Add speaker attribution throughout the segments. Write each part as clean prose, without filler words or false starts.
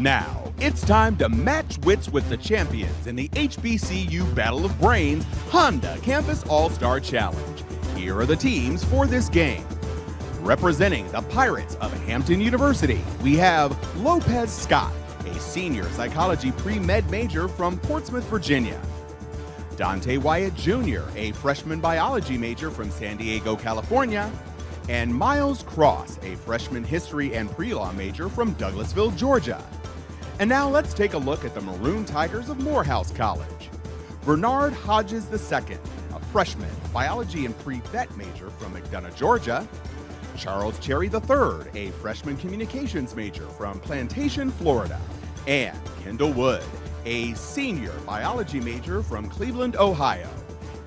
Speaker 1: Now, it's time to match wits with the champions in the HBCU Battle of Brains Honda Campus All-Star Challenge. Here are the teams for this game. Representing the Pirates of Hampton University, we have Lopez Scott, a senior psychology pre-med major from Portsmouth, Virginia. Dante Wyatt Jr., a freshman biology major from San Diego, California. And Miles Cross, a freshman history and pre-law major from Douglasville, Georgia. And now let's take a look at the Maroon Tigers of Morehouse College. Bernard Hodges II, a freshman biology and pre-vet major from McDonough, Georgia. Charles Cherry III, a freshman communications major from Plantation, Florida. And Kendall Wood, a senior biology major from Cleveland, Ohio.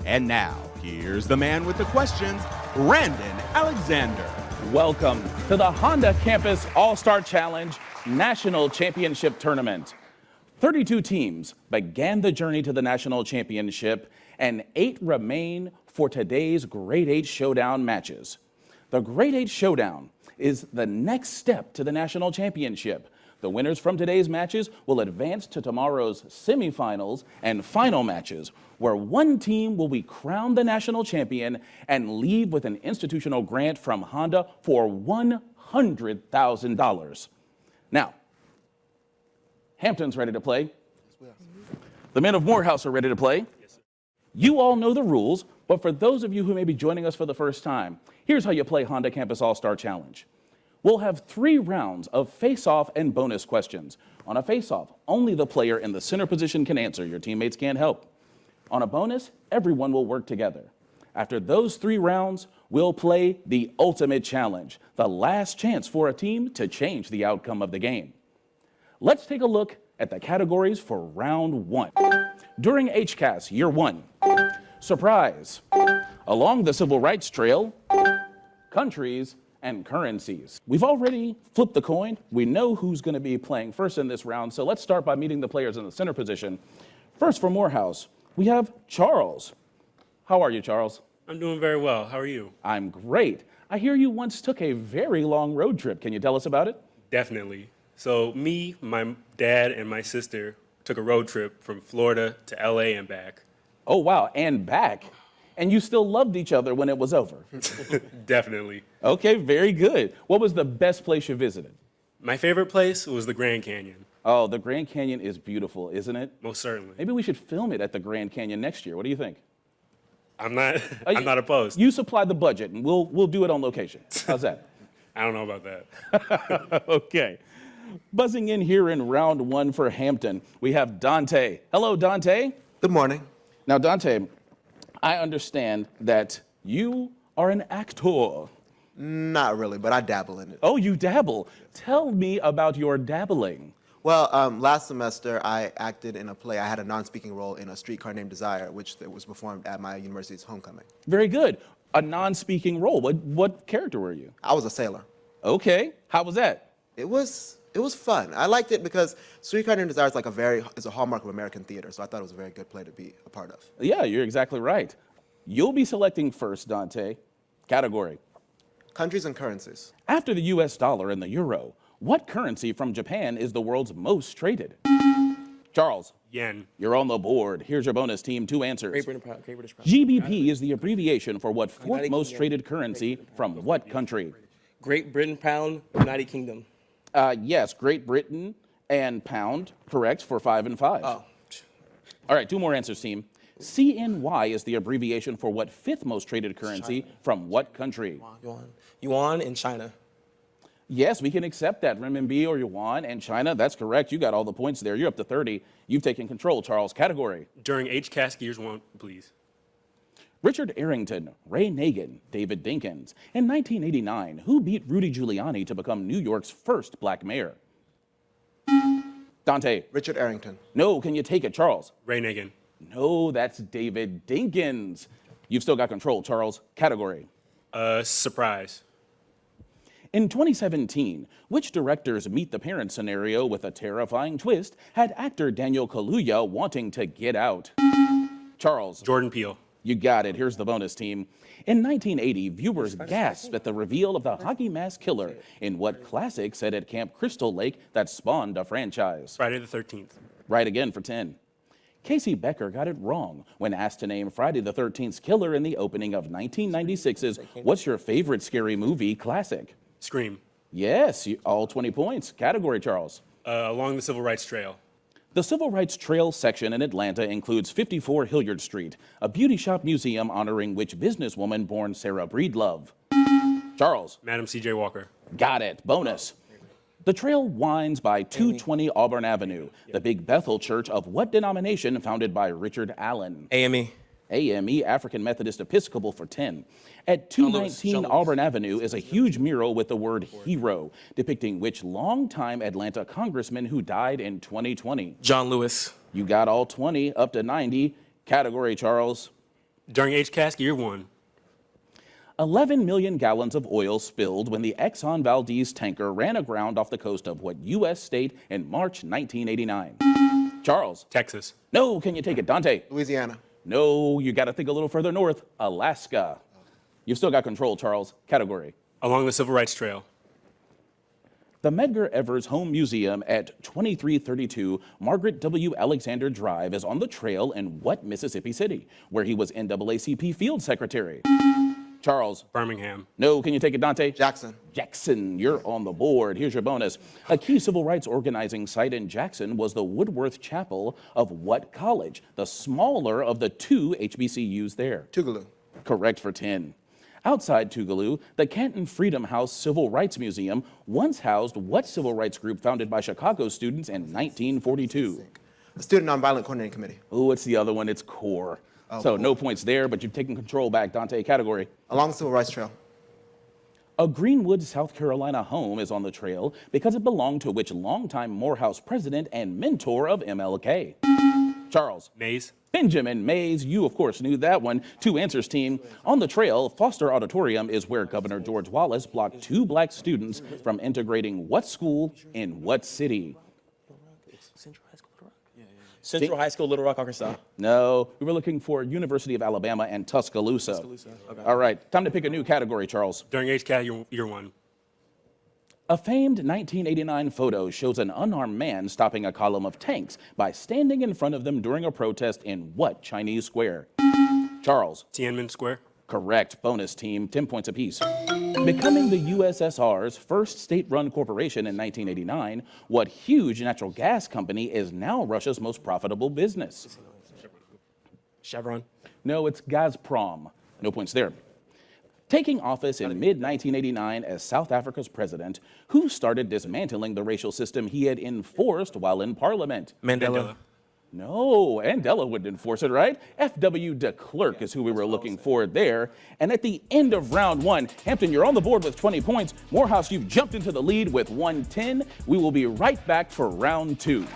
Speaker 1: And now, here's the man with the questions, Brandon Alexander.
Speaker 2: Welcome to the Honda Campus All-Star Challenge National Championship Tournament. 32 teams began the journey to the National Championship, and 8 remain for today's Grade 8 Showdown matches. The Grade 8 Showdown is the next step to the National Championship. The winners from today's matches will advance to tomorrow's semifinals and final matches, where one team will be crowned the national champion and leave with an institutional grant from Honda for $100,000. Now, Hampton's ready to play. The men of Morehouse are ready to play. You all know the rules, but for those of you who may be joining us for the first time, here's how you play Honda Campus All-Star Challenge. We'll have 3 rounds of face-off and bonus questions. On a face-off, only the player in the center position can answer. Your teammates can't help. On a bonus, everyone will work together. After those 3 rounds, we'll play the ultimate challenge, the last chance for a team to change the outcome of the game. Let's take a look at the categories for round 1. During HCAS Year 1, surprise, along the Civil Rights Trail, countries, and currencies. We've already flipped the coin. We know who's going to be playing first in this round, so let's start by meeting the players in the center position. First for Morehouse, we have Charles. How are you, Charles?
Speaker 3: I'm doing very well. How are you?
Speaker 2: I'm great. I hear you once took a very long road trip. Can you tell us about it?
Speaker 3: Definitely. So me, my dad, and my sister took a road trip from Florida to LA and back.
Speaker 2: Oh, wow, and back. And you still loved each other when it was over?
Speaker 3: Definitely.
Speaker 2: Okay, very good. What was the best place you visited?
Speaker 3: My favorite place was the Grand Canyon.
Speaker 2: Oh, the Grand Canyon is beautiful, isn't it?
Speaker 3: Most certainly.
Speaker 2: Maybe we should film it at the Grand Canyon next year. What do you think?
Speaker 3: I'm not opposed.
Speaker 2: You supply the budget, and we'll do it on location. How's that?
Speaker 3: I don't know about that.
Speaker 2: Okay. Buzzing in here in round 1 for Hampton, we have Dante. Hello, Dante.
Speaker 4: Good morning.
Speaker 2: Now, Dante, I understand that you are an actor.
Speaker 4: Not really, but I dabble in it.
Speaker 2: Oh, you dabble. Tell me about your dabbling.
Speaker 4: Well, last semester I acted in a play. I had a non-speaking role in a streetcar named Desire, which was performed at my university's homecoming.
Speaker 2: Very good. A non-speaking role. What character were you?
Speaker 4: I was a sailor.
Speaker 2: Okay. How was that?
Speaker 4: It was fun. I liked it because Streetcar Named Desire is like is a hallmark of American theater, so I thought it was a very good play to be a part of.
Speaker 2: Yeah, you're exactly right. You'll be selecting first, Dante. Category.
Speaker 4: Countries and currencies.
Speaker 2: After the US dollar and the euro, what currency from Japan is the world's most traded? Charles.
Speaker 3: Yen.
Speaker 2: You're on the board. Here's your bonus team, 2 answers.
Speaker 5: Great Britain pound, Great British pound.
Speaker 2: GBP is the abbreviation for what 4th most traded currency from what country?
Speaker 5: Great Britain pound, United Kingdom.
Speaker 2: Yes, Great Britain and pound, correct, for 5 and 5.
Speaker 5: Oh.
Speaker 2: All right, 2 more answers, team. CNY is the abbreviation for what 5th most traded currency from what country?
Speaker 5: Yuan in China.
Speaker 2: Yes, we can accept that. Renminbi or yuan and China, that's correct. You got all the points there. You're up to 30. You've taken control, Charles. Category.
Speaker 3: During HCAS Years 1, please.
Speaker 2: Richard Arrington, Ray Nagin, David Dinkins. In 1989, who beat Rudy Giuliani to become New York's first black mayor? Dante.
Speaker 4: Richard Arrington.
Speaker 2: No, can you take it, Charles?
Speaker 3: Ray Nagin.
Speaker 2: No, that's David Dinkins. You've still got control, Charles. Category.
Speaker 3: Surprise.
Speaker 2: In 2017, which director's Meet the Parents scenario with a terrifying twist had actor Daniel Kaluuya wanting to get out? Charles.
Speaker 3: Jordan Peele.
Speaker 2: You got it. Here's the bonus team. In 1980, viewers gasped at the reveal of the hockey mask killer in what classic set at Camp Crystal Lake that spawned a franchise.
Speaker 3: Friday the 13th.
Speaker 2: Right again for 10. Casey Becker got it wrong when asked to name Friday the 13th's killer in the opening of 1996's What's Your Favorite Scary Movie classic?
Speaker 3: Scream.
Speaker 2: Yes, all 20 points. Category, Charles.
Speaker 3: Along the Civil Rights Trail.
Speaker 2: The Civil Rights Trail section in Atlanta includes 54 Hilliard Street, a beauty shop museum honoring which businesswoman born Sarah Breedlove? Charles.
Speaker 3: Madam C.J. Walker.
Speaker 2: Got it. Bonus. The trail winds by 220 Auburn Avenue, the Big Bethel Church of what denomination founded by Richard Allen?
Speaker 5: AME.
Speaker 2: AME, African Methodist Episcopal for 10. At 219 Auburn Avenue is a huge mural with the word hero, depicting which longtime Atlanta congressman who died in 2020?
Speaker 5: John Lewis.
Speaker 2: You got all 20, up to 90. Category, Charles.
Speaker 3: During HCAS Year 1.
Speaker 2: 11 million gallons of oil spilled when the Exxon Valdez tanker ran aground off the coast of what U.S. state in March 1989? Charles.
Speaker 3: Texas.
Speaker 2: No, can you take it, Dante?
Speaker 4: Louisiana.
Speaker 2: No, you got to think a little further north. Alaska. You've still got control, Charles. Category.
Speaker 3: Along the Civil Rights Trail.
Speaker 2: The Medgar Evers Home Museum at 2332 Margaret W. Alexander Drive is on the trail in what Mississippi city, where he was NAACP field secretary? Charles.
Speaker 3: Birmingham.
Speaker 2: No, can you take it, Dante?
Speaker 4: Jackson.
Speaker 2: Jackson, you're on the board. Here's your bonus. A key civil rights organizing site in Jackson was the Woodworth Chapel of what college? The smaller of the two HBCUs there.
Speaker 4: Tougaloo.
Speaker 2: Correct for 10. Outside Tougaloo, the Canton Freedom House Civil Rights Museum once housed what civil rights group founded by Chicago students in 1942?
Speaker 4: The Student Nonviolent Coordinating Committee.
Speaker 2: Oh, it's the other one. It's CORE. So no points there, but you've taken control back. Dante, category.
Speaker 4: Along the Civil Rights Trail.
Speaker 2: A Greenwood, South Carolina home is on the trail because it belonged to which longtime Morehouse president and mentor of MLK? Charles.
Speaker 3: Mays.
Speaker 2: Benjamin Mays. You, of course, knew that one. 2 answers, team. On the trail, Foster Auditorium is where Governor George Wallace blocked 2 black students from integrating what school in what city?
Speaker 5: Central High School, Little Rock, Arkansas.
Speaker 2: No, we were looking for University of Alabama and Tuscaloosa.
Speaker 5: Okay.
Speaker 2: All right, time to pick a new category, Charles.
Speaker 3: During HCAS Year 1.
Speaker 2: A famed 1989 photo shows an unarmed man stopping a column of tanks by standing in front of them during a protest in what Chinese square? Charles.
Speaker 3: Tiananmen Square.
Speaker 2: Correct. Bonus team, 10 points apiece. Becoming the USSR's first state-run corporation in 1989, what huge natural gas company is now Russia's most profitable business?
Speaker 5: Chevron.
Speaker 2: No, it's Gazprom. No points there. Taking office in mid-1989 as South Africa's president, who started dismantling the racial system he had enforced while in parliament?
Speaker 5: Mandela.
Speaker 2: No, Andela wouldn't enforce it, right? F.W. de Klerk is who we were looking for there. And at the end of round 1, Hampton, you're on the board with 20 points. Morehouse, you've jumped into the lead with 110. We will be right back for round 2.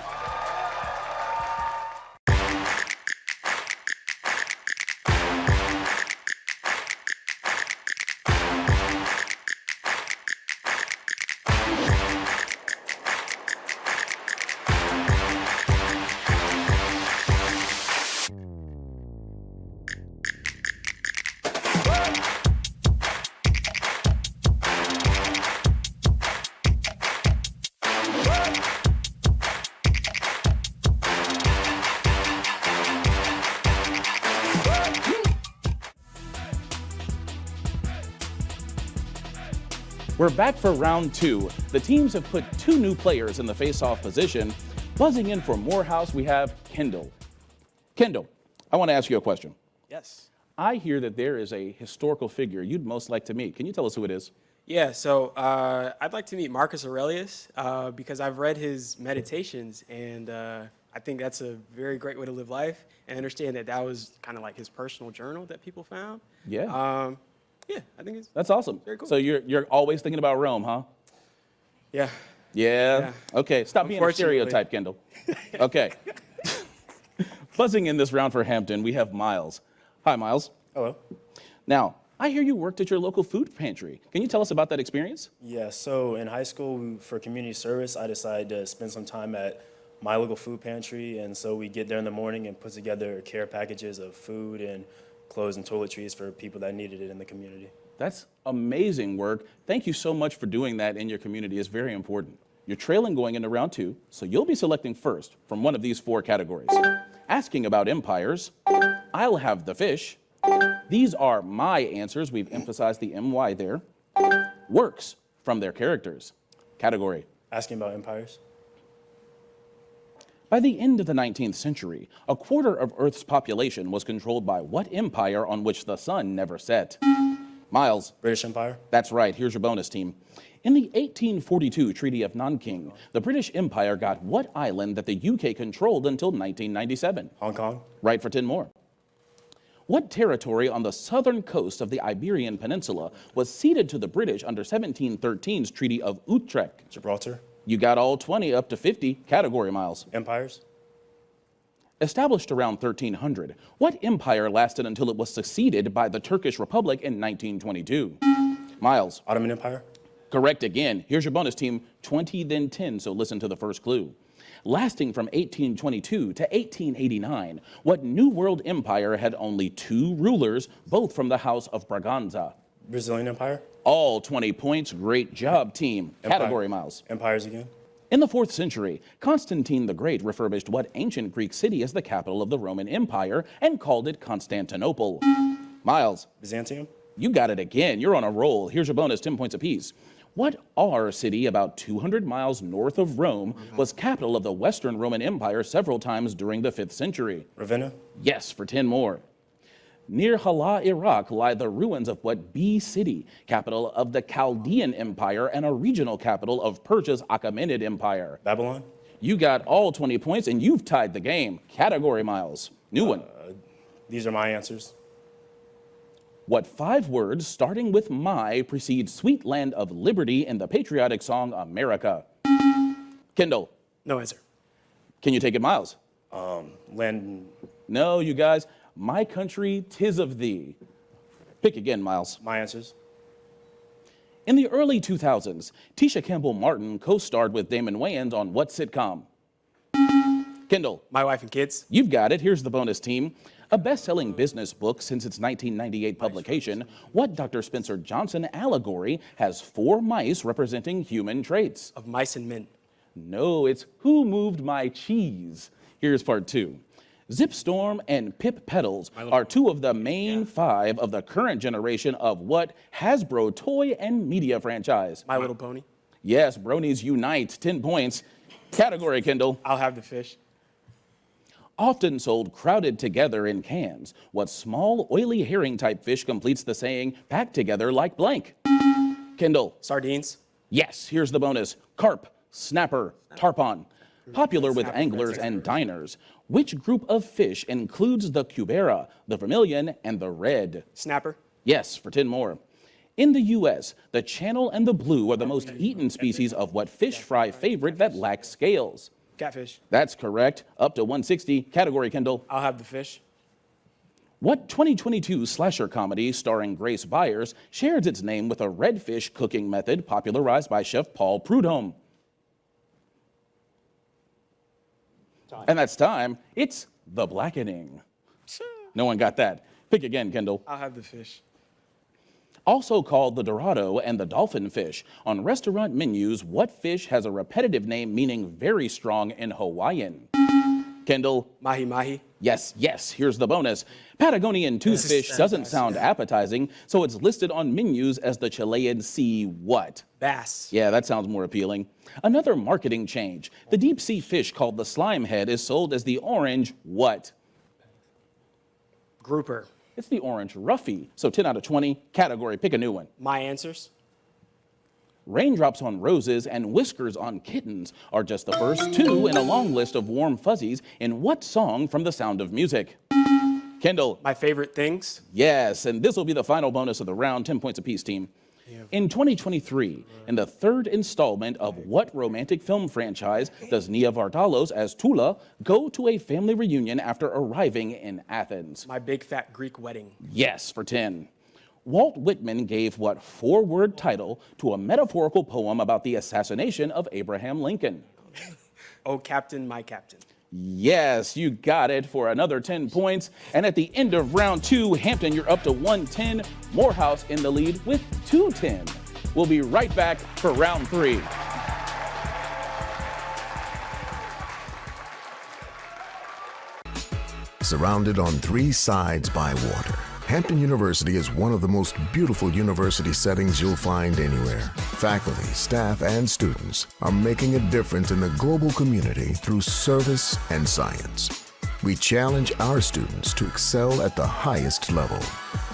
Speaker 2: We're back for round 2. The teams have put 2 new players in the face-off position. Buzzing in for Morehouse, we have Kendall. Kendall, I want to ask you a question.
Speaker 5: Yes.
Speaker 2: I hear that there is a historical figure you'd most like to meet. Can you tell us who it is?
Speaker 5: Yeah, so I'd like to meet Marcus Aurelius because I've read his meditations, and I think that's a very great way to live life, and understand that that was kind of like his personal journal that people found.
Speaker 2: Yeah.
Speaker 5: Yeah, I think it's
Speaker 2: That's awesome.
Speaker 5: very cool.
Speaker 2: So you're always thinking about Rome, huh?
Speaker 5: Yeah.
Speaker 2: Yeah. Okay, stop being a
Speaker 5: Unfortunately.
Speaker 2: stereotype, Kendall. Okay. Buzzing in this round for Hampton, we have Miles. Hi, Miles.
Speaker 6: Hello.
Speaker 2: Now, I hear you worked at your local food pantry. Can you tell us about that experience?
Speaker 6: Yeah, so in high school, for community service, I decided to spend some time at my local food pantry. And so we get there in the morning and put together care packages of food and clothes and toiletries for people that needed it in the community.
Speaker 2: That's amazing work. Thank you so much for doing that in your community. It's very important. You're trailing going into round 2, so you'll be selecting first from one of these 4 categories. Asking about empires, I'll have the fish. These are my answers. We've emphasized the MY there. Works from their characters. Category.
Speaker 6: Asking about empires.
Speaker 2: By the end of the 19th century, a quarter of Earth's population was controlled by what empire on which the sun never set? Miles.
Speaker 6: British Empire.
Speaker 2: That's right. Here's your bonus, team. In the 1842 Treaty of Nanking, the British Empire got what island that the UK controlled until 1997?
Speaker 6: Hong Kong.
Speaker 2: Right for 10 more. What territory on the southern coast of the Iberian Peninsula was ceded to the British under 1713's Treaty of Utrecht?
Speaker 6: Gibraltar.
Speaker 2: You got all 20 up to 50. Category, Miles.
Speaker 6: Empires.
Speaker 2: Established around 1300, what empire lasted until it was succeeded by the Turkish Republic in 1922? Miles.
Speaker 6: Ottoman Empire.
Speaker 2: Correct again. Here's your bonus, team. 20, then 10, so listen to the first clue. Lasting from 1822 to 1889, what New World empire had only 2 rulers, both from the House of Braganza?
Speaker 6: Brazilian Empire.
Speaker 2: All 20 points. Great job, team. Category, Miles.
Speaker 6: Empires again.
Speaker 2: In the 4th century, Constantine the Great refurbished what ancient Greek city as the capital of the Roman Empire and called it Constantinople? Miles.
Speaker 6: Byzantium.
Speaker 2: You got it again. You're on a roll. Here's your bonus, 10 points apiece. What R city about 200 miles north of Rome was capital of the Western Roman Empire several times during the 5th century?
Speaker 6: Ravenna.
Speaker 2: Yes, for 10 more. Near Hala, Iraq, lie the ruins of what B city, capital of the Chaldean Empire and a regional capital of Persia's Achaemenid Empire?
Speaker 6: Babylon.
Speaker 2: You got all 20 points, and you've tied the game. Category, Miles. New one.
Speaker 6: These are my answers.
Speaker 2: What 5 words starting with my precede Sweet Land of Liberty in the patriotic song America? Kendall.
Speaker 5: No answer.
Speaker 2: Can you take it, Miles?
Speaker 6: Land.
Speaker 2: No, you guys. My country, 'tis of thee. Pick again, Miles.
Speaker 6: My answers.
Speaker 2: In the early 2000s, Tisha Campbell-Martin co-starred with Damon Wayans on what sitcom? Kendall.
Speaker 5: My Wife and Kids.
Speaker 2: You've got it. Here's the bonus, team. A best-selling business book since its 1998 publication, what Dr. Spencer Johnson allegory has 4 mice representing human traits?
Speaker 5: Of Mice and Men.
Speaker 2: No, it's Who Moved My Cheese? Here's part 2. Zipstorm and Pip Pedals are 2 of the main 5 of the current generation of what Hasbro toy and media franchise?
Speaker 5: My Little Pony.
Speaker 2: Yes, Bronies unite. 10 points. Category, Kendall.
Speaker 5: I'll have the fish.
Speaker 2: Often sold crowded together in cans, what small, oily herring-type fish completes the saying, packed together like blank? Kendall.
Speaker 5: Sardines.
Speaker 2: Yes, here's the bonus. Carp, snapper, tarpon. Popular with anglers and diners. Which group of fish includes the cubera, the vermilion, and the red?
Speaker 5: Snapper.
Speaker 2: Yes, for 10 more. In the U.S., the channel and the blue are the most eaten species of what fish fry favorite that lacks scales?
Speaker 5: Catfish.
Speaker 2: That's correct. Up to 160. Category, Kendall.
Speaker 5: I'll have the fish.
Speaker 2: What 2022 slasher comedy starring Grace Byers shares its name with a redfish cooking method popularized by Chef Paul Prudhomme? And that's time. It's The Blackening. No one got that. Pick again, Kendall.
Speaker 5: I'll have the fish.
Speaker 2: Also called the Dorado and the dolphin fish, on restaurant menus, what fish has a repetitive name meaning very strong in Hawaiian? Kendall.
Speaker 5: Mahi mahi.
Speaker 2: Yes, yes, here's the bonus. Patagonian toothfish doesn't sound appetizing, so it's listed on menus as the Chilean sea what?
Speaker 5: Bass.
Speaker 2: Yeah, that sounds more appealing. Another marketing change. The deep sea fish called the slime head is sold as the orange what?
Speaker 5: Grouper.
Speaker 2: It's the orange roughy. So 10 out of 20. Category, pick a new one.
Speaker 5: My answers.
Speaker 2: Raindrops on roses and whiskers on kittens are just the first 2 in a long list of warm fuzzies in what song from The Sound of Music? Kendall.
Speaker 5: My Favorite Things.
Speaker 2: Yes, and this will be the final bonus of the round, 10 points apiece, team. In 2023, in the 3rd installment of what romantic film franchise does Nia Vardalos as Tula go to a family reunion after arriving in Athens?
Speaker 5: My Big Fat Greek Wedding.
Speaker 2: Yes, for 10. Walt Whitman gave what 4-word title to a metaphorical poem about the assassination of Abraham Lincoln?
Speaker 5: Oh, Captain, My Captain.
Speaker 2: Yes, you got it for another 10 points. And at the end of round 2, Hampton, you're up to 110. Morehouse in the lead with 210. We'll be right back for round 3.
Speaker 7: Surrounded on 3 sides by water, Hampton University is one of the most beautiful university settings you'll find anywhere. Faculty, staff, and students are making a difference in the global community through service and science. We challenge our students to excel at the highest level.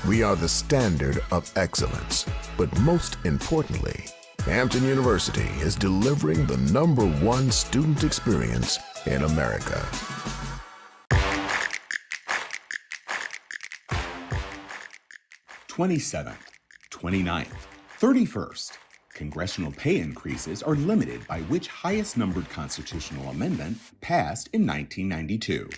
Speaker 7: We are the standard of excellence. But most importantly, Hampton University is delivering the #1 student experience in America.
Speaker 1: 27th, 29th, 31st. Congressional pay increases are limited by which highest numbered constitutional amendment passed in 1992.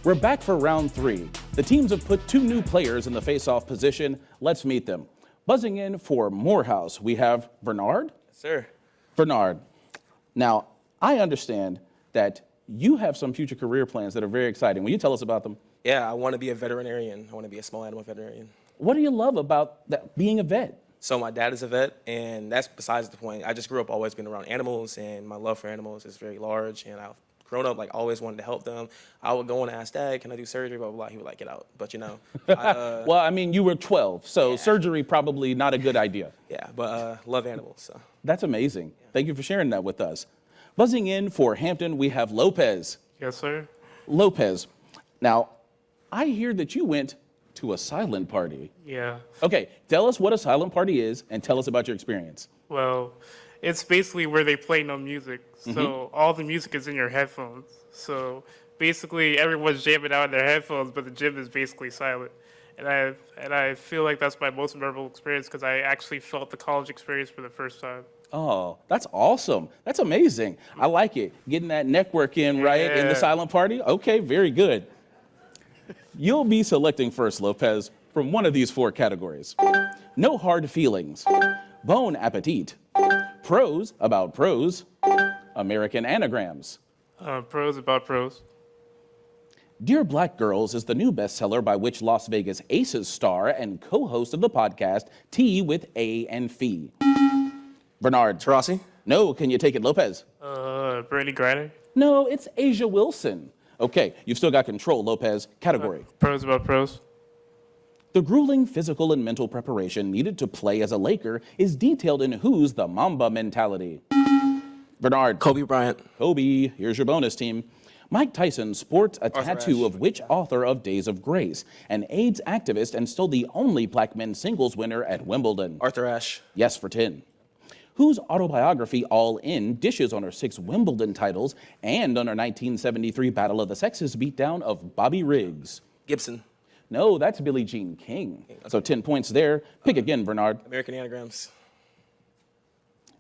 Speaker 2: We're back for round 3. The teams have put 2 new players in the face-off position. Let's meet them. Buzzing in for Morehouse, we have Bernard.
Speaker 8: Yes, sir.
Speaker 2: Bernard, now I understand that you have some future career plans that are very exciting. Will you tell us about them?
Speaker 8: Yeah, I want to be a veterinarian. I want to be a small animal veterinarian.
Speaker 2: What do you love about being a vet?
Speaker 8: So my dad is a vet, and that's besides the point. I just grew up always being around animals, and my love for animals is very large, and I've grown up, always wanted to help them. I would go and ask Dad, can I do surgery, blah, blah, blah. He would get out. But,
Speaker 2: Well, I mean, you were 12, so yeah. Surgery probably not a good idea.
Speaker 8: Yeah, but love animals. So.
Speaker 2: That's amazing. Yeah. Thank you for sharing that with us. Buzzing in for Hampton, we have Lopez.
Speaker 9: Yes, sir.
Speaker 2: Lopez, now, I hear that you went to a silent party.
Speaker 9: Yeah.
Speaker 2: Okay, tell us what a silent party is and tell us about your experience.
Speaker 9: Well, it's basically where they play no music. So all the music is in your headphones. So basically everyone's jamming out in their headphones, but the gym is basically silent. And I feel like that's my most memorable experience because I actually felt the college experience for the first time.
Speaker 2: Oh, that's awesome. That's amazing. I like it. Getting that network in, right, in the silent party. Okay, very good. You'll be selecting first, Lopez, from one of these 4 categories. No hard feelings. Bon appetit. Prose about prose. American anagrams.
Speaker 9: Prose about prose.
Speaker 2: Dear Black Girls is the new bestseller by which Las Vegas Aces star and co-host of the podcast Tea with A and Fee. Bernard.
Speaker 8: Taurasi?
Speaker 2: No, can you take it, Lopez?
Speaker 9: Brittany Griner?
Speaker 2: No, it's Asia Wilson. Okay, you've still got control, Lopez. Category.
Speaker 9: Prose about prose.
Speaker 2: The grueling physical and mental preparation needed to play as a Laker is detailed in Who's the Mamba Mentality. Bernard.
Speaker 8: Kobe Bryant.
Speaker 2: Kobe, here's your bonus team. Mike Tyson sports a tattoo
Speaker 8: Ashe.
Speaker 2: of which author of Days of Grace, an AIDS activist and still the only black men's singles winner at Wimbledon.
Speaker 8: Arthur Ashe.
Speaker 2: Yes for 10. Whose autobiography All In dishes on her 6 Wimbledon titles and on her 1973 Battle of the Sexes beatdown of Bobby Riggs.
Speaker 8: Gibson.
Speaker 2: No, that's Billie Jean King. So 10 points there. Pick again, Bernard.
Speaker 8: American anagrams.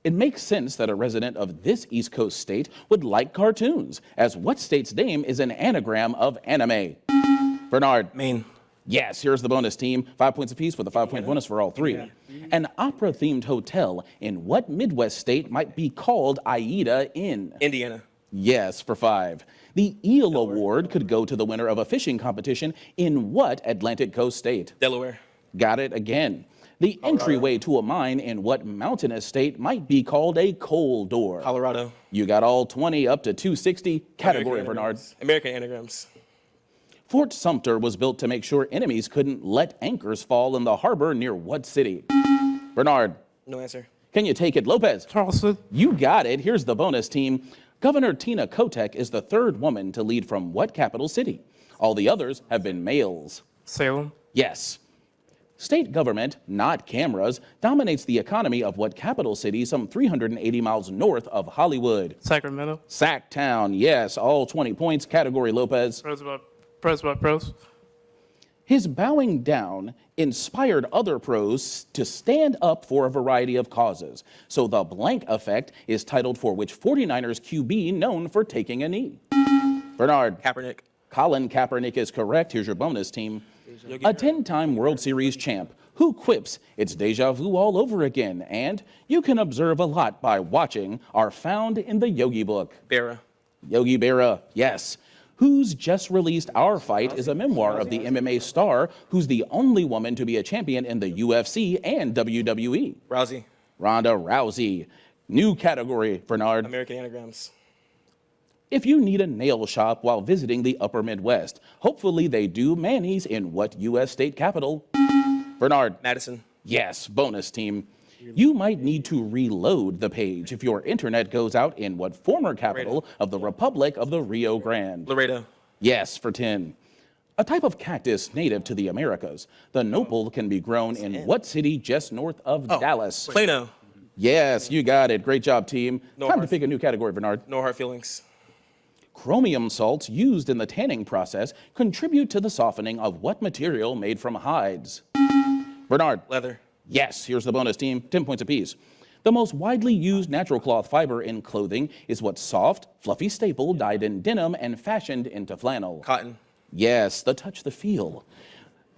Speaker 2: It makes sense that a resident of this East Coast state would like cartoons, as what state's name is an anagram of anime? Bernard.
Speaker 8: Maine.
Speaker 2: Yes, here's the bonus team. 5 points apiece with a 5-point bonus for all 3. An opera-themed hotel in what Midwest state might be called Aida Inn?
Speaker 8: Indiana.
Speaker 2: Yes, for 5. The Eel Award could go to the winner of a fishing competition in what Atlantic Coast state?
Speaker 8: Delaware.
Speaker 2: Got it again. The entryway to a mine in what mountainous state might be called a coal door?
Speaker 8: Colorado.
Speaker 2: You got all 20 up to 260. Category, Bernard.
Speaker 8: American anagrams.
Speaker 2: Fort Sumter was built to make sure enemies couldn't let anchors fall in the harbor near what city? Bernard.
Speaker 8: No answer.
Speaker 2: Can you take it, Lopez?
Speaker 9: Charleston.
Speaker 2: You got it. Here's the bonus team. Governor Tina Kotek is the 3rd woman to lead from what capital city? All the others have been males.
Speaker 9: Salem.
Speaker 2: Yes. State government, not cameras, dominates the economy of what capital city some 380 miles north of Hollywood?
Speaker 9: Sacramento.
Speaker 2: Sacktown, yes, all 20 points. Category, Lopez.
Speaker 9: Prose about prose.
Speaker 2: His bowing down inspired other pros to stand up for a variety of causes. So the blank effect is titled for which 49ers QB known for taking a knee? Bernard.
Speaker 8: Kaepernick.
Speaker 2: Colin Kaepernick is correct. Here's your bonus team. A 10-time World Series champ who quips, "It's deja vu all over again," and "You can observe a lot by watching," are found in the Yogi book.
Speaker 8: Berra.
Speaker 2: Yogi Berra, yes. Who's just released Our Fight is a memoir of the MMA star who's the only woman to be a champion in the UFC and WWE.
Speaker 8: Rousey.
Speaker 2: Ronda Rousey. New category, Bernard.
Speaker 8: American Anagrams.
Speaker 2: If you need a nail shop while visiting the upper Midwest, hopefully they do Manny's in what U.S. state capital? Bernard.
Speaker 8: Madison.
Speaker 2: Yes, bonus team. You might need to reload the page if your internet goes out in what former capital of the Republic of the Rio Grande?
Speaker 8: Laredo.
Speaker 2: Yes, for 10. A type of cactus native to the Americas. The nopal can be grown in what city just north of Dallas?
Speaker 8: Plano.
Speaker 2: Yes, you got it. Great job, team.
Speaker 8: No
Speaker 2: Time to
Speaker 8: hard-
Speaker 2: pick a new category, Bernard.
Speaker 8: No hard feelings.
Speaker 2: Chromium salts used in the tanning process contribute to the softening of what material made from hides? Bernard.
Speaker 8: Leather.
Speaker 2: Yes, here's the bonus team, 10 points apiece. The most widely used natural cloth fiber in clothing is what soft, fluffy staple dyed in denim and fashioned into flannel?
Speaker 8: Cotton.
Speaker 2: Yes, the touch, the feel.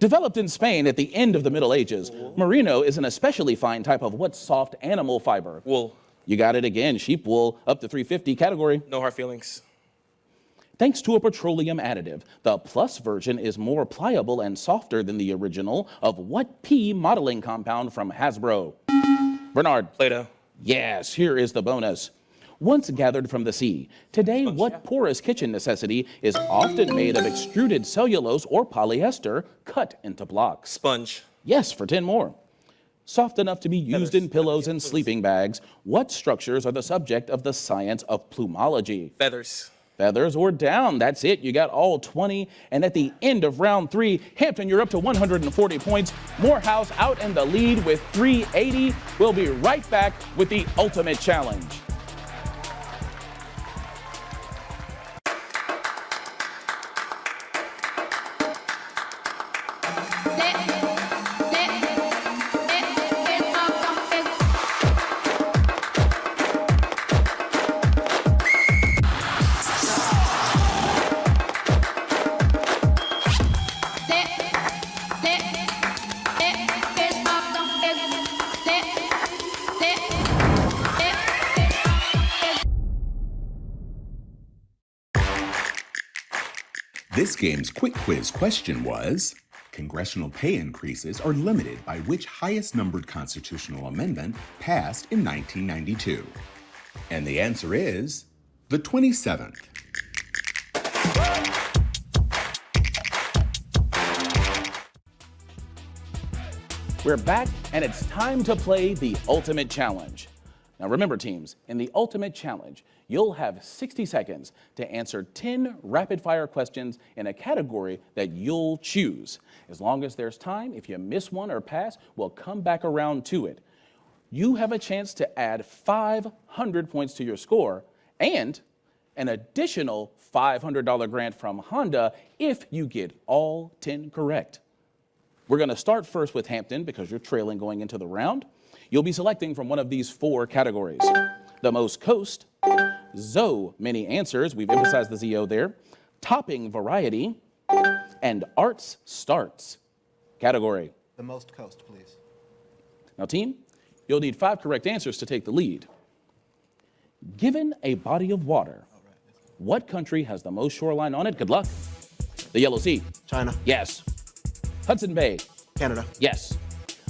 Speaker 2: Developed in Spain at the end of the Middle Ages, merino is an especially fine type of what soft animal fiber?
Speaker 8: Wool.
Speaker 2: You got it again, sheep wool, up to 350 category.
Speaker 8: No hard feelings.
Speaker 2: Thanks to a petroleum additive, the Plus version is more pliable and softer than the original of what P modeling compound from Hasbro? Bernard.
Speaker 8: Play-Doh.
Speaker 2: Yes, here is the bonus. Once gathered from the sea, today what porous kitchen necessity is often made of extruded cellulose or polyester cut into blocks?
Speaker 8: Sponge.
Speaker 2: Yes, for 10 more. Soft enough to be used in pillows and sleeping bags, what structures are the subject of the science of plumology?
Speaker 8: Feathers.
Speaker 2: Feathers or down, that's it. You got all 20. And at the end of round 3, Hampton, you're up to 140 points. Morehouse out in the lead with 380. We'll be right back with the ultimate challenge.
Speaker 1: This game's quick quiz question was, congressional pay increases are limited by which highest numbered constitutional amendment passed in 1992? And the answer is the 27th.
Speaker 2: We're back, and it's time to play the ultimate challenge. Now remember, teams, in the ultimate challenge, you'll have 60 seconds to answer 10 rapid-fire questions in a category that you'll choose. As long as there's time, if you miss one or pass, we'll come back around to it. You have a chance to add 500 points to your score and an additional $500 grant from Honda if you get all 10 correct. We're going to start first with Hampton because you're trailing going into the round. You'll be selecting from one of these 4 categories. The most coast, ZO many answers, we've emphasized the ZO there, topping variety, and arts starts category.
Speaker 4: The most coast, please.
Speaker 2: Now team, you'll need 5 correct answers to take the lead. Given a body of water, what country has the most shoreline on it? Good luck. The Yellow Sea.
Speaker 4: China.
Speaker 2: Yes. Hudson Bay.
Speaker 4: Canada.
Speaker 2: Yes.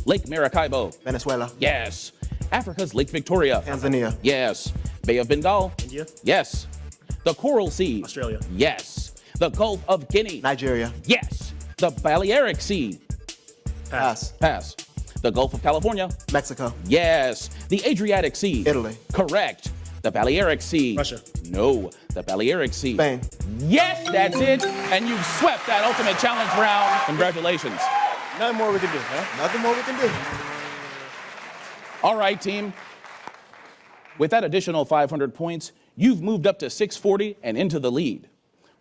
Speaker 2: Lake Maracaibo.
Speaker 4: Venezuela.
Speaker 2: Yes. Africa's Lake Victoria.
Speaker 4: Tanzania.
Speaker 2: Yes. Bay of Bengal.
Speaker 6: India.
Speaker 2: Yes. The Coral Sea.
Speaker 6: Australia.
Speaker 2: Yes. The Gulf of Guinea.
Speaker 4: Nigeria.
Speaker 2: Yes. The Balearic Sea.
Speaker 4: Pass.
Speaker 2: Pass. The Gulf of California.
Speaker 4: Mexico.
Speaker 2: Yes. The Adriatic Sea.
Speaker 4: Italy.
Speaker 2: Correct. The Balearic Sea.
Speaker 6: Russia.
Speaker 2: No. The Balearic Sea.
Speaker 4: Spain.
Speaker 2: Yes, that's it. And you've swept that ultimate challenge round. Congratulations.
Speaker 6: Nothing more we can do, huh?
Speaker 4: Nothing more we can do.
Speaker 2: All right, team. With that additional 500 points, you've moved up to 640 and into the lead.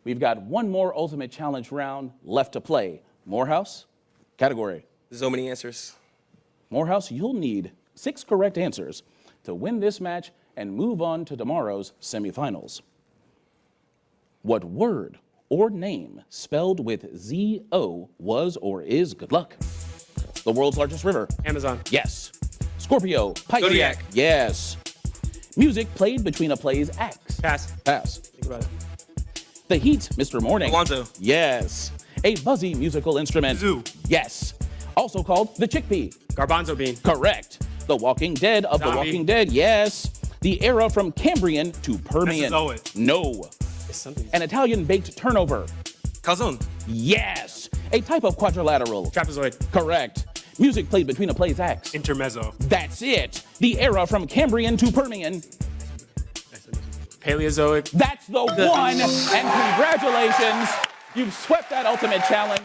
Speaker 2: We've got one more ultimate challenge round left to play. Morehouse, category.
Speaker 8: So many answers.
Speaker 2: Morehouse, you'll need 6 correct answers to win this match and move on to tomorrow's semifinals. What word or name spelled with Z-O was or is good luck? The world's largest river.
Speaker 5: Amazon.
Speaker 2: Yes. Scorpio. Pisces.
Speaker 5: Zodiac.
Speaker 2: Yes. Music played between a play's acts.
Speaker 5: Pass.
Speaker 2: Pass.
Speaker 5: Think about it.
Speaker 2: The Heat, Mr. Morning.
Speaker 8: Alonzo.
Speaker 2: Yes. A buzzy musical instrument.
Speaker 5: Zoo.
Speaker 2: Yes. Also called the chickpea.
Speaker 5: Garbanzo bean.
Speaker 2: Correct. The Walking Dead of
Speaker 5: Zombie.
Speaker 2: The Walking Dead. Yes. The era from Cambrian to Permian.
Speaker 3: Mesozoic.
Speaker 2: No.
Speaker 5: It's something.
Speaker 2: An Italian baked turnover.
Speaker 8: Calzone.
Speaker 2: Yes. A type of quadrilateral.
Speaker 5: Trapezoid.
Speaker 2: Correct. Music played between a play's acts.
Speaker 3: Intermezzo.
Speaker 2: That's it. The era from Cambrian to Permian.
Speaker 5: Paleozoic.
Speaker 2: That's the one. And congratulations. You've swept that ultimate challenge.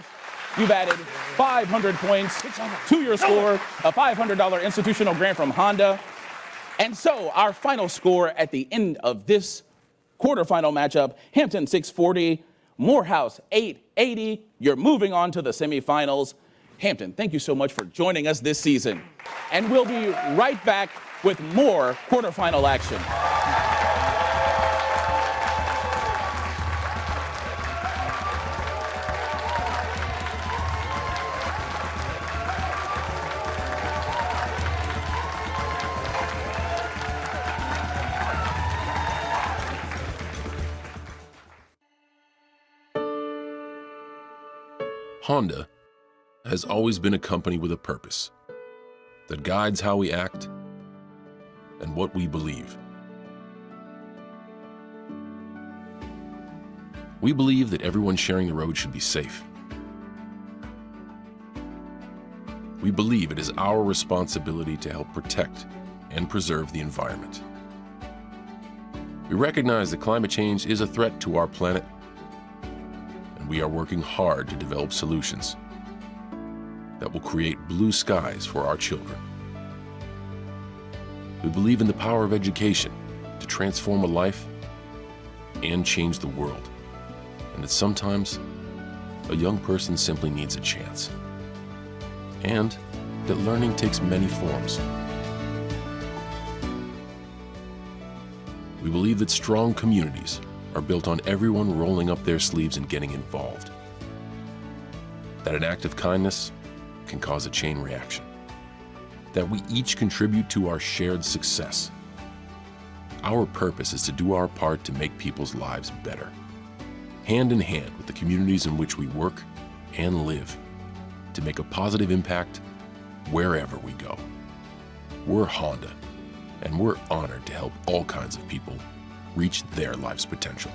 Speaker 2: You've added 500 points to your score, a $500 institutional grant from Honda. And so our final score at the end of this quarterfinal matchup, Hampton 640, Morehouse 880. You're moving on to the semifinals. Hampton, thank you so much for joining us this season. And we'll be right back with more quarterfinal action.
Speaker 10: Honda has always been a company with a purpose that guides how we act and what we believe. We believe that everyone sharing the road should be safe. We believe it is our responsibility to help protect and preserve the environment. We recognize that climate change is a threat to our planet, and we are working hard to develop solutions that will create blue skies for our children. We believe in the power of education to transform a life and change the world, and that sometimes a young person simply needs a chance, and that learning takes many forms. We believe that strong communities are built on everyone rolling up their sleeves and getting involved. That an act of kindness can cause a chain reaction. That we each contribute to our shared success. Our purpose is to do our part to make people's lives better, hand in hand with the communities in which we work and live, to make a positive impact wherever we go. We're Honda, and we're honored to help all kinds of people reach their life's potential.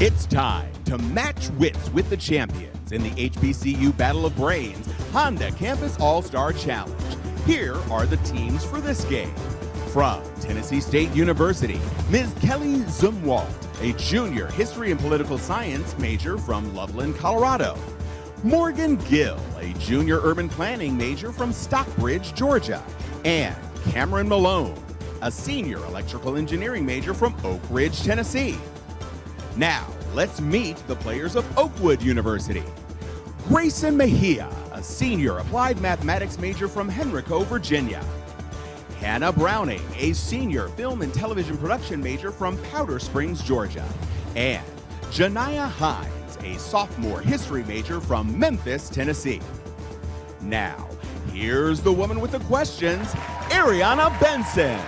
Speaker 1: It's time to match wits with the champions in the HBCU Battle of Brains Honda Campus All-Star Challenge. Here are the teams for this game. From Tennessee State University, Ms. Kelly Zumwalt, a junior history and political science major from Loveland, Colorado. Morgan Gill, a junior urban planning major from Stockbridge, Georgia. And Cameron Malone, a senior electrical engineering major from Oak Ridge, Tennessee. Now, let's meet the players of Oakwood University. Grayson Mejia, a senior applied mathematics major from Henrico, Virginia. Hannah Browning, a senior film and television production major from Powder Springs, Georgia. And Janiyah Hines, a sophomore history major from Memphis, Tennessee. Now, here's the woman with the questions, Ariana Benson.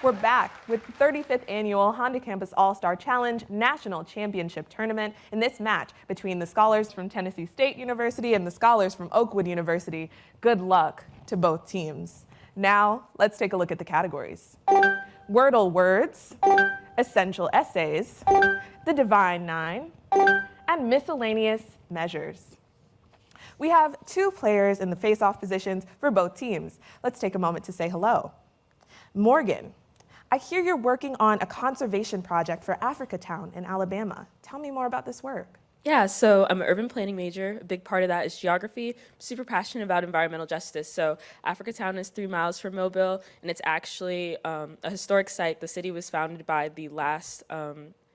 Speaker 11: We're back with the 35th Annual Honda Campus All-Star Challenge National Championship Tournament in this match between the scholars from Tennessee State University and the scholars from Oakwood University. Good luck to both teams. Now, let's take a look at the categories. Wordle words, essential essays, the Divine Nine, and miscellaneous measures. We have 2 players in the face-off positions for both teams. Let's take a moment to say hello. Morgan, I hear you're working on a conservation project for Africatown in Alabama. Tell me more about this work.
Speaker 12: Yeah, so I'm an urban planning major. A big part of that is geography. I'm super passionate about environmental justice. So Africatown is 3 miles from Mobile, and it's actually a historic site. The city was founded by the last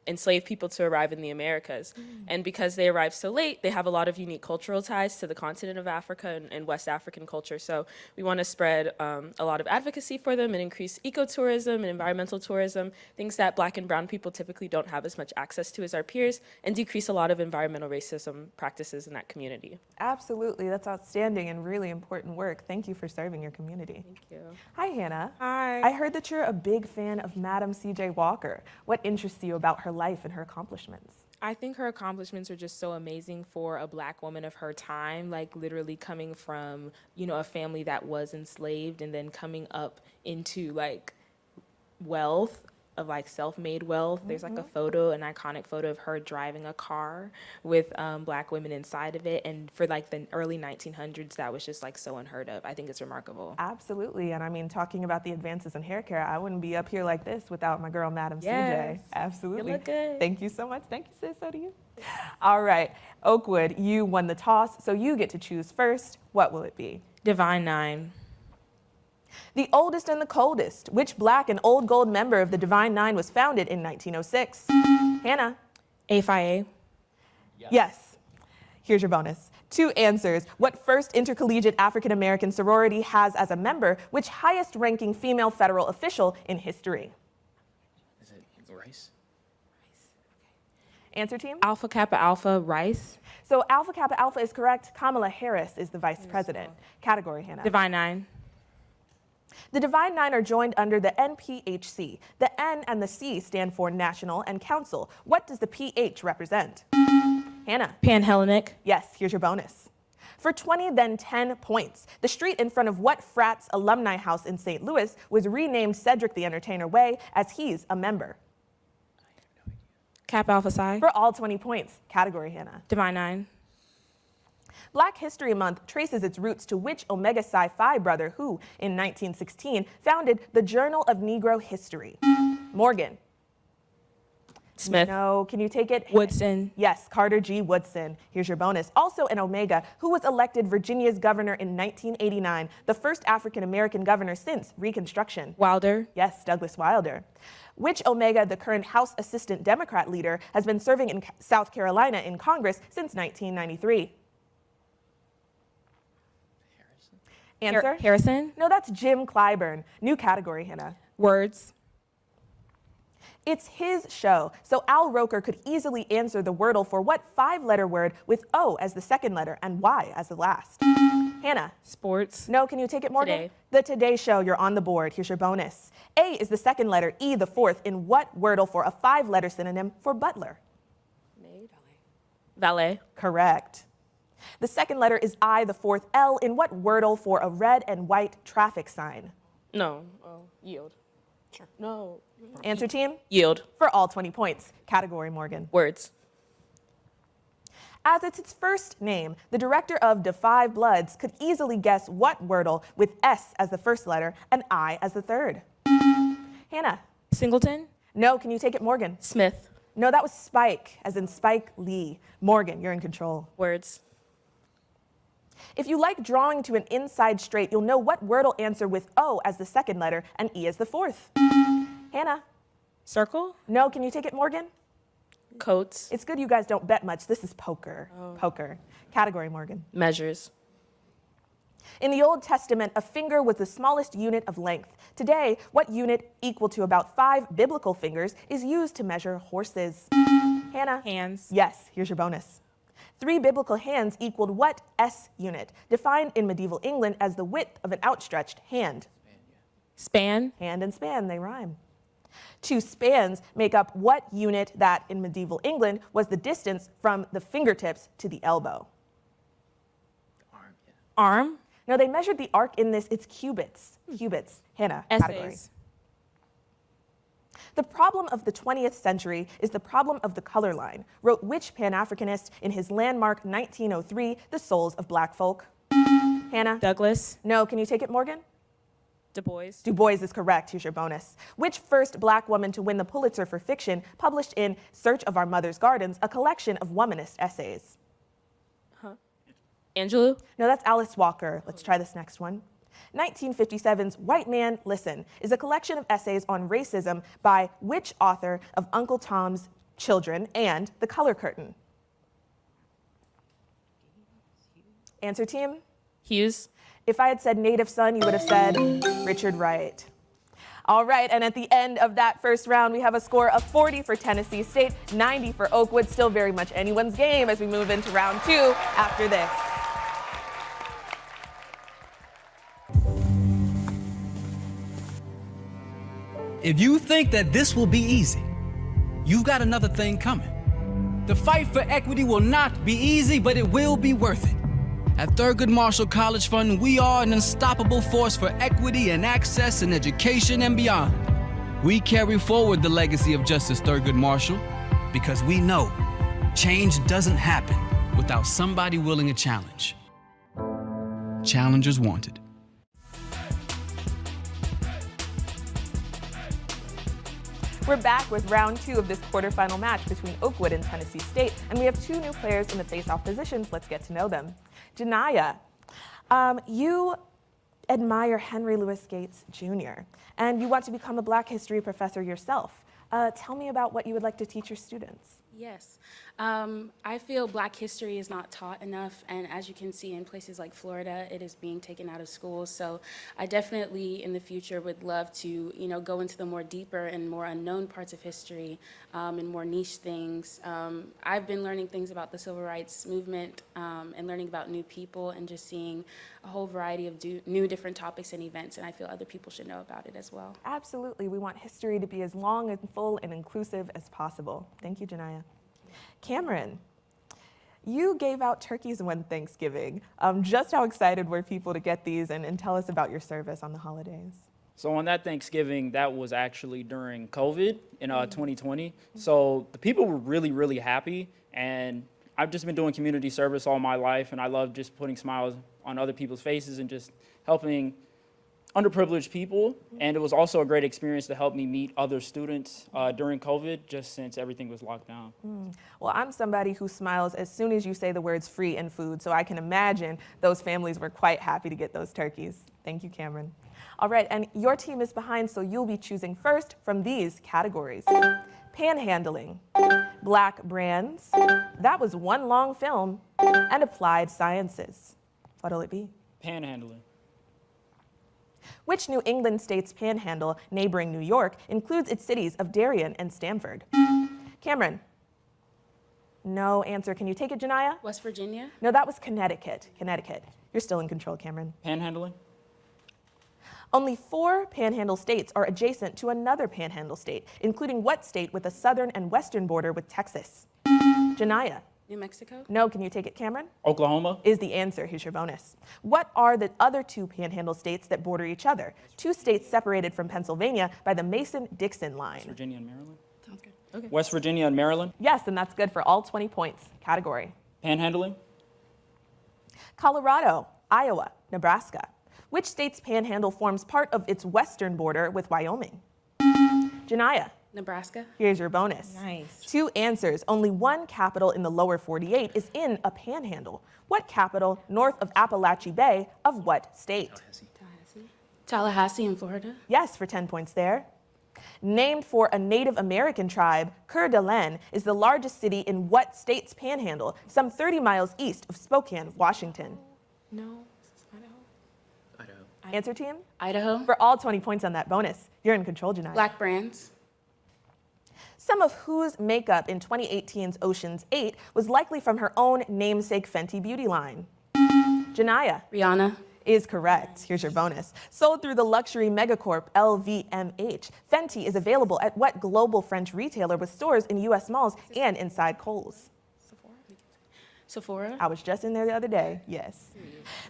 Speaker 12: enslaved people to arrive in the Americas. And because they arrived so late, they have a lot of unique cultural ties to the continent of Africa and West African culture. So we want to spread a lot of advocacy for them and increase ecotourism and environmental tourism, things that Black and brown people typically don't have as much access to as our peers, and decrease a lot of environmental racism practices in that community.
Speaker 11: Absolutely, that's outstanding and really important work. Thank you for serving your community.
Speaker 12: Thank you.
Speaker 11: Hi, Hannah.
Speaker 13: Hi.
Speaker 11: I heard that you're a big fan of Madam C.J. Walker. What interests you about her life and her accomplishments?
Speaker 13: I think her accomplishments are just so amazing for a Black woman of her time, like literally coming from, a family that was enslaved and then coming up into like wealth of like self-made wealth. There's like a photo, an iconic photo of her driving a car with Black women inside of it. And for like the early 1900s, that was just like so unheard of. I think it's remarkable.
Speaker 11: Absolutely, and I mean, talking about the advances in hair care, I wouldn't be up here like this without my girl, Madam
Speaker 13: Yes.
Speaker 11: CJ. Absolutely.
Speaker 13: You look good.
Speaker 11: Thank you so much. Thank you, sis. So do you. All right, Oakwood, you won the toss, so you get to choose first. What will it be?
Speaker 13: Divine Nine.
Speaker 11: The oldest and the coldest. Which Black and old gold member of the Divine Nine was founded in 1906? Hannah?
Speaker 13: AFIA.
Speaker 11: Yes. Here's your bonus. 2 answers. What first intercollegiate African-American sorority has as a member which highest-ranking female federal official in history?
Speaker 8: Is it Rice?
Speaker 11: Answer team?
Speaker 13: Alpha Kappa Alpha Rice.
Speaker 11: So Alpha Kappa Alpha is correct. Kamala Harris is the vice president. Category, Hannah.
Speaker 13: Divine Nine.
Speaker 11: The Divine Nine are joined under the NPHC. The N and the C stand for National and Council. What does the PH represent? Hannah?
Speaker 13: Pan-Hellenic.
Speaker 11: Yes, here's your bonus. For 20, then 10 points. The street in front of what frat's alumni house in St. Louis was renamed Cedric the Entertainer Way as he's a member?
Speaker 13: Kappa Alpha Psi.
Speaker 11: For all 20 points. Category, Hannah.
Speaker 13: Divine Nine.
Speaker 11: Black History Month traces its roots to which Omega Psi Phi brother who, in 1916, founded the Journal of Negro History? Morgan?
Speaker 13: Smith.
Speaker 11: No, can you take it?
Speaker 13: Woodson.
Speaker 11: Yes, Carter G. Woodson. Here's your bonus. Also an Omega, who was elected Virginia's governor in 1989, the first African-American governor since Reconstruction.
Speaker 13: Wilder.
Speaker 11: Yes, Douglas Wilder. Which Omega, the current House Assistant Democrat leader, has been serving in South Carolina in Congress since 1993? Answer?
Speaker 13: Harrison.
Speaker 11: No, that's Jim Clyburn. New category, Hannah.
Speaker 13: Words.
Speaker 11: It's his show, so Al Roker could easily answer the Wordle for what 5-letter word with O as the second letter and Y as the last? Hannah.
Speaker 13: Sports.
Speaker 11: No, can you take it, Morgan?
Speaker 13: Today.
Speaker 11: The Today Show, you're on the board. Here's your bonus. A is the second letter, E the fourth. In what Wordle for a 5-letter synonym for butler?
Speaker 13: Valet.
Speaker 11: Correct. The second letter is I the fourth, L. In what Wordle for a red and white traffic sign?
Speaker 13: No. Yield. Sure. No.
Speaker 11: Answer team?
Speaker 13: Yield.
Speaker 11: For all 20 points. Category, Morgan.
Speaker 13: Words.
Speaker 11: As it's its first name, the director of Defy Bloods could easily guess what Wordle with S as the first letter and I as the third. Hannah?
Speaker 13: Singleton.
Speaker 11: No, can you take it, Morgan?
Speaker 13: Smith.
Speaker 11: No, that was Spike, as in Spike Lee. Morgan, you're in control.
Speaker 13: Words.
Speaker 11: If you like drawing to an inside straight, you'll know what Wordle answer with O as the second letter and E as the fourth. Hannah?
Speaker 13: Circle.
Speaker 11: No, can you take it, Morgan?
Speaker 13: Coats.
Speaker 11: It's good you guys don't bet much. This is poker. Poker. Category, Morgan.
Speaker 13: Measures.
Speaker 11: In the Old Testament, a finger was the smallest unit of length. Today, what unit equal to about 5 biblical fingers is used to measure horses? Hannah?
Speaker 13: Hands.
Speaker 11: Yes, here's your bonus. 3 biblical hands equaled what S unit, defined in medieval England as the width of an outstretched hand?
Speaker 13: Span.
Speaker 11: Hand and span, they rhyme. 2 spans make up what unit that in medieval England was the distance from the fingertips to the elbow?
Speaker 13: Arm.
Speaker 11: No, they measured the arc in this, it's cubits. Cubits. Hannah, category.
Speaker 13: Essays.
Speaker 11: The problem of the 20th century is the problem of the color line, wrote which Pan-Africanist in his landmark 1903, The Souls of Black Folk? Hannah?
Speaker 12: Douglas.
Speaker 11: No, can you take it, Morgan?
Speaker 12: Du Bois.
Speaker 11: Du Bois is correct. Here's your bonus. Which first black woman to win the Pulitzer for fiction published in Search of Our Mother's Gardens, a collection of womanist essays?
Speaker 12: Angelou.
Speaker 11: No, that's Alice Walker. Let's try this next one. 1957's White Man, Listen is a collection of essays on racism by which author of Uncle Tom's Children and The Color Curtain? Answer, team?
Speaker 12: Hughes.
Speaker 11: If I had said native son, you would have said Richard Wright. All right, and at the end of that first round, we have a score of 40 for Tennessee State, 90 for Oakwood. Still very much anyone's game as we move into round 2 after this.
Speaker 14: If you think that this will be easy, you've got another thing coming. The fight for equity will not be easy, but it will be worth it. At Thurgood Marshall College Fund, we are an unstoppable force for equity and access in education and beyond. We carry forward the legacy of Justice Thurgood Marshall because we know change doesn't happen without somebody willing a challenge. Challengers wanted.
Speaker 11: We're back with round 2 of this quarterfinal match between Oakwood and Tennessee State, and we have 2 new players in the face-off positions. Let's get to know them. Janiyah, you admire Henry Louis Gates Jr., and you want to become a Black history professor yourself. Tell me about what you would like to teach your students.
Speaker 15: Yes. I feel Black history is not taught enough, and as you can see in places like Florida, it is being taken out of schools. So I definitely, in the future, would love to, go into the more deeper and more unknown parts of history and more niche things. I've been learning things about the civil rights movement and learning about new people and just seeing a whole variety of new different topics and events, and I feel other people should know about it as well.
Speaker 11: Absolutely. We want history to be as long and full and inclusive as possible. Thank you, Janiyah. Cameron, you gave out turkeys one Thanksgiving. Just how excited were people to get these, and tell us about your service on the holidays?
Speaker 16: So on that Thanksgiving, that was actually during COVID in 2020. So the people were really, really happy, and I've just been doing community service all my life, and I love just putting smiles on other people's faces and just helping underprivileged people, and it was also a great experience to help me meet other students during COVID, just since everything was locked down.
Speaker 11: Well, I'm somebody who smiles as soon as you say the words free and food, so I can imagine those families were quite happy to get those turkeys. Thank you, Cameron. All right, and your team is behind, so you'll be choosing first from these categories. Panhandling, Black brands, that was one long film, and applied sciences. What'll it be?
Speaker 16: Panhandling.
Speaker 11: Which New England state's panhandle, neighboring New York, includes its cities of Darien and Stamford? Cameron? No answer. Can you take it, Janiyah?
Speaker 15: West Virginia?
Speaker 11: No, that was Connecticut. Connecticut. You're still in control, Cameron.
Speaker 16: Panhandling?
Speaker 11: Only 4 panhandle states are adjacent to another panhandle state, including what state with a southern and western border with Texas? Janiyah?
Speaker 15: New Mexico?
Speaker 11: No, can you take it, Cameron?
Speaker 16: Oklahoma?
Speaker 11: Is the answer. Here's your bonus. What are the other 2 panhandle states that border each other? 2 states separated from Pennsylvania by the Mason-Dixon line.
Speaker 16: West Virginia and Maryland?
Speaker 15: Sounds good. Okay.
Speaker 16: West Virginia and Maryland?
Speaker 11: Yes, and that's good for all 20 points. Category.
Speaker 16: Panhandling?
Speaker 11: Colorado, Iowa, Nebraska. Which state's panhandle forms part of its western border with Wyoming? Janiyah?
Speaker 15: Nebraska?
Speaker 11: Here's your bonus.
Speaker 13: Nice.
Speaker 11: 2 answers. Only one capital in the lower 48 is in a panhandle. What capital north of Appalachia Bay of what state?
Speaker 15: Tallahassee in Florida?
Speaker 11: Yes, for 10 points there. Named for a Native American tribe, Coeur d'Alene is the largest city in what state's panhandle, some 30 miles east of Spokane, Washington?
Speaker 15: No.
Speaker 11: Answer, team?
Speaker 15: Idaho.
Speaker 11: For all 20 points on that bonus. You're in control, Janiyah.
Speaker 15: Black brands.
Speaker 11: Some of whose makeup in 2018's Ocean's 8 was likely from her own namesake Fenty beauty line? Janiyah.
Speaker 15: Rihanna.
Speaker 11: Is correct. Here's your bonus. Sold through the luxury megacorp LVMH, Fenty is available at what global French retailer with stores in U.S. malls and inside Kohl's?
Speaker 15: Sephora?
Speaker 11: I was just in there the other day, yes.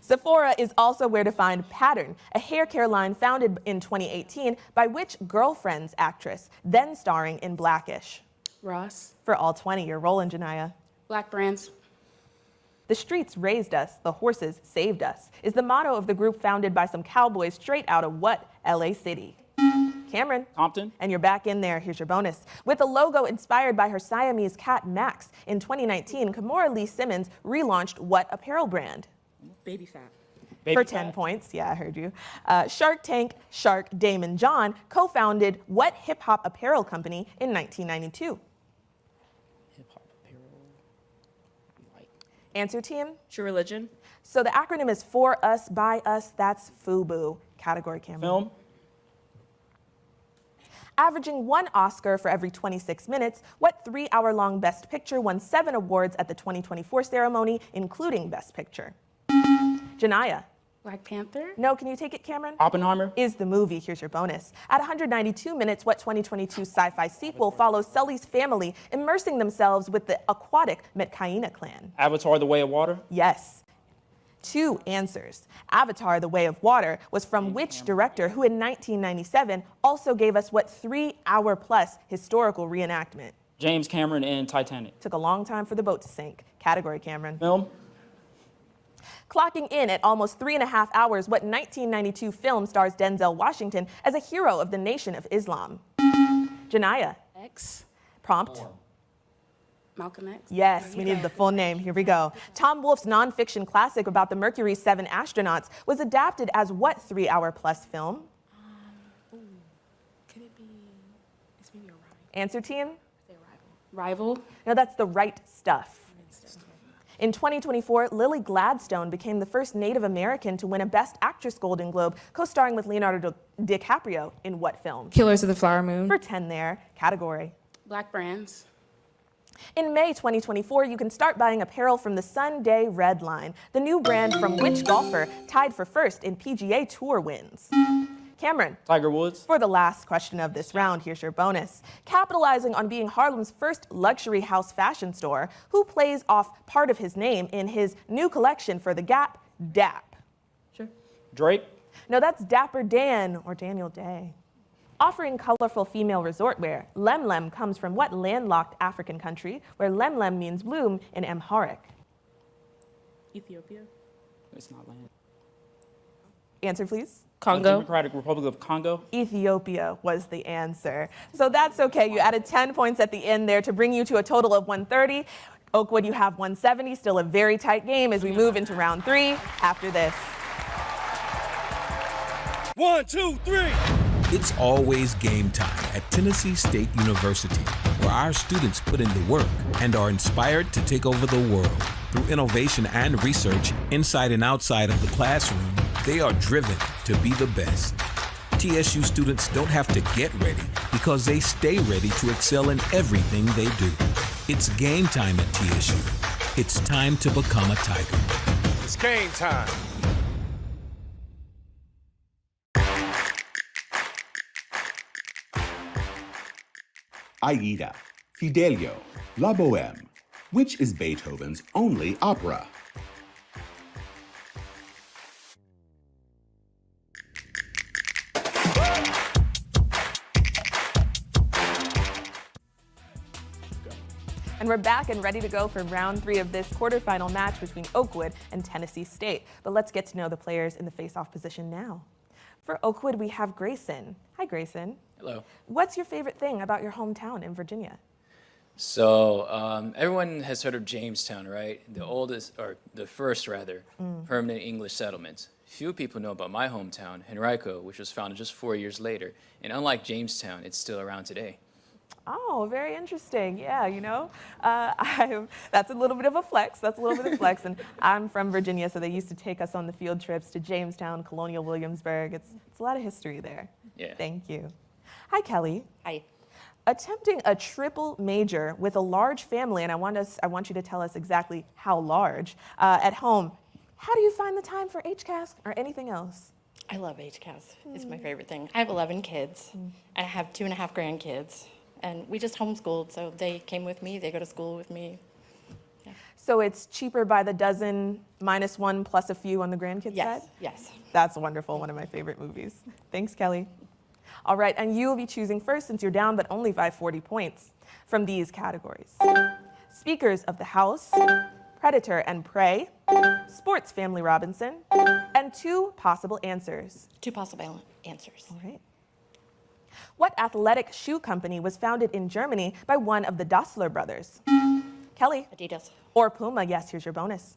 Speaker 11: Sephora is also where to find Pattern, a hair care line founded in 2018 by which Girlfriends actress, then starring in Blackish?
Speaker 15: Ross.
Speaker 11: For all 20, you're rolling, Janiyah.
Speaker 15: Black brands.
Speaker 11: The streets raised us, the horses saved us, is the motto of the group founded by some cowboys straight out of what? LA City. Cameron.
Speaker 16: Compton.
Speaker 11: And you're back in there. Here's your bonus. With a logo inspired by her Siamese cat, Max, in 2019, Kimora Lee Simmons relaunched what apparel brand?
Speaker 13: Baby fat.
Speaker 11: For 10 points. Yeah, I heard you. Shark Tank Shark Damon John co-founded what hip-hop apparel company in 1992?
Speaker 16: Hip-hop apparel.
Speaker 11: Answer team?
Speaker 12: True Religion.
Speaker 11: So the acronym is For Us, By Us. That's FUBU. Category, Cameron.
Speaker 16: Film.
Speaker 11: Averaging 1 Oscar for every 26 minutes, what 3-hour-long Best Picture won 7 awards at the 2024 ceremony, including Best Picture? Janiyah.
Speaker 15: Black Panther.
Speaker 11: No, can you take it, Cameron?
Speaker 16: Oppenheimer.
Speaker 11: Is the movie. Here's your bonus. At 192 minutes, what 2022 sci-fi sequel follows Sully's family immersing themselves with the aquatic Metcaina clan?
Speaker 16: Avatar: The Way of Water.
Speaker 11: Yes. 2 answers. Avatar: The Way of Water was from which director who in 1997 also gave us what 3-hour-plus historical reenactment?
Speaker 16: James Cameron in Titanic.
Speaker 11: Took a long time for the boat to sink. Category, Cameron.
Speaker 16: Film.
Speaker 11: Clocking in at almost 3.5 hours, what 1992 film stars Denzel Washington as a hero of the Nation of Islam? Janiyah.
Speaker 15: X.
Speaker 11: Prompt.
Speaker 15: Malcolm X.
Speaker 11: Yes, we needed the full name. Here we go. Tom Wolfe's nonfiction classic about the Mercury's 7 astronauts was adapted as what 3-hour-plus film?
Speaker 15: Could it be? It's maybe Arrival.
Speaker 11: Answer team?
Speaker 15: Rival.
Speaker 11: No, that's The Right Stuff. In 2024, Lily Gladstone became the first Native American to win a Best Actress Golden Globe, co-starring with Leonardo DiCaprio in what film?
Speaker 13: Killers of the Flower Moon.
Speaker 11: For 10 there. Category.
Speaker 15: Black brands.
Speaker 11: In May 2024, you can start buying apparel from the Sunday Red line, the new brand from which golfer tied for first in PGA Tour wins? Cameron.
Speaker 16: Tiger Woods.
Speaker 11: For the last question of this round, here's your bonus. Capitalizing on being Harlem's first luxury house fashion store, who plays off part of his name in his new collection for the Gap, DAP?
Speaker 16: Sure. Drake.
Speaker 11: No, that's Dapper Dan or Daniel Day. Offering colorful female resort wear, Lemlem comes from what landlocked African country, where Lemlem means bloom in Amharic?
Speaker 13: Ethiopia.
Speaker 16: It's not land.
Speaker 11: Answer, please.
Speaker 12: Congo.
Speaker 16: Democratic Republic of Congo.
Speaker 11: Ethiopia was the answer. So that's okay. You added 10 points at the end there to bring you to a total of 130. Oakwood, you have 170. Still a very tight game as we move into round 3 after this.
Speaker 17: 1, 2, 3. It's always game time at Tennessee State University, where our students put in the work and are inspired to take over the world. Through innovation and research, inside and outside of the classroom, they are driven to be the best. TSU students don't have to get ready because they stay ready to excel in everything they do. It's game time at TSU. It's time to become a Tiger. It's game time.
Speaker 1: Aida, Fidelio, La Bohème. Which is Beethoven's only opera?
Speaker 11: And we're back and ready to go for round 3 of this quarterfinal match between Oakwood and Tennessee State. But let's get to know the players in the face-off position now. For Oakwood, we have Grayson. Hi, Grayson.
Speaker 18: Hello.
Speaker 11: What's your favorite thing about your hometown in Virginia?
Speaker 18: So everyone has heard of Jamestown, right? The oldest, or the first rather, permanent English settlements. Few people know about my hometown, Henrico, which was founded just 4 years later. And unlike Jamestown, it's still around today.
Speaker 11: Oh, very interesting. Yeah, you know, that's a little bit of a flex. And I'm from Virginia, so they used to take us on the field trips to Jamestown, Colonial Williamsburg. It's a lot of history there.
Speaker 18: Yeah.
Speaker 11: Thank you. Hi, Kelly.
Speaker 19: Hi.
Speaker 11: Attempting a triple major with a large family, and I want you to tell us exactly how large, at home. How do you find the time for HCAS or anything else?
Speaker 19: I love HCAS. It's my favorite thing. I have 11 kids, and I have 2.5 grandkids. And we just homeschooled, so they came with me. They go to school with me.
Speaker 11: So it's cheaper by the dozen, -1 plus a few on the grandkids
Speaker 19: Yes,
Speaker 11: side?
Speaker 19: yes.
Speaker 11: That's wonderful, one of my favorite movies. Thanks, Kelly. All right, and you will be choosing first since you're down, but only by 40 points from these categories. Speakers of the House, Predator and Prey, Sports Family Robinson, and 2 possible answers.
Speaker 19: 2 possible answers.
Speaker 11: All right. What athletic shoe company was founded in Germany by one of the Dassler brothers? Kelly?
Speaker 19: Adidas.
Speaker 11: Or Puma, yes, here's your bonus.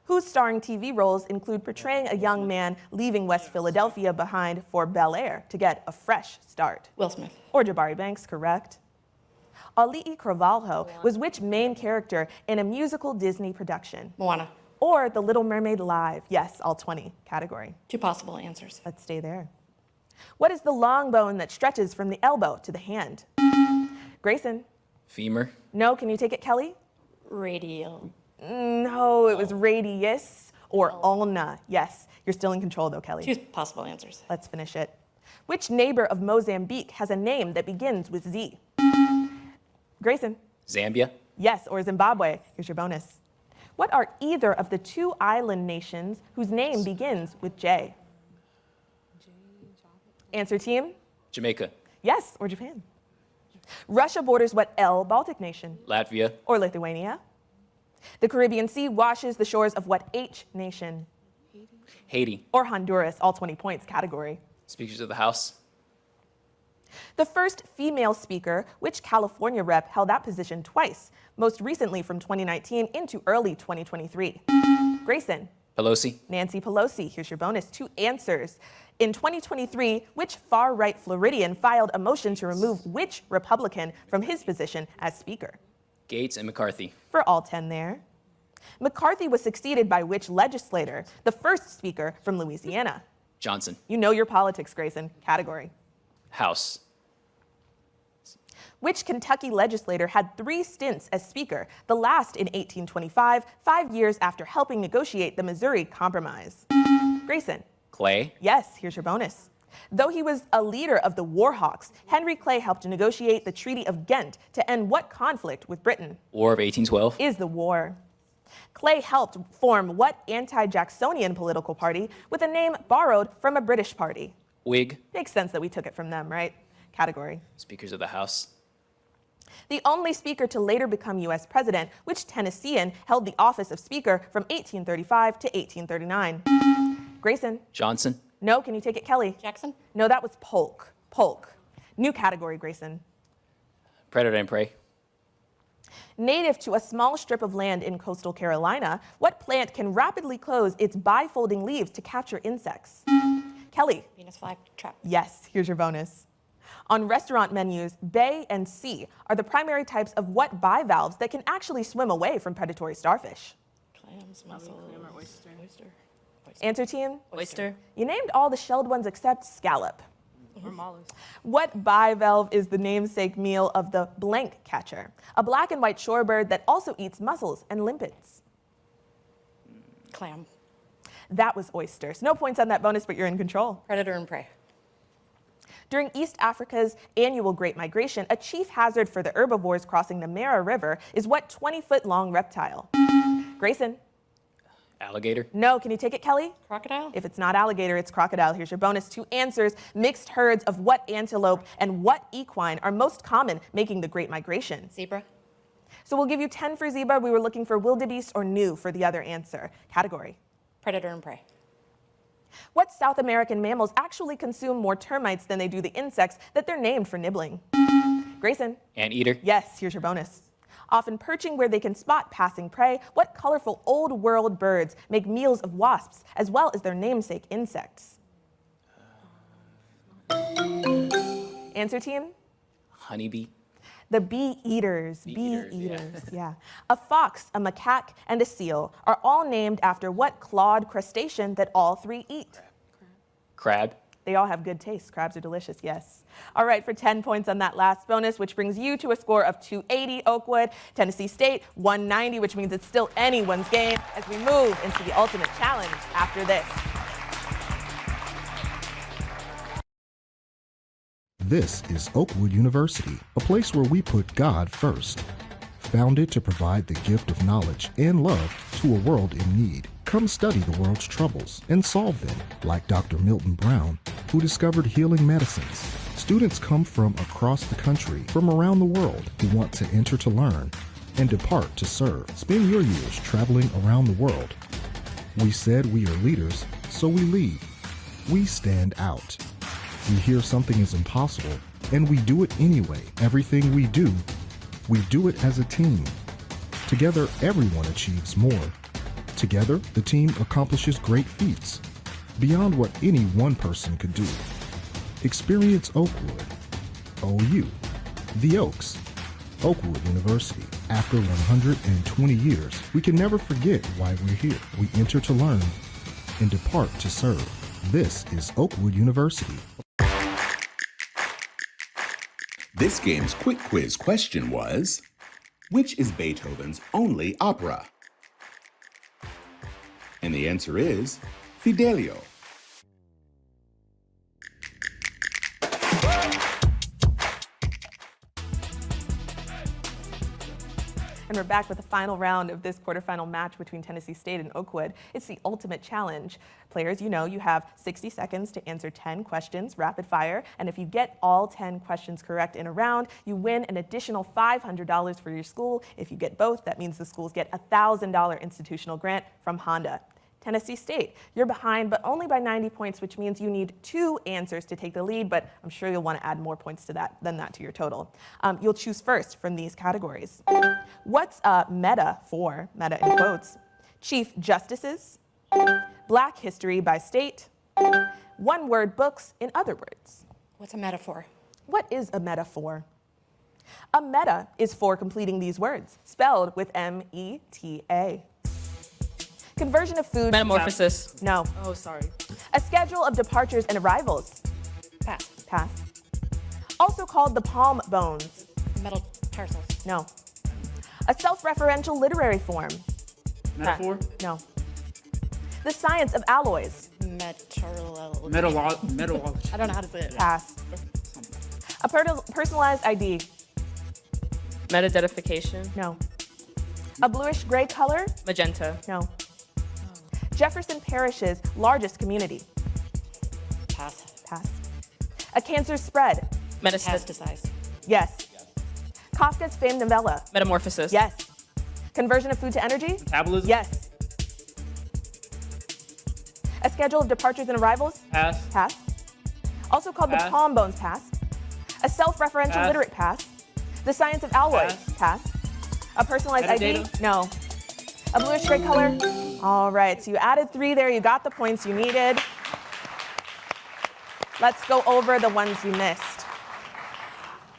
Speaker 11: Whose starring TV roles include portraying a young man leaving West Philadelphia behind for Bel Air to get a fresh start?
Speaker 19: Will Smith.
Speaker 11: Or Jabari Banks, correct. Ali'i Carvalho was which main character in a musical Disney production?
Speaker 19: Moana.
Speaker 11: Or The Little Mermaid Live, yes, all 20 category.
Speaker 19: 2 possible answers.
Speaker 11: Let's stay there. What is the long bone that stretches from the elbow to the hand? Grayson?
Speaker 18: Femur.
Speaker 11: No, can you take it, Kelly?
Speaker 19: Radial.
Speaker 11: No, it was radius or ulna. Yes, you're still in control though, Kelly.
Speaker 19: 2 possible answers.
Speaker 11: Let's finish it. Which neighbor of Mozambique has a name that begins with Z? Grayson?
Speaker 18: Zambia.
Speaker 11: Yes, or Zimbabwe. Here's your bonus. What are either of the 2 island nations whose name begins with J? Answer team?
Speaker 18: Jamaica.
Speaker 11: Yes, or Japan. Russia borders what L Baltic nation?
Speaker 18: Latvia.
Speaker 11: Or Lithuania. The Caribbean Sea washes the shores of what H nation?
Speaker 18: Haiti.
Speaker 11: Or Honduras, all 20 points category.
Speaker 18: Speakers of the House.
Speaker 11: The first female speaker, which California rep held that position twice, most recently from 2019 into early 2023. Grayson.
Speaker 18: Pelosi.
Speaker 11: Nancy Pelosi. Here's your bonus. 2 answers. In 2023, which far-right Floridian filed a motion to remove which Republican from his position as speaker?
Speaker 18: Gates and McCarthy.
Speaker 11: For all 10 there. McCarthy was succeeded by which legislator, the first speaker from Louisiana?
Speaker 18: Johnson.
Speaker 11: You know your politics, Grayson. Category.
Speaker 18: House.
Speaker 11: Which Kentucky legislator had 3 stints as speaker, the last in 1825, 5 years after helping negotiate the Missouri Compromise? Grayson.
Speaker 18: Clay.
Speaker 11: Yes, here's your bonus. Though he was a leader of the Warhawks, Henry Clay helped negotiate the Treaty of Ghent to end what conflict with Britain?
Speaker 18: War of 1812.
Speaker 11: Is the war. Clay helped form what anti-Jacksonian political party with a name borrowed from a British party?
Speaker 18: Whig.
Speaker 11: Makes sense that we took it from them, right? Category.
Speaker 18: Speakers of the House.
Speaker 11: The only speaker to later become U.S. president, which Tennessean held the office of speaker from 1835 to 1839? Grayson.
Speaker 18: Johnson.
Speaker 11: No, can you take it, Kelly?
Speaker 19: Jackson.
Speaker 11: No, that was Polk. Polk. New category, Grayson.
Speaker 18: Predator and Prey.
Speaker 11: Native to a small strip of land in coastal Carolina, what plant can rapidly close its bifolding leaves to capture insects? Kelly.
Speaker 19: Venus flytrap.
Speaker 11: Yes, here's your bonus. On restaurant menus, bay and sea are the primary types of what bivalves that can actually swim away from predatory starfish?
Speaker 19: Clams, mussels, oyster.
Speaker 11: Answer team?
Speaker 12: Oyster.
Speaker 11: You named all the shelled ones except scallop.
Speaker 12: Or mollusk.
Speaker 11: What bivalve is the namesake meal of the blank catcher, a black and white shorebird that also eats mussels and limpets?
Speaker 19: Clam.
Speaker 11: That was oysters. No points on that bonus, but you're in control.
Speaker 19: Predator and Prey.
Speaker 11: During East Africa's annual Great Migration, a chief hazard for the herbivores crossing the Mara River is what 20-foot-long reptile? Grayson.
Speaker 18: Alligator.
Speaker 11: No, can you take it, Kelly?
Speaker 19: Crocodile.
Speaker 11: If it's not alligator, it's crocodile. Here's your bonus. 2 answers. Mixed herds of what antelope and what equine are most common making the Great Migration?
Speaker 19: Zebra.
Speaker 11: So we'll give you 10 for zebra. We were looking for wildebeest or gnu for the other answer. Category.
Speaker 19: Predator and Prey.
Speaker 11: What South American mammals actually consume more termites than they do the insects that they're named for nibbling? Grayson.
Speaker 18: Anteater.
Speaker 11: Yes, here's your bonus. Often perching where they can spot passing prey, what colorful old world birds make meals of wasps as well as their namesake insects? Answer team?
Speaker 18: Honeybee.
Speaker 11: The bee eaters.
Speaker 18: Bee eaters,
Speaker 11: Yeah. A fox, a macaque, and a seal are all named after what clawed crustacean that all 3 eat?
Speaker 18: Crab.
Speaker 11: They all have good taste. Crabs are delicious, yes. All right, for 10 points on that last bonus, which brings you to a score of 280, Oakwood. Tennessee State, 190, which means it's still anyone's game as we move into the ultimate challenge after this.
Speaker 20: This is Oakwood University, a place where we put God first. founded to provide the gift of knowledge and love to a world in need. Come study the world's troubles and solve them, like Dr. Milton Brown, who discovered healing medicines. Students come from across the country, from around the world, who want to enter to learn and depart to serve. Spend your years traveling around the world. We said we are leaders, so we lead. We stand out. We hear something is impossible, and we do it anyway. Everything we do it as a team. Together, everyone achieves more. Together, the team accomplishes great feats, beyond what any one person could do. Experience Oakwood. OU. The Oaks. Oakwood University. After 120 years, we can never forget why we're here. We enter to learn and depart to serve. This is Oakwood University.
Speaker 1: This game's quick quiz question was, which is Beethoven's only opera? And the answer is Fidelio.
Speaker 11: And we're back with the final round of this quarterfinal match between Tennessee State and Oakwood. It's the ultimate challenge. Players, you know, you have 60 seconds to answer 10 questions, rapid fire. And if you get all 10 questions correct in a round, you win an additional $500 for your school. If you get both, that means the schools get a $1,000 institutional grant from Honda. Tennessee State, you're behind, but only by 90 points, which means you need 2 answers to take the lead, but I'm sure you'll want to add more points to that than that to your total. You'll choose first from these categories. What's meta for, meta in quotes? Chief Justices, Black History by State, one-word books, in other words.
Speaker 19: What's a metaphor?
Speaker 11: What is a metaphor? A meta is for completing these words, spelled with M-E-T-A. Conversion of food.
Speaker 12: Metamorphosis.
Speaker 11: No.
Speaker 12: Oh, sorry.
Speaker 11: A schedule of departures and arrivals.
Speaker 19: Pass.
Speaker 11: Pass. Also called the palm bones.
Speaker 19: Metatarsals.
Speaker 11: No. A self-referential literary form.
Speaker 16: Metaphor?
Speaker 11: No. The science of alloys.
Speaker 19: Metallurgy.
Speaker 16: Metallurgy.
Speaker 19: I don't know how to say it.
Speaker 11: Pass. A personalized ID.
Speaker 12: Metadedification.
Speaker 11: No. A bluish-gray color.
Speaker 12: Magenta.
Speaker 11: No. Jefferson Parish's largest community.
Speaker 19: Pass.
Speaker 11: Pass. A cancer spread.
Speaker 19: Metastasize.
Speaker 11: Yes. Kafka's famed novella.
Speaker 12: Metamorphosis.
Speaker 11: Yes. Conversion of food to energy.
Speaker 16: Metabolism.
Speaker 11: Yes. A schedule of departures and arrivals.
Speaker 16: Pass.
Speaker 11: Pass. Also called
Speaker 16: Pass.
Speaker 11: the palm bones. Pass. A self-referential
Speaker 16: Pass.
Speaker 11: literate. Pass. The science of alloys. Pass. A personalized ID.
Speaker 16: Metadata.
Speaker 11: No. A bluish gray color. All right, so you added 3 there. You got the points you needed. Let's go over the ones you missed.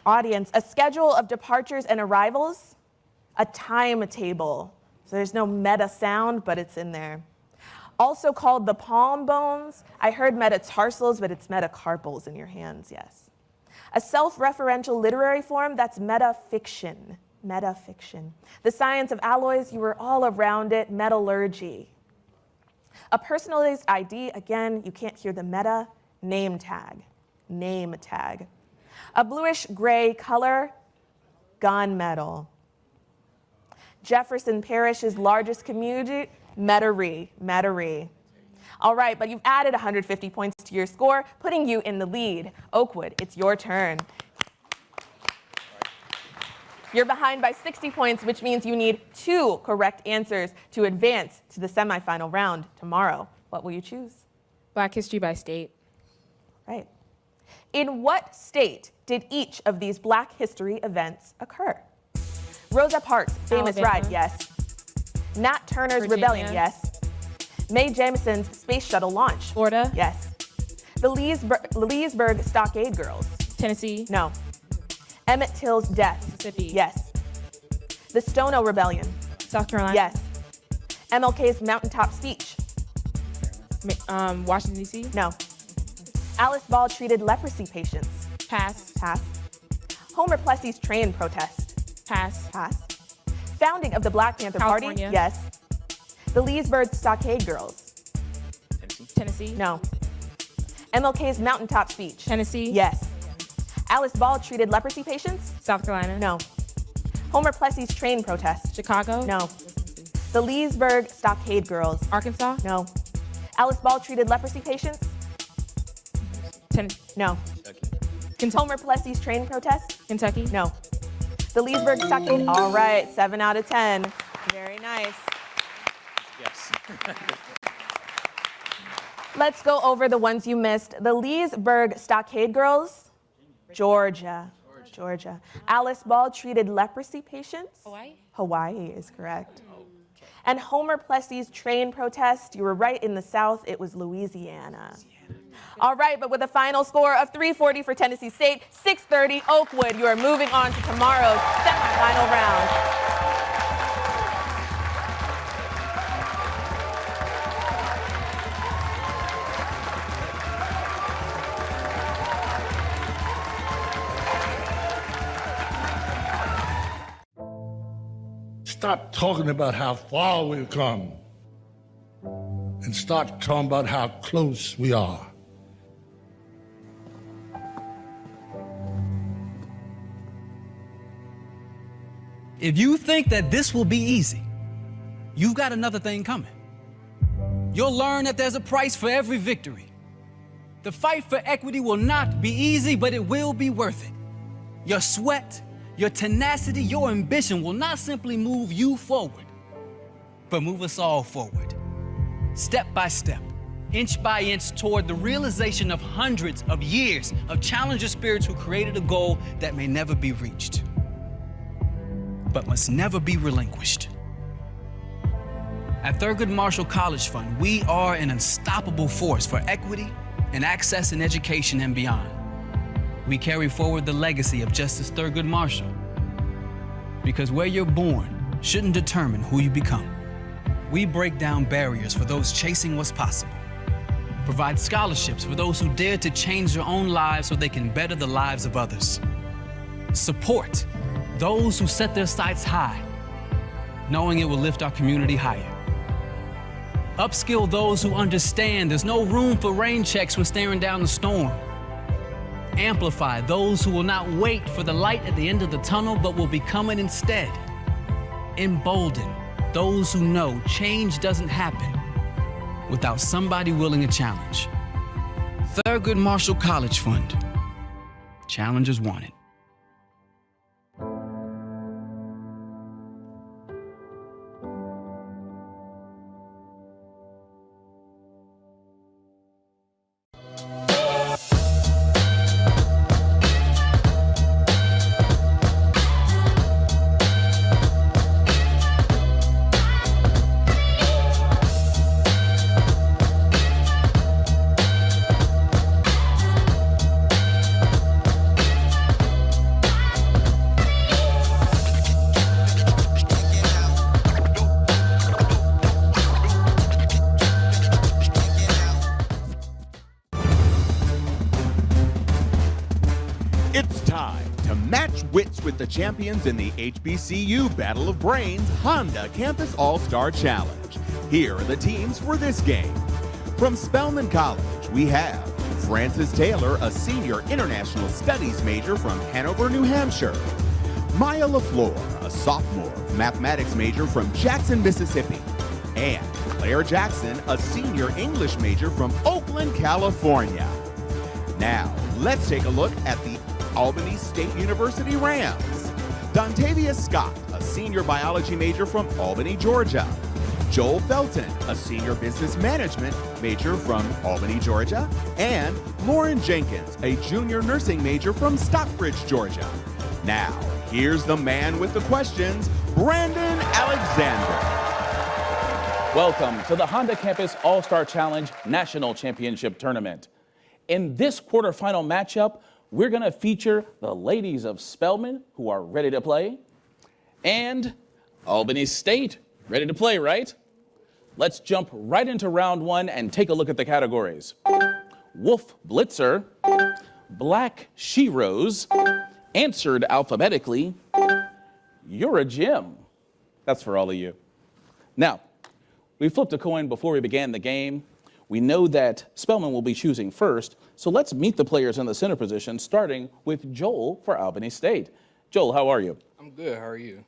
Speaker 11: Audience, a schedule of departures and arrivals, a timetable. So there's no meta sound, but it's in there. Also called the palm bones. I heard metatarsals, but it's metacarpals in your hands, yes. A self-referential literary form, that's metafiction. Metafiction. The science of alloys, you were all around it, metallurgy. A personalized ID, again, you can't hear the meta, name tag. Name tag. A bluish-gray color, gunmetal. Jefferson Parish's largest community, Metairie. Metairie. All right, but you've added 150 points to your score, putting you in the lead. Oakwood, it's your turn. You're behind by 60 points, which means you need 2 correct answers to advance to the semifinal round tomorrow. What will you choose?
Speaker 13: Black History by State.
Speaker 11: Right. In what state did each of these Black History events occur? Rosa Parks' famous
Speaker 13: Alabama.
Speaker 11: ride, yes. Nat Turner's
Speaker 13: Virginia.
Speaker 11: rebellion, yes. Mae Jemisin's space shuttle launch.
Speaker 13: Florida.
Speaker 11: Yes. The Leesburg Stockade Girls.
Speaker 13: Tennessee.
Speaker 11: No. Emmett Till's death.
Speaker 13: Mississippi.
Speaker 11: Yes. The Stono Rebellion.
Speaker 13: South Carolina.
Speaker 11: Yes. MLK's mountaintop speech.
Speaker 13: Washington, D.C.
Speaker 11: No. Alice Ball treated leprosy patients.
Speaker 13: Pass.
Speaker 11: Pass. Homer Plessy's train protest.
Speaker 13: Pass.
Speaker 11: Pass. Founding of the Black Panther
Speaker 13: California.
Speaker 11: Party. Yes. The Leesburg Stockade Girls.
Speaker 13: Tennessee.
Speaker 11: No. MLK's mountaintop speech.
Speaker 13: Tennessee.
Speaker 11: Yes. Alice Ball treated leprosy patients.
Speaker 13: South Carolina.
Speaker 11: No. Homer Plessy's train protest.
Speaker 13: Chicago?
Speaker 11: No. The Leesburg Stockade Girls.
Speaker 13: Arkansas?
Speaker 11: No. Alice Ball treated leprosy patients. No. Homer Plessy's train protest.
Speaker 13: Kentucky?
Speaker 11: No. The Leesburg Stockade. All right, 7 out of 10. Very nice.
Speaker 2: Yes.
Speaker 11: Let's go over the ones you missed. The Leesburg Stockade Girls. Georgia. Alice Ball treated leprosy patients. Hawaii is correct. And Homer Plessy's train protest, you were right in the South, it was Louisiana. All right, but with a final score of 340 for Tennessee State, 630 Oakwood, you are moving on to tomorrow's semifinal round.
Speaker 21: Stop talking about how far we've come and start talking about how close we are.
Speaker 14: If you think that this will be easy, you've got another thing coming. You'll learn that there's a price for every victory. The fight for equity will not be easy, but it will be worth it. Your sweat, your tenacity, your ambition will not simply move you forward, but move us all forward. Step by step, inch by inch toward the realization of hundreds of years of challenger spirits who created a goal that may never be reached, but must never be relinquished. At Thurgood Marshall College Fund, we are an unstoppable force for equity and access in education and beyond. We carry forward the legacy of Justice Thurgood Marshall, because where you're born shouldn't determine who you become. We break down barriers for those chasing what's possible, provide scholarships for those who dare to change their own lives so they can better the lives of others, support those who set their sights high, knowing it will lift our community higher. Upskill those who understand there's no room for rain checks when staring down the storm. Amplify those who will not wait for the light at the end of the tunnel, but will become it instead. Embolden those who know change doesn't happen without somebody willing a challenge. Thurgood Marshall College Fund. Challengers wanted.
Speaker 1: It's time to match wits with the champions in the HBCU Battle of Brains Honda Campus All-Star Challenge. Here are the teams for this game. From Spelman College, we have Francis Taylor, a senior international studies major from Hanover, New Hampshire. Maya LaFleur, a sophomore mathematics major from Jackson, Mississippi. And Claire Jackson, a senior English major from Oakland, California. Now, let's take a look at the Albany State University Rams. Dontavius Scott, a senior biology major from Albany, Georgia. Joel Felton, a senior business management major from Albany, Georgia. And Lauren Jenkins, a junior nursing major from Stockbridge, Georgia. Now, here's the man with the questions, Brandon Alexander.
Speaker 2: Welcome to the Honda Campus All-Star Challenge National Championship Tournament. In this quarterfinal matchup, we're going to feature the ladies of Spelman, who are ready to play, and Albany State, ready to play, right? Let's jump right into round one and take a look at the categories. Wolf Blitzer, Black She-Rose, answered alphabetically, You're a Gem. That's for all of you. Now, we flipped a coin before we began the game. We know that Spelman will be choosing first, so let's meet the players in the center position, starting with Joel for Albany State. Joel, how are you?
Speaker 7: I'm good. How are you?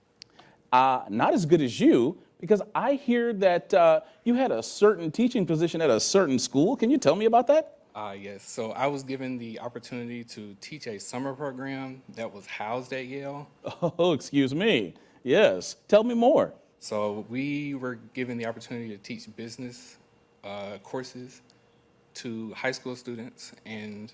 Speaker 2: Not as good as you, because I hear that you had a certain teaching position at a certain school. Can you tell me about that?
Speaker 7: Yes. So I was given the opportunity to teach a summer program that was housed at Yale.
Speaker 2: Oh, excuse me. Yes. Tell me more.
Speaker 7: So we were given the opportunity to teach business courses to high school students, and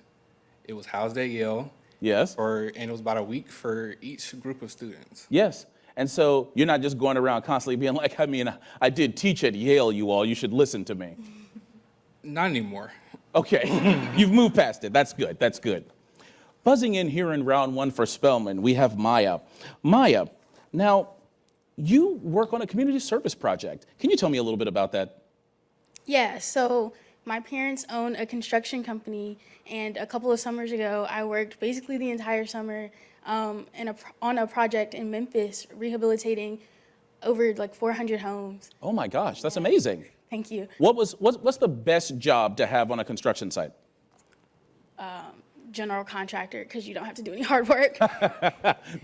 Speaker 7: it was housed at Yale.
Speaker 2: Yes.
Speaker 7: And it was about a week for each group of students.
Speaker 2: Yes. And so you're not just going around constantly being like, I did teach at Yale, you all. You should listen to me.
Speaker 7: Not anymore.
Speaker 2: Okay. You've moved past it. That's good. That's good. Buzzing in here in round one for Spelman, we have Maya. Maya, now, you work on a community service project. Can you tell me a little bit about that?
Speaker 22: Yeah, so my parents own a construction company, and a couple of summers ago, I worked basically the entire summer on a project in Memphis, rehabilitating over like 400 homes.
Speaker 2: Oh my gosh, that's amazing.
Speaker 22: Thank you.
Speaker 2: What's the best job to have on a construction site?
Speaker 22: General contractor, because you don't have to do any hard work.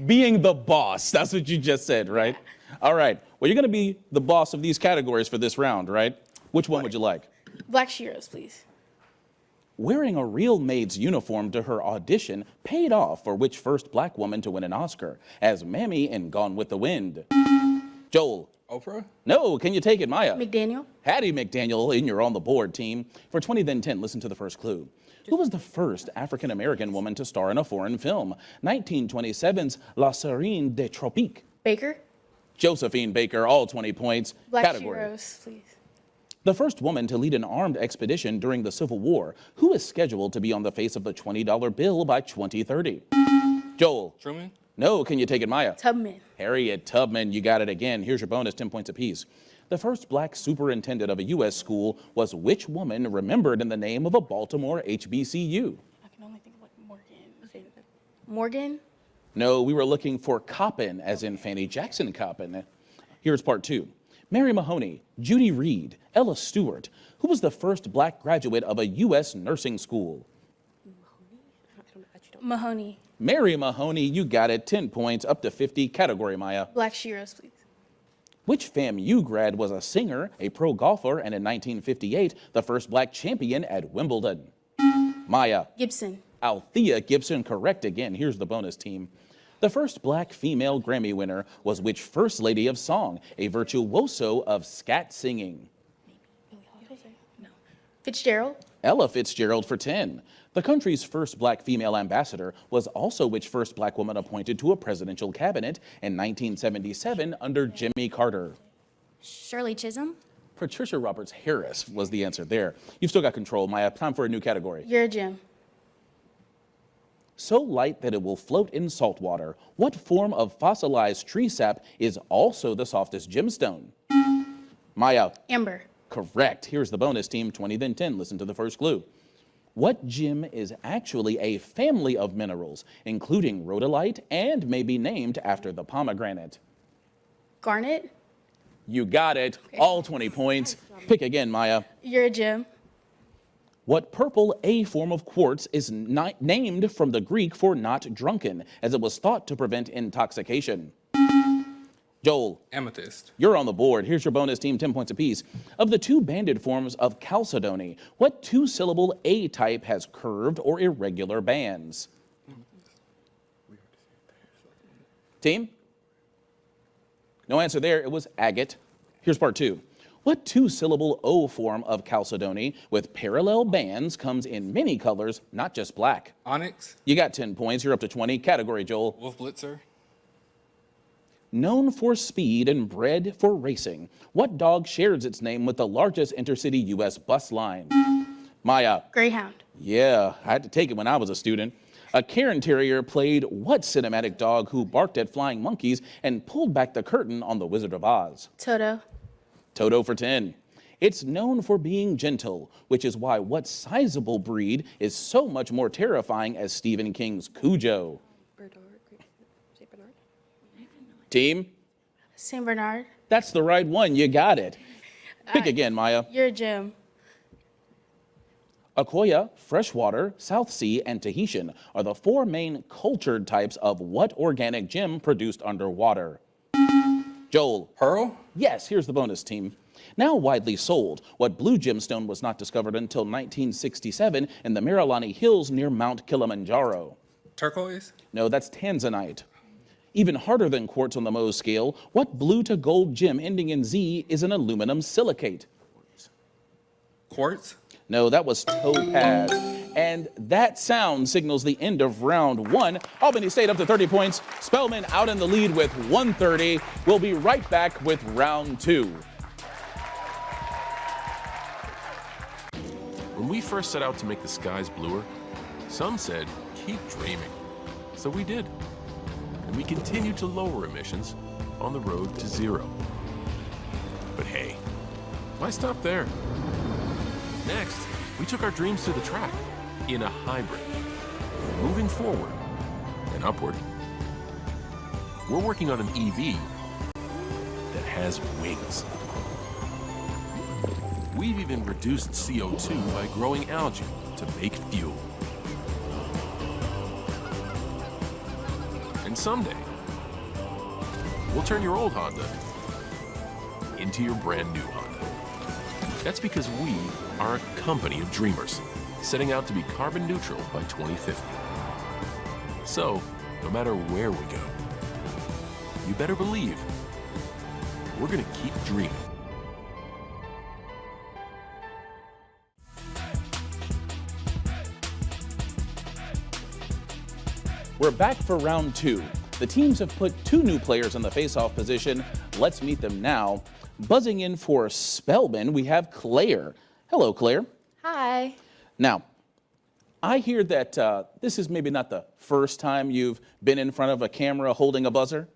Speaker 2: Being the boss, that's what you just said, right? Yeah. All right, well, you're gonna be the boss of these categories for this round, right? Which one would you like?
Speaker 22: Black Sheroes, please.
Speaker 2: Wearing a real maid's uniform to her audition paid off for which first black woman to win an Oscar, as Mammy in Gone with the Wind? Joel.
Speaker 7: Oprah?
Speaker 2: No, can you take it, Maya?
Speaker 22: McDaniel.
Speaker 2: Hattie McDaniel, and you're on the board, team. For 20 then 10, listen to the first clue. Who was the first African-American woman to star in a foreign film? 1927's La Sirène des Tropiques.
Speaker 22: Baker.
Speaker 2: Josephine Baker, all 20 points.
Speaker 22: Black
Speaker 2: Category.
Speaker 22: Sheroes, please.
Speaker 2: The first woman to lead an armed expedition during the Civil War, who is scheduled to be on the face of the $20 bill by 2030? Joel.
Speaker 7: Truman?
Speaker 2: No, can you take it, Maya?
Speaker 22: Tubman.
Speaker 2: Harriet Tubman, you got it again. Here's your bonus, 10 points apiece. The first black superintendent of a U.S. school was which woman remembered in the name of a Baltimore HBCU?
Speaker 22: I can only think of like Morgan. Morgan?
Speaker 2: No, we were looking for Coppin, as in Fannie Jackson Coppin. Here's part two. Mary Mahoney, Judy Reed, Ella Stewart. Who was the first black graduate of a U.S. nursing school?
Speaker 22: Mahoney.
Speaker 2: Mary Mahoney, you got it. 10 points, up to 50. Category, Maya.
Speaker 22: Black Sheroes, please.
Speaker 2: Which FAMU grad was a singer, a pro golfer, and in 1958, the first black champion at Wimbledon? Maya.
Speaker 22: Gibson.
Speaker 2: Althea Gibson, correct again. Here's the bonus, team. The first black female Grammy winner was which First Lady of Song, a virtuoso of scat singing?
Speaker 22: Fitzgerald.
Speaker 2: Ella Fitzgerald for 10. The country's first black female ambassador was also which first black woman appointed to a presidential cabinet in 1977 under Jimmy Carter?
Speaker 23: Shirley Chisholm.
Speaker 2: Patricia Roberts Harris was the answer there. You've still got control, Maya. Time for a new category.
Speaker 22: You're a Jim.
Speaker 2: So light that it will float in salt water, what form of fossilized tree sap is also the softest gemstone? Maya.
Speaker 22: Amber.
Speaker 2: Correct. Here's the bonus, team. 20 then 10. Listen to the first clue. What gem is actually a family of minerals, including rhodolite, and may be named after the pomegranate?
Speaker 22: Garnet.
Speaker 2: You got it. Okay. All 20 points. Pick again, Maya.
Speaker 22: You're a Jim.
Speaker 2: What purple A form of quartz is named from the Greek for not drunken, as it was thought to prevent intoxication? Joel.
Speaker 7: Amethyst.
Speaker 2: You're on the board. Here's your bonus, team, 10 points apiece. Of the two banded forms of chalcedony, what two-syllable A type has curved or irregular bands? Team? No answer there. It was agate. Here's part two. What two-syllable O form of chalcedony with parallel bands comes in many colors, not just black?
Speaker 7: Onyx.
Speaker 2: You got 10 points. You're up to 20. Category, Joel.
Speaker 7: Wolf Blitzer.
Speaker 2: Known for speed and bred for racing, what dog shares its name with the largest intercity U.S. bus line? Maya.
Speaker 22: Greyhound.
Speaker 2: Yeah, I had to take it when I was a student. A Cairn Terrier played what cinematic dog who barked at flying monkeys and pulled back the curtain on The Wizard of Oz?
Speaker 22: Toto.
Speaker 2: Toto for 10. It's known for being gentle, which is why what sizable breed is so much more terrifying as Stephen King's Cujo? Team?
Speaker 22: Saint Bernard.
Speaker 2: That's the right one. You got it. Pick again, Maya.
Speaker 22: You're a Jim.
Speaker 2: Akoya, freshwater, South Sea, and Tahitian are the 4 main cultured types of what organic gem produced underwater? Joel.
Speaker 7: Pearl?
Speaker 2: Yes, here's the bonus team. Now widely sold, what blue gemstone was not discovered until 1967 in the Marilani Hills near Mount Kilimanjaro?
Speaker 7: Turquoise?
Speaker 2: No, that's tanzanite. Even harder than quartz on the Mohs scale, what blue to gold gem ending in Z is an aluminum silicate?
Speaker 7: Quartz?
Speaker 2: No, that was topaz. And that sound signals the end of round 1. Albany State up to 30 points. Spelman out in the lead with 130. We'll be right back with round 2.
Speaker 10: When we first set out to make the skies bluer, some said, keep dreaming. So we did. And we continued to lower emissions on the road to zero. But hey, why stop there? Next, we took our dreams to the track in a hybrid, moving forward and upward. We're working on an EV that has wings. We've even reduced CO2 by growing algae to make fuel. And someday, we'll turn your old Honda into your brand new Honda. That's because we are a company of dreamers, setting out to be carbon neutral by 2050. So, no matter where we go, you better believe we're gonna keep dreaming.
Speaker 2: We're back for round 2. The teams have put 2 new players in the face-off position. Let's meet them now. Buzzing in for Spelman, we have Claire. Hello, Claire.
Speaker 4: Hi.
Speaker 2: Now, I hear that this is maybe not the first time you've been in front of a camera holding a buzzer.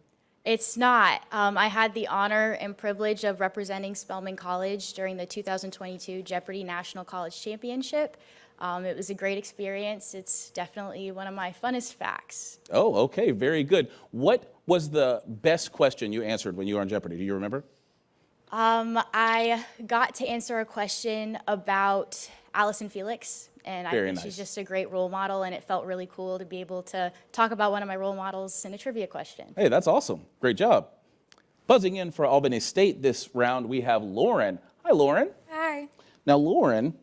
Speaker 4: It's not. I had the honor and privilege of representing Spelman College during the 2022 Jeopardy! National College Championship. It was a great experience. It's definitely one of my funnest facts.
Speaker 2: Oh, okay, very good. What was the best question you answered when you were on Jeopardy? Do you remember?
Speaker 4: I got to answer a question about Allison Felix, and I think she's just a great role model, and it felt really cool to be able to talk about one of my role models in a trivia question.
Speaker 2: Hey, that's awesome. Great job. Buzzing in for Albany State this round, we have Lauren. Hi, Lauren.
Speaker 6: Hi.
Speaker 2: Now, Lauren,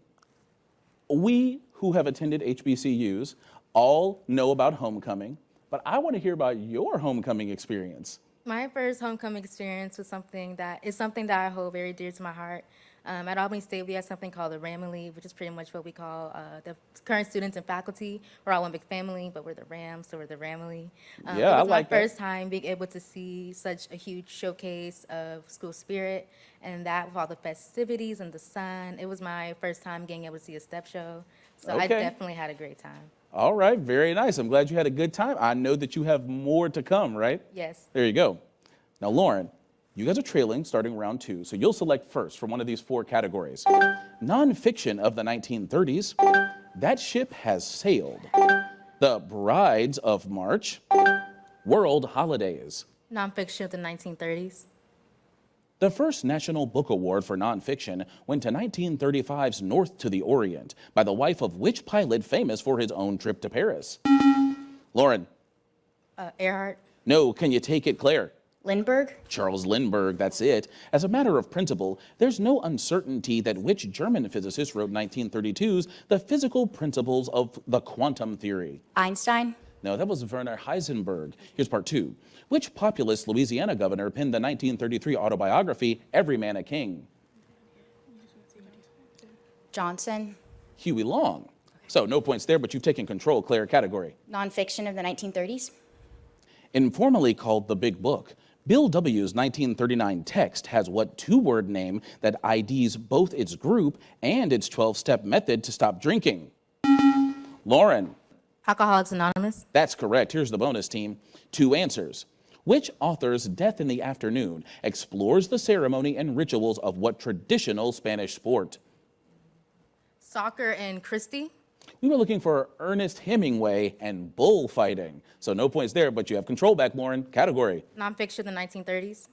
Speaker 2: we who have attended HBCUs all know about homecoming, but I want to hear about your homecoming experience.
Speaker 6: My first homecoming experience was something that I hold very dear to my heart. At Albany State, we have something called the Ramily, which is pretty much what we call the current students and faculty. We're all one big family, but we're the Rams, so we're the Ramily.
Speaker 2: Yeah,
Speaker 6: it was
Speaker 2: I like
Speaker 6: my first time being able to see such a huge showcase of school spirit, and that with all the festivities and the sun. It was my first time being able to see a step show, so I definitely had a great time.
Speaker 2: All right, very nice. I'm glad you had a good time. I know that you have more to come, right?
Speaker 6: Yes.
Speaker 2: There you go. Now, Lauren, you guys are trailing starting round 2, so you'll select first from one of these 4 categories. Nonfiction of the 1930s, That Ship Has Sailed, The Brides of March, World Holidays.
Speaker 6: Nonfiction of the 1930s.
Speaker 2: The first National Book Award for nonfiction went to 1935's North to the Orient by the wife of which pilot famous for his own trip to Paris? Lauren.
Speaker 6: Earhart.
Speaker 2: No, can you take it, Claire?
Speaker 4: Lindbergh?
Speaker 2: Charles Lindbergh, that's it. As a matter of principle, there's no uncertainty that which German physicist wrote 1932's The Physical Principles of the Quantum Theory?
Speaker 4: Einstein?
Speaker 2: No, that was Werner Heisenberg. Here's part 2. Which populist Louisiana governor penned the 1933 autobiography, Every Man a King?
Speaker 4: Johnson?
Speaker 2: Huey Long. So no points there, but you've taken control, Claire. Category.
Speaker 4: Nonfiction of the 1930s.
Speaker 2: Informally called the Big Book, Bill W.'s 1939 text has what 2-word name that IDs both its group and its 12-step method to stop drinking? Lauren.
Speaker 6: Alcoholics Anonymous.
Speaker 2: That's correct. Here's the bonus team. 2 answers. Which author's Death in the Afternoon explores the ceremony and rituals of what traditional Spanish sport?
Speaker 6: Soccer and Christie.
Speaker 2: We were looking for Ernest Hemingway and bullfighting. So no points there, but you have control back, Lauren. Category.
Speaker 6: Nonfiction, the 1930s.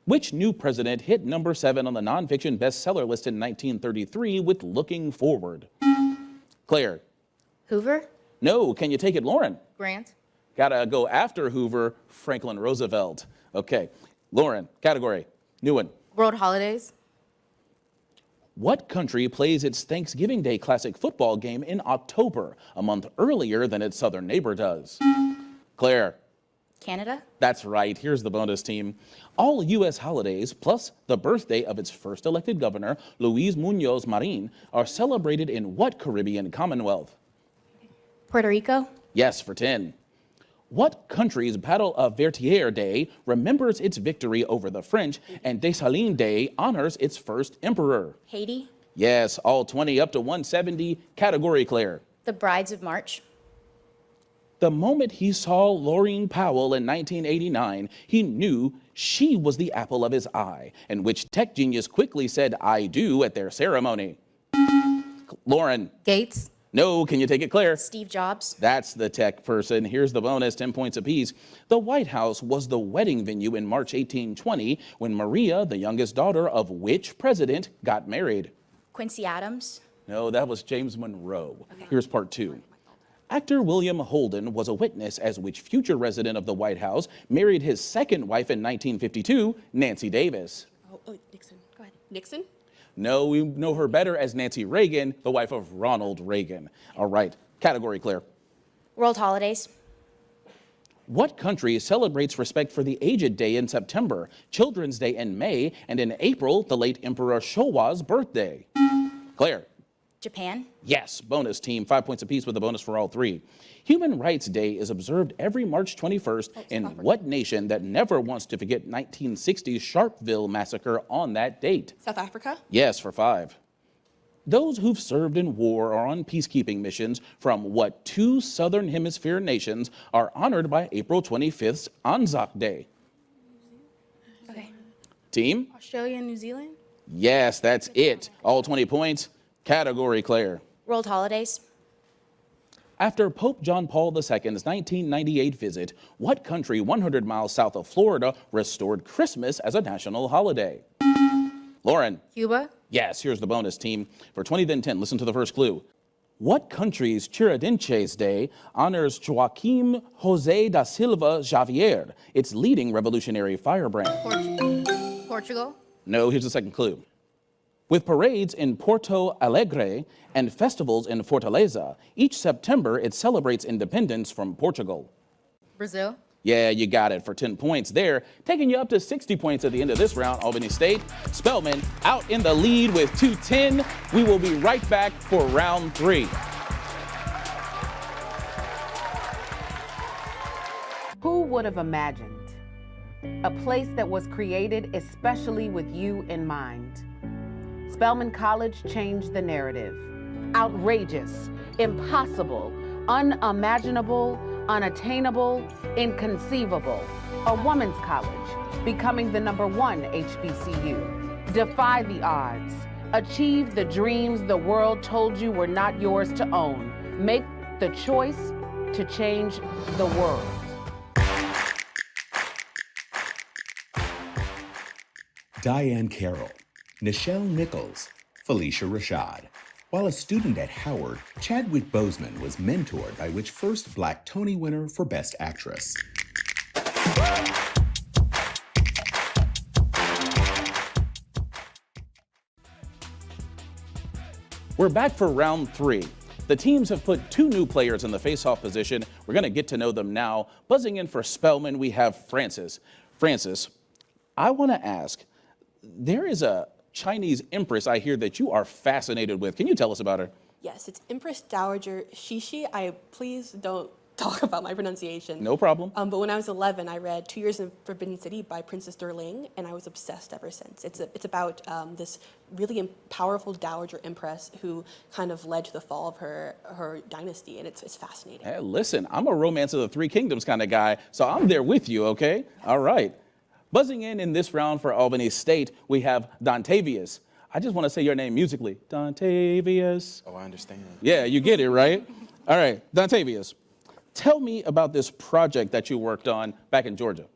Speaker 2: Which new president hit number 7 on the nonfiction bestseller list in 1933 with Looking Forward? Claire.
Speaker 4: Hoover?
Speaker 2: No, can you take it, Lauren?
Speaker 6: Grant.
Speaker 2: Gotta go after Hoover, Franklin Roosevelt. Okay, Lauren, category, new one.
Speaker 6: World holidays.
Speaker 2: What country plays its Thanksgiving Day Classic football game in October, a month earlier than its southern neighbor does? Claire.
Speaker 4: Canada?
Speaker 2: That's right. Here's the bonus team. All U.S. holidays, plus the birthday of its first elected governor, Luis Muñoz Marin, are celebrated in what Caribbean Commonwealth?
Speaker 4: Puerto Rico?
Speaker 2: Yes, for 10. What country's Battle of Vertières Day remembers its victory over the French, and Dessalines Day honors its first emperor?
Speaker 4: Haiti?
Speaker 2: Yes, all 20 up to 170. Category, Claire.
Speaker 4: The Brides of March?
Speaker 2: The moment he saw Laureen Powell in 1989, he knew she was the apple of his eye, and which tech genius quickly said, "I do" at their ceremony. Lauren.
Speaker 6: Gates.
Speaker 2: No, can you take it, Claire?
Speaker 4: Steve Jobs?
Speaker 2: That's the tech person. Here's the bonus, 10 points apiece. The White House was the wedding venue in March 1820 when Maria, the youngest daughter of which president, got married?
Speaker 4: Quincy Adams?
Speaker 2: No, that was James Monroe. Here's part 2. Actor William Holden was a witness as which future resident of the White House married his second wife in 1952, Nancy Davis.
Speaker 3: Oh, Nixon. Go ahead. Nixon?
Speaker 2: No, we know her better as Nancy Reagan, the wife of Ronald Reagan. All right, category, Claire.
Speaker 4: World holidays?
Speaker 2: What country celebrates respect for the Aged Day in September, Children's Day in May, and in April, the late Emperor Showa's birthday? Claire.
Speaker 4: Japan?
Speaker 2: Yes, bonus team, 5 points apiece with a bonus for all 3. Human Rights Day is observed every March 21st in what nation that never wants to forget 1960's Sharpeville massacre on that date?
Speaker 3: South Africa?
Speaker 2: Yes, for 5. Those who've served in war or on peacekeeping missions from what 2 Southern Hemisphere nations are honored by April 25th's Anzac Day?
Speaker 22: Okay.
Speaker 2: Team?
Speaker 22: Australia and New Zealand?
Speaker 2: Yes, that's it. All 20 points. Category, Claire.
Speaker 4: World holidays?
Speaker 2: After Pope John Paul II's 1998 visit, what country 100 miles south of Florida restored Christmas as a national holiday? Lauren.
Speaker 6: Cuba.
Speaker 2: Yes, here's the bonus team. For 20 then 10, listen to the first clue. What country's Tiradentes Day honors Joaquim José da Silva Xavier, its leading revolutionary firebrand?
Speaker 6: Portugal.
Speaker 2: No, here's the second clue. With parades in Porto Alegre and festivals in Fortaleza, each September it celebrates independence from Portugal.
Speaker 6: Brazil.
Speaker 2: Yeah, you got it for 10 points there, taking you up to 60 points at the end of this round. Albany State, Spelman out in the lead with 210. We will be right back for round 3.
Speaker 5: Who would have imagined a place that was created especially with you in mind? Spelman College changed the narrative. Outrageous, impossible, unimaginable, unattainable, inconceivable. A woman's college, becoming the #1 HBCU. Defy the odds. Achieve the dreams the world told you were not yours to own. Make the choice to change the world.
Speaker 9: Diane Carroll, Nichelle Nichols, Felicia Rashad. While a student at Howard, Chadwick Boseman was mentored by which first Black Tony winner for Best Actress?
Speaker 2: We're back for round 3. The teams have put 2 new players in the face-off position. We're going to get to know them now. Buzzing in for Spelman, we have Francis. Francis, I want to ask, there is a Chinese empress I hear that you are fascinated with. Can you tell us about her?
Speaker 3: Yes, it's Empress Dowager Shishi. Please don't talk about my pronunciation.
Speaker 2: No problem.
Speaker 3: But when I was 11, I read 2 Years in Forbidden City by Princess Durling, and I was obsessed ever since. It's about this really powerful dowager empress who kind of led to the fall of her dynasty, and it's fascinating.
Speaker 2: Hey, listen, I'm a Romance of the Three Kingdoms kind of guy, so I'm there with you, okay? All right. Buzzing in this round for Albany State, we have Dontavius. I just want to say your name musically. Dontavius.
Speaker 24: Oh, I understand.
Speaker 2: Yeah, you get it, right? All right, Dontavius, tell me about this project that you worked on back in Georgia.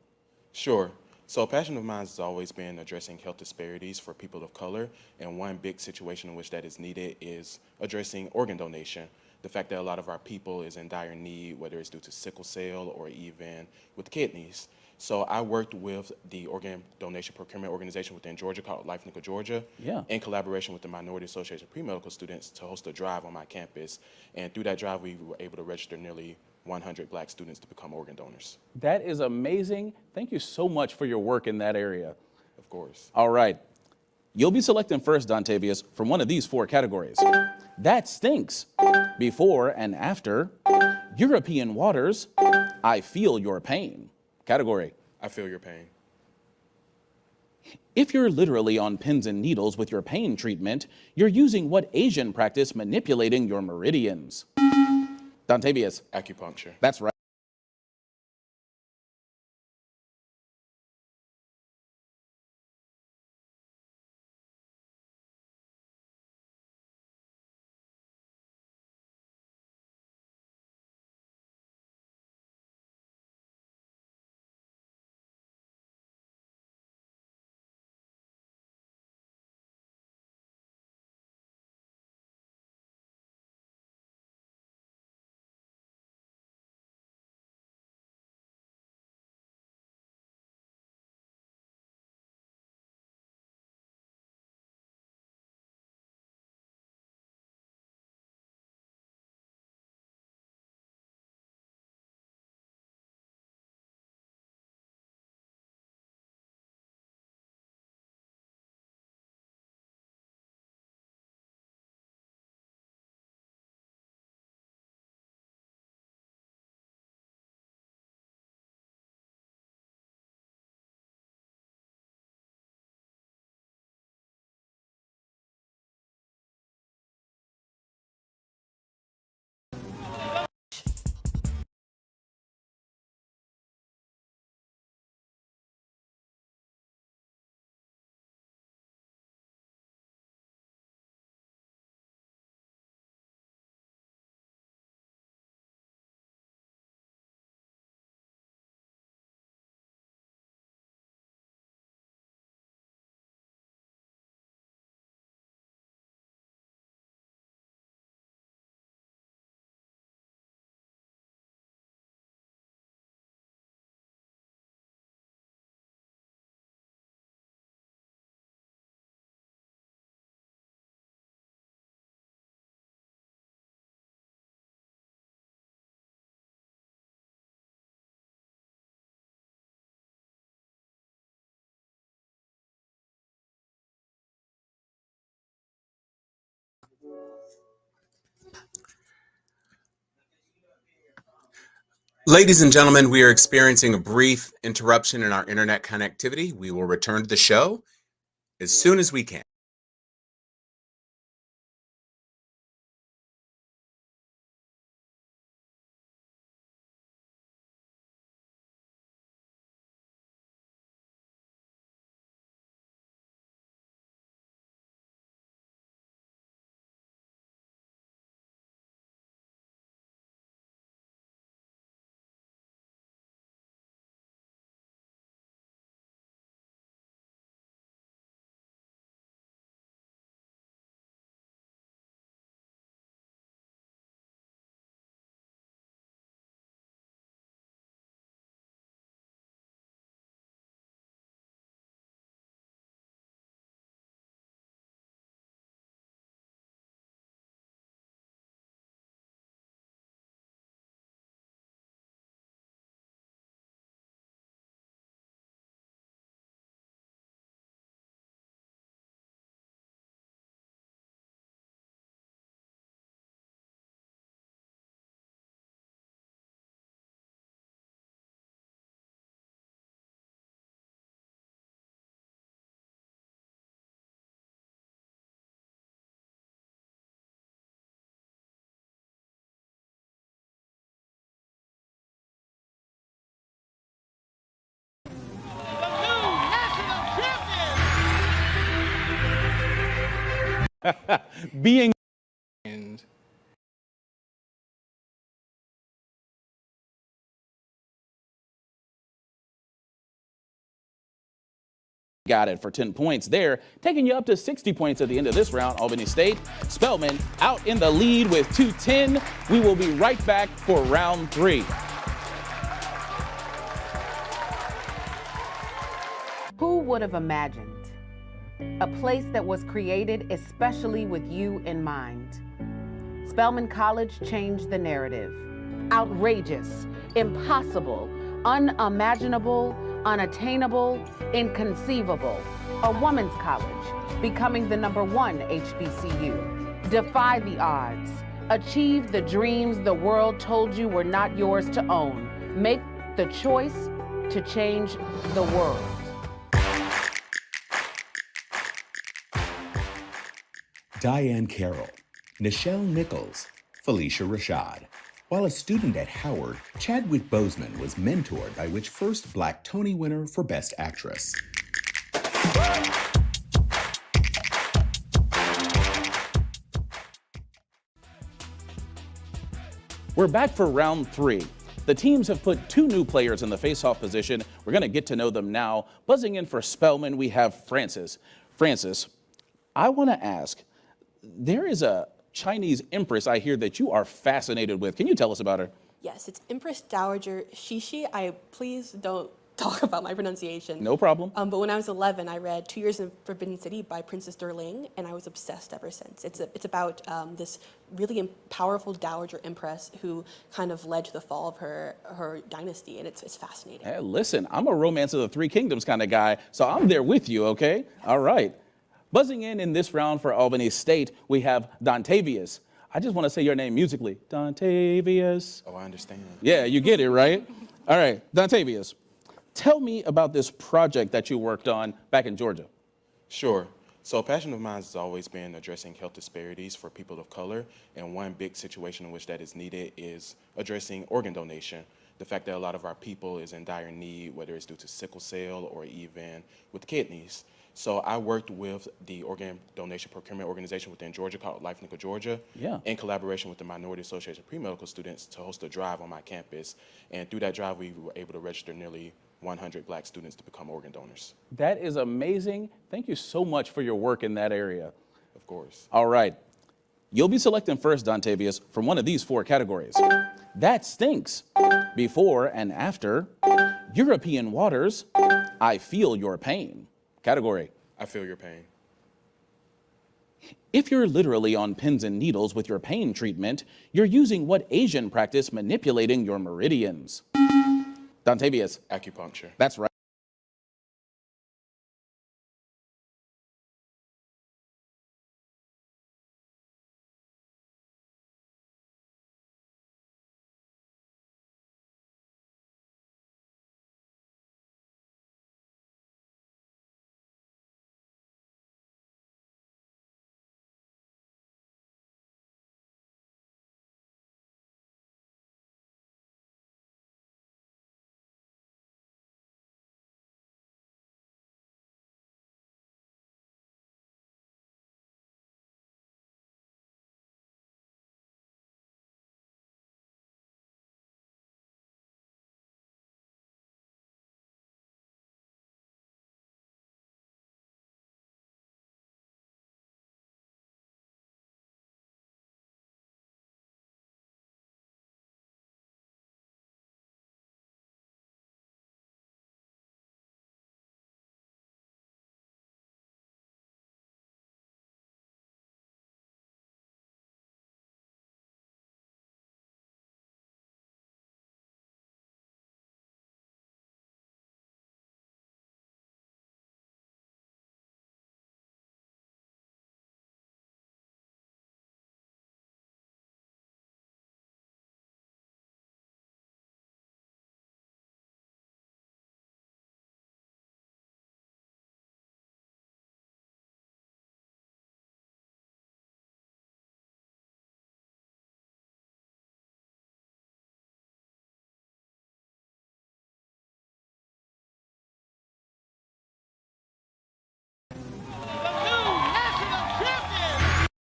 Speaker 24: Sure.
Speaker 8: So a passion of mine has always been addressing health disparities for people of color, and one big situation in which that is needed is addressing organ donation. The fact that a lot of our people is in dire need, whether it's due to sickle cell or even with kidneys. So I worked with the organ donation procurement organization within Georgia called Life Nickel Georgia, in collaboration with the Minority Association of Pre-Medical Students to host a drive on my campus. And through that drive, we were able to register nearly 100 Black students to become organ donors.
Speaker 2: That is amazing. Thank you so much for your work in that area.
Speaker 8: Of course.
Speaker 2: All right. You'll be selecting first, Dontavius, from one of these 4 categories. That stinks. Before and after. European waters. I feel your pain. Category.
Speaker 8: I feel your pain.
Speaker 2: If you're literally on pins and needles with your pain treatment, you're using what Asian practice manipulating your meridians? Dontavius.
Speaker 8: Acupuncture.
Speaker 2: That's right.
Speaker 9: Ladies and gentlemen, we are experiencing a brief interruption in our internet connectivity. We will return to the show as soon as we can.
Speaker 2: Being
Speaker 7: and
Speaker 2: Got it for 10 points there, taking you up to 60 points at the end of this round. Albany State, Spelman out in the lead with 210. We will be right back for round 3.
Speaker 5: Who would have imagined a place that was created especially with you in mind? Spelman College changed the narrative. Outrageous, impossible, unimaginable, unattainable, inconceivable. A woman's college, becoming the #1 HBCU. Defy the odds. Achieve the dreams the world told you were not yours to own. Make the choice to change the world.
Speaker 9: Diane Carroll, Nichelle Nichols, Felicia Rashad. While a student at Howard, Chadwick Boseman was mentored by which first Black Tony winner for Best Actress.
Speaker 2: We're back for round 3. The teams have put 2 new players in the face-off position. We're going to get to know them now. Buzzing in for Spelman, we have Francis. Francis, I want to ask, there is a Chinese empress I hear that you are fascinated with. Can you tell us about her?
Speaker 3: Yes, it's Empress Dowager Shishi. Please don't talk about my pronunciation.
Speaker 2: No problem.
Speaker 3: But when I was 11, I read 2 Years in Forbidden City by Princess Ling, and I was obsessed ever since. It's about this really powerful dowager empress who kind of led to the fall of her dynasty, and it's fascinating.
Speaker 2: Hey, listen, I'm a Romance of the Three Kingdoms kind of guy, so I'm there with you, okay? All right. Buzzing in this round for Albany State, we have Dontavius. I just want to say your name musically. Dontavius.
Speaker 8: Oh, I understand.
Speaker 2: Yeah, you get it, right? All right, Dontavius, tell me about this project that you worked on back in Georgia.
Speaker 8: Sure. So a passion of mine has always been addressing health disparities for people of color, and one big situation in which that is needed is addressing organ donation. The fact that a lot of our people is in dire need, whether it's due to sickle cell or even with kidneys. So I worked with the organ donation procurement organization within Georgia called Life Nickel Georgia, in collaboration with the Minority Association of Pre-Medical Students to host a drive on my campus. And through that drive, we were able to register nearly 100 Black students to become organ donors.
Speaker 2: That is amazing. Thank you so much for your work in that area.
Speaker 8: Of course.
Speaker 2: All right. You'll be selecting first, Dontavius, from one of these 4 categories. That stinks. Before and after. European waters. I feel your pain. Category.
Speaker 8: I feel your pain.
Speaker 2: If you're literally on pins and needles with your pain treatment, you're using what Asian practice manipulating your meridians? Dontavius.
Speaker 8: Acupuncture.
Speaker 2: That's right.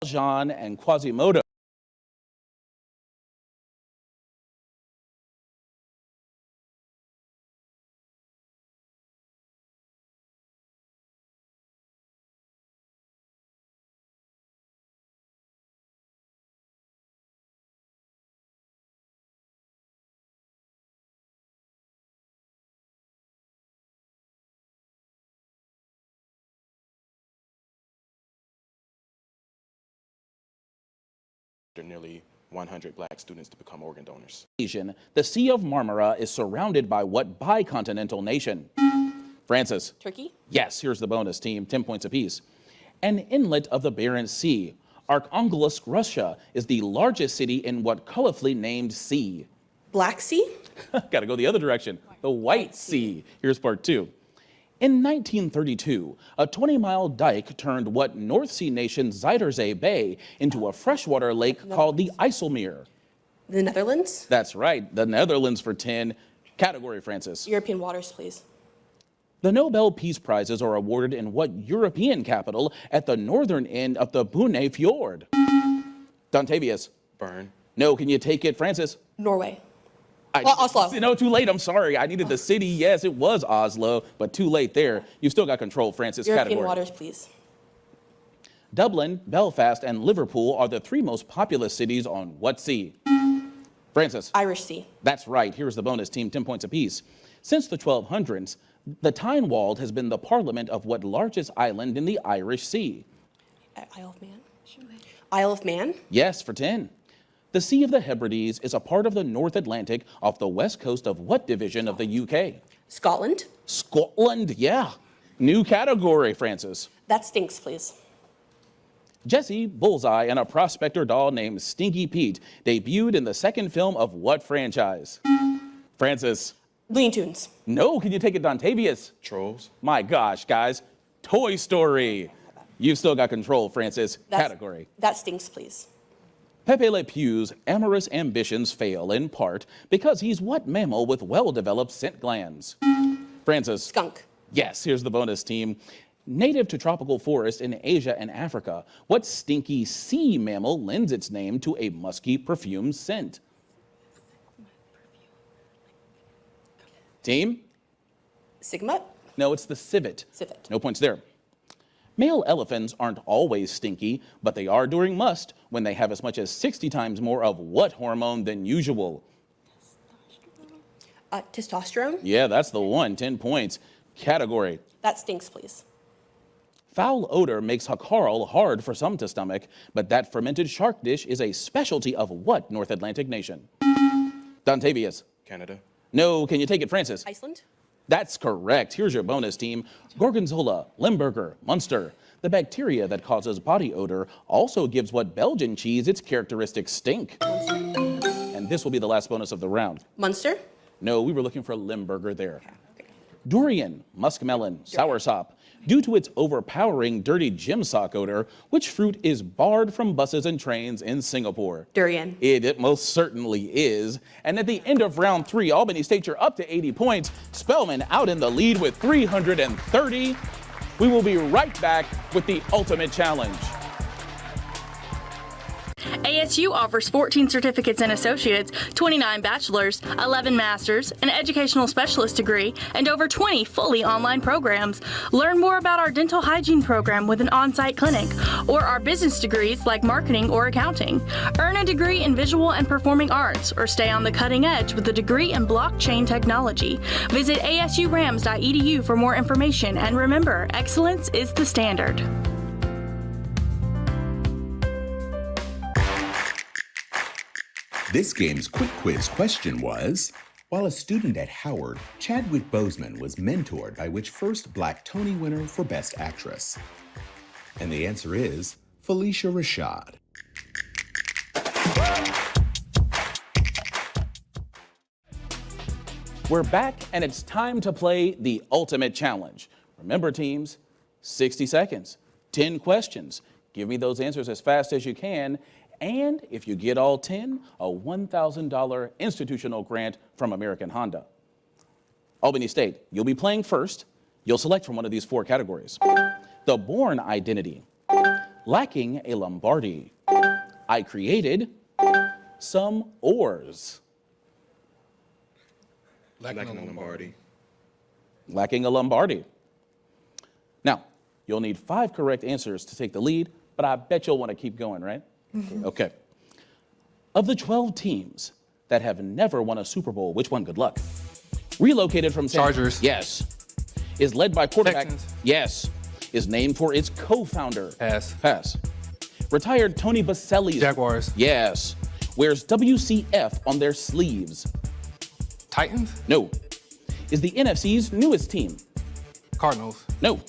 Speaker 2: Jean and Quasimodo.
Speaker 8: nearly 100 black students to become organ donors.
Speaker 2: The Sea of Marmara is surrounded by what bicontinental nation? Francis.
Speaker 3: Turkey?
Speaker 2: Yes, here's the bonus team, 10 points apiece. An inlet of the Barents Sea. Arkhangelsk, Russia, is the largest city in what colorfully named sea?
Speaker 3: Black Sea?
Speaker 2: Gotta go the other direction, the White Sea. Here's part 2. In 1932, a 20-mile dike turned what North Sea nation Zuiderzee Bay into a freshwater lake called the IJsselmeer.
Speaker 3: The Netherlands?
Speaker 2: That's right, the Netherlands for 10. Category, Francis.
Speaker 3: European waters, please.
Speaker 2: The Nobel Peace Prizes are awarded in what European capital at the northern end of the Bune Fjord? Dontavius.
Speaker 8: Bern.
Speaker 2: No, can you take it, Francis?
Speaker 3: Norway. Oslo.
Speaker 2: No, too late. I'm sorry. I needed the city. Yes, it was Oslo, but too late there. You've still got control, Francis.
Speaker 3: European
Speaker 2: Category.
Speaker 3: waters, please.
Speaker 2: Dublin, Belfast, and Liverpool are the 3 most populous cities on what sea? Francis.
Speaker 3: Irish Sea.
Speaker 2: That's right. Here's the bonus team, 10 points apiece. Since the 1200s, the Tynewald has been the parliament of what largest island in the Irish Sea?
Speaker 3: Isle of Man? Isle of Man?
Speaker 2: Yes, for 10. The Sea of the Hebrides is a part of the North Atlantic off the west coast of what division of the UK?
Speaker 3: Scotland?
Speaker 2: Scotland, yeah. New category, Francis.
Speaker 3: That stinks, please.
Speaker 2: Jesse, Bullseye, and a prospector doll named Stinky Pete debuted in the second film of what franchise? Francis.
Speaker 3: Looney Tunes.
Speaker 2: No, can you take it, Dontavius?
Speaker 8: Trolls.
Speaker 2: My gosh, guys. Toy Story. You've still got control, Francis. Category.
Speaker 3: That stinks, please.
Speaker 2: Pepe Le Pew's amorous ambitions fail in part because he's what mammal with well-developed scent glands? Francis.
Speaker 3: Skunk.
Speaker 2: Yes, here's the bonus team. Native to tropical forests in Asia and Africa, what stinky sea mammal lends its name to a musky perfume scent? Team?
Speaker 3: Sigma?
Speaker 2: No, it's the civet.
Speaker 3: Civet.
Speaker 2: No points there. Male elephants aren't always stinky, but they are during must when they have as much as 60 times more of what hormone than usual?
Speaker 3: Testosterone?
Speaker 2: Yeah, that's the one, 10 points. Category.
Speaker 3: That stinks, please.
Speaker 2: Foul odor makes hakarl hard for some to stomach, but that fermented shark dish is a specialty of what North Atlantic nation? Dontavius.
Speaker 8: Canada.
Speaker 2: No, can you take it, Francis?
Speaker 3: Iceland?
Speaker 2: That's correct. Here's your bonus team. Gorgonzola, Limburger, Munster. The bacteria that causes body odor also gives what Belgian cheese its characteristic stink. And this will be the last bonus of the round.
Speaker 3: Munster?
Speaker 2: No, we were looking for Limburger there. Durian, muskmelon, soursop. Due to its overpowering dirty gym sock odor, which fruit is barred from buses and trains in Singapore?
Speaker 3: Durian.
Speaker 2: It most certainly is. And at the end of round 3, Albany State, you're up to 80 points. Spelman out in the lead with 330. We will be right back with the ultimate challenge.
Speaker 15: ASU offers 14 certificates and associates, 29 bachelor's, 11 master's, an educational specialist degree, and over 20 fully online programs. Learn more about our dental hygiene program with an on-site clinic, or our business degrees like marketing or accounting. Earn a degree in visual and performing arts, or stay on the cutting edge with a degree in blockchain technology. Visit asurams.edu for more information, and remember, excellence is the standard.
Speaker 9: This game's quick quiz question was, while a student at Howard, Chadwick Boseman was mentored by which first Black Tony winner for Best Actress? And the answer is Felicia Rashad.
Speaker 2: We're back, and it's time to play the ultimate challenge. Remember, teams, 60 seconds, 10 questions. Give me those answers as fast as you can. And if you get all 10, a $1,000 institutional grant from American Honda. Albany State, you'll be playing first. You'll select from one of these 4 categories. The born identity, lacking a Lombardi, I created, some oars.
Speaker 7: Lacking a Lombardi.
Speaker 2: Lacking a Lombardi. Now, you'll need 5 correct answers to take the lead, but I bet you'll want to keep going, right? Okay. Of the 12 teams that have never won a Super Bowl, which one? Good luck. Relocated from
Speaker 7: Chargers.
Speaker 2: Yes. Is led by quarterback.
Speaker 7: Texans.
Speaker 2: Yes. Is named for its co-founder.
Speaker 7: Pass.
Speaker 2: Pass. Retired Tony Baselli's
Speaker 7: Jaguars.
Speaker 2: Yes. Wears WCF on their sleeves.
Speaker 7: Titans.
Speaker 2: No. Is the NFC's newest team.
Speaker 7: Cardinals.
Speaker 2: No.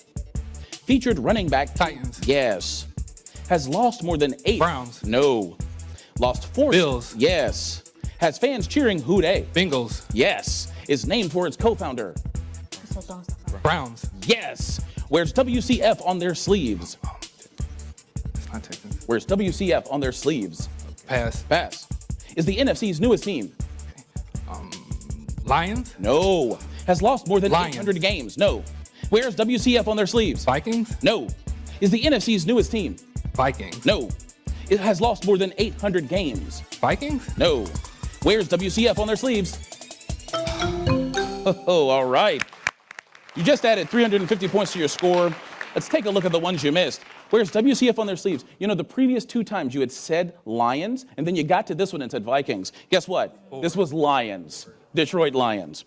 Speaker 2: Featured running back.
Speaker 7: Titans.
Speaker 2: Yes. Has lost more than 8.
Speaker 7: Browns.
Speaker 2: No. Lost 4.
Speaker 7: Bills.
Speaker 2: Yes. Has fans cheering who dey?
Speaker 7: Bengals.
Speaker 2: Yes. Is named for its co-founder.
Speaker 7: Browns.
Speaker 2: Yes. Wears WCF on their sleeves.
Speaker 7: It's not Texans.
Speaker 2: Wears WCF on their sleeves.
Speaker 7: Pass.
Speaker 2: Pass. Is the NFC's newest team.
Speaker 7: Lions.
Speaker 2: No. Has lost more than
Speaker 7: Lions.
Speaker 2: 800 games. No. Wears WCF on their sleeves.
Speaker 7: Vikings.
Speaker 2: No. Is the NFC's newest team.
Speaker 7: Vikings.
Speaker 2: No. It has lost more than 800 games.
Speaker 7: Vikings.
Speaker 2: No. Wears WCF on their sleeves. Oh, all right. You just added 350 points to your score. Let's take a look at the ones you missed. Where's WCF on their sleeves? You know, the previous 2 times you had said Lions, and then you got to this one and said Vikings. Guess what? This was Lions, Detroit Lions.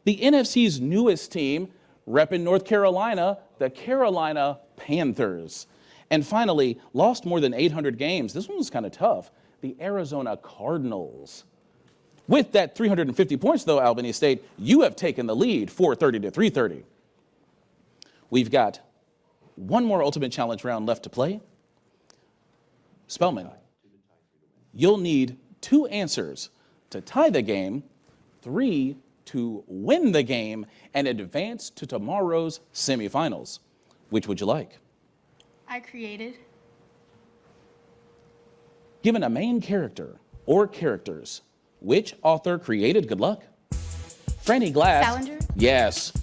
Speaker 2: The NFC's newest team, repping North Carolina, the Carolina Panthers. And finally, lost more than 800 games. This one was kind of tough. The Arizona Cardinals. With that 350 points, though, Albany State, you have taken the lead, 430 to 330. We've got one more Ultimate Challenge round left to play. Spelman, you'll need 2 answers to tie the game, 3 to win the game, and advance to tomorrow's semifinals. Which would you like?
Speaker 22: I created.
Speaker 2: Given a main character or characters, which author created Good Luck? Franny Glass.
Speaker 22: Salinger?
Speaker 2: Yes.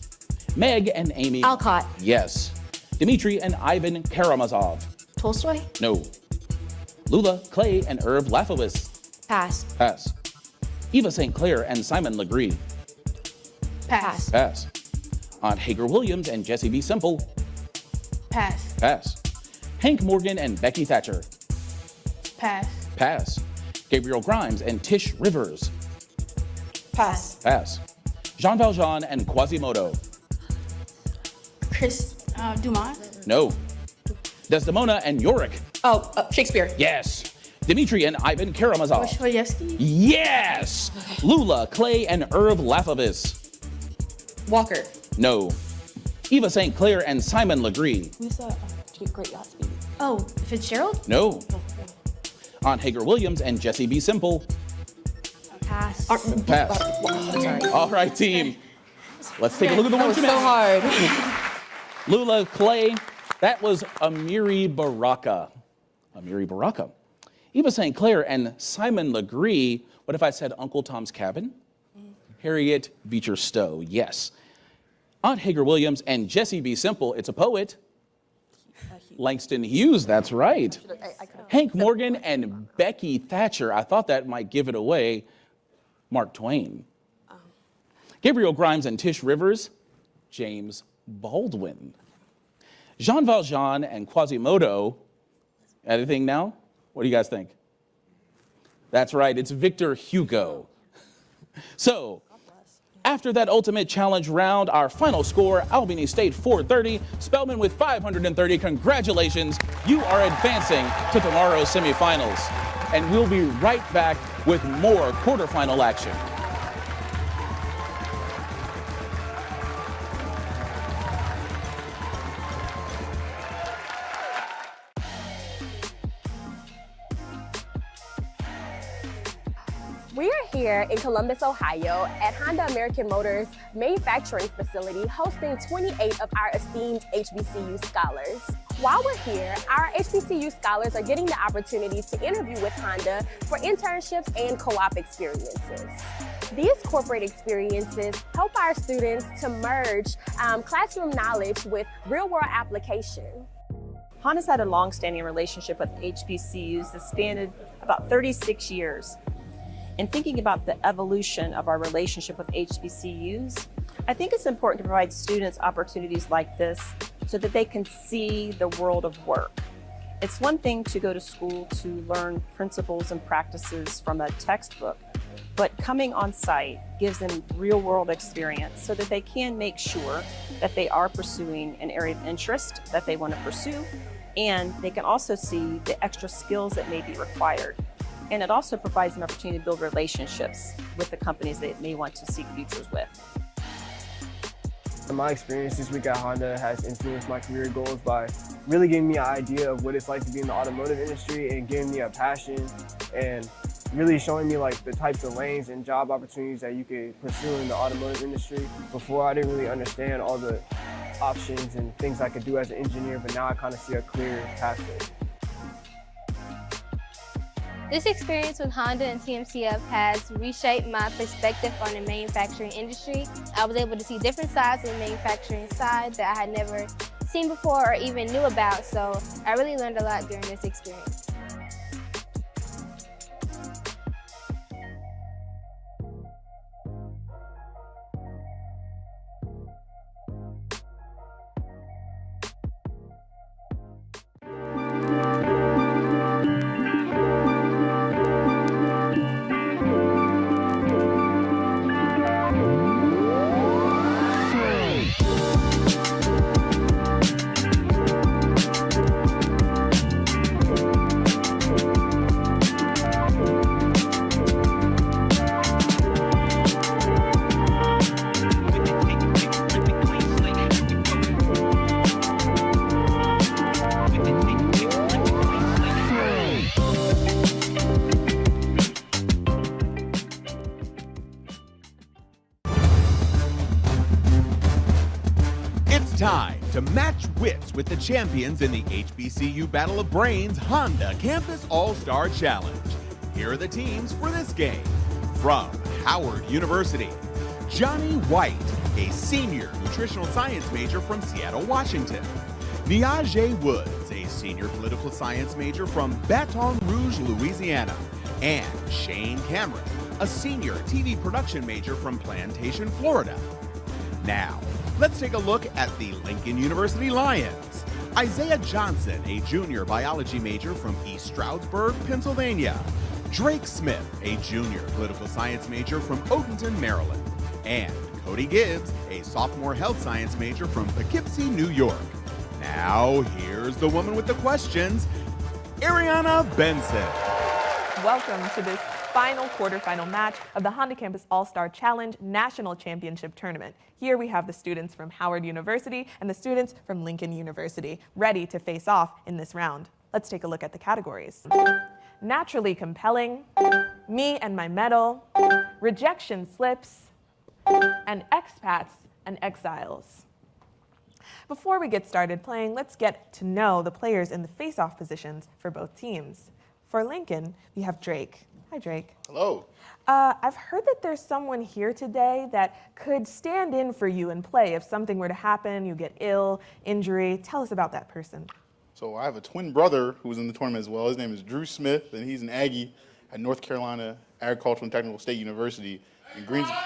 Speaker 2: Meg and Amy.
Speaker 22: Alcott.
Speaker 2: Yes. Dmitri and Ivan Karamazov.
Speaker 22: Tolstoy?
Speaker 2: No. Lula, Clay, and Irv Lafowitz.
Speaker 22: Pass.
Speaker 2: Pass. Eva St. Clair and Simon Legree.
Speaker 22: Pass.
Speaker 2: Pass. Aunt Hager Williams and Jesse B. Simple.
Speaker 22: Pass.
Speaker 2: Pass. Hank Morgan and Becky Thatcher.
Speaker 22: Pass.
Speaker 2: Pass. Gabriel Grimes and Tish Rivers.
Speaker 22: Pass.
Speaker 2: Pass. Jean Valjean and Quasimodo.
Speaker 22: Dumas?
Speaker 2: No. Desdemona and Yorick.
Speaker 22: Shakespeare.
Speaker 2: Yes. Dmitri and Ivan Karamazov.
Speaker 22: Dostoevsky?
Speaker 2: Yes. Lula, Clay, and Irv Lafowitz.
Speaker 22: Walker.
Speaker 2: No. Eva St. Clair and Simon Legree.
Speaker 3: Who's the Great Gatsby?
Speaker 22: Oh, Fitzgerald?
Speaker 2: No. Aunt Hager Williams and Jesse B. Simple.
Speaker 22: Pass.
Speaker 2: Pass.
Speaker 22: Sorry.
Speaker 2: All right, team. Let's take a look at the ones you missed.
Speaker 3: So hard.
Speaker 2: Lula, Clay, that was Amiri Baraka. Amiri Baraka. Eva St. Clair and Simon Legree. What if I said Uncle Tom's Cabin? Harriet Beecher Stowe, yes. Aunt Hager Williams and Jesse B. Simple, it's a poet. Langston Hughes, that's right. Hank Morgan and Becky Thatcher, I thought that might give it away. Mark Twain. Gabriel Grimes and Tish Rivers, James Baldwin. Jean Valjean and Quasimodo, anything now? What do you guys think? That's right, it's Victor Hugo. So, after that Ultimate Challenge round, our final score, Albany State 430, Spelman with 530. Congratulations, you are advancing to tomorrow's semifinals. And we'll be right back with more quarterfinal action.
Speaker 17: We are here in Columbus, Ohio at Honda American Motors manufacturing facility hosting 28 of our esteemed HBCU scholars. While we're here, our HBCU scholars are getting the opportunity to interview with Honda for internships and co-op experiences. These corporate experiences help our students to merge classroom knowledge with real-world application.
Speaker 18: Honda's had a long-standing relationship with HBCUs that spanned about 36 years. In thinking about the evolution of our relationship with HBCUs, I think it's important to provide students opportunities like this so that they can see the world of work. It's one thing to go to school to learn principles and practices from a textbook, but coming on site gives them real-world experience so that they can make sure that they are pursuing an area of interest that they want to pursue, And they can also see the extra skills that may be required. And it also provides an opportunity to build relationships with the companies that may want to seek futures with.
Speaker 12: My experience this week at Honda has influenced my career goals by really giving me an idea of what it's like to be in the automotive industry and giving me a passion and really showing me like the types of lanes and job opportunities that you could pursue in the automotive industry. Before, I didn't really understand all the options and things I could do as an engineer, but now I kind of see a clear pathway.
Speaker 19: This experience with Honda and TMCF has reshaped my perspective on the manufacturing industry. I was able to see different sides of the manufacturing side that I had never seen before or even knew about, so I really learned a lot during this experience.
Speaker 1: Time to match wits with the champions in the HBCU Battle of Brains Honda Campus All-Star Challenge. Here are the teams for this game. From Howard University, Johnny White, a senior nutritional science major from Seattle, Washington. Niaje Woods, a senior political science major from Baton Rouge, Louisiana. And Shane Cameron, a senior TV production major from Plantation, Florida. Now, let's take a look at the Lincoln University Lions. Isaiah Johnson, a junior biology major from East Stroudsburg, Pennsylvania. Drake Smith, a junior political science major from Oakwood, Maryland. And Cody Gibbs, a sophomore health science major from Poughkeepsie, New York. Now, here's the woman with the questions, Ariana Benson.
Speaker 11: Welcome to this final quarterfinal match of the Honda Campus All-Star Challenge National Championship Tournament. Here we have the students from Howard University and the students from Lincoln University ready to face off in this round. Let's take a look at the categories. Naturally compelling, me and my medal, rejection slips, and expats and exiles. Before we get started playing, let's get to know the players in the face-off positions for both teams. For Lincoln, we have Drake. Hi, Drake.
Speaker 20: Hello.
Speaker 11: I've heard that there's someone here today that could stand in for you and play if something were to happen, you get ill, injury. Tell us about that person.
Speaker 20: So I have a twin brother who was in the tournament as well. His name is Drew Smith, and he's an Aggie at North Carolina Agricultural and Technical State University in Greensboro.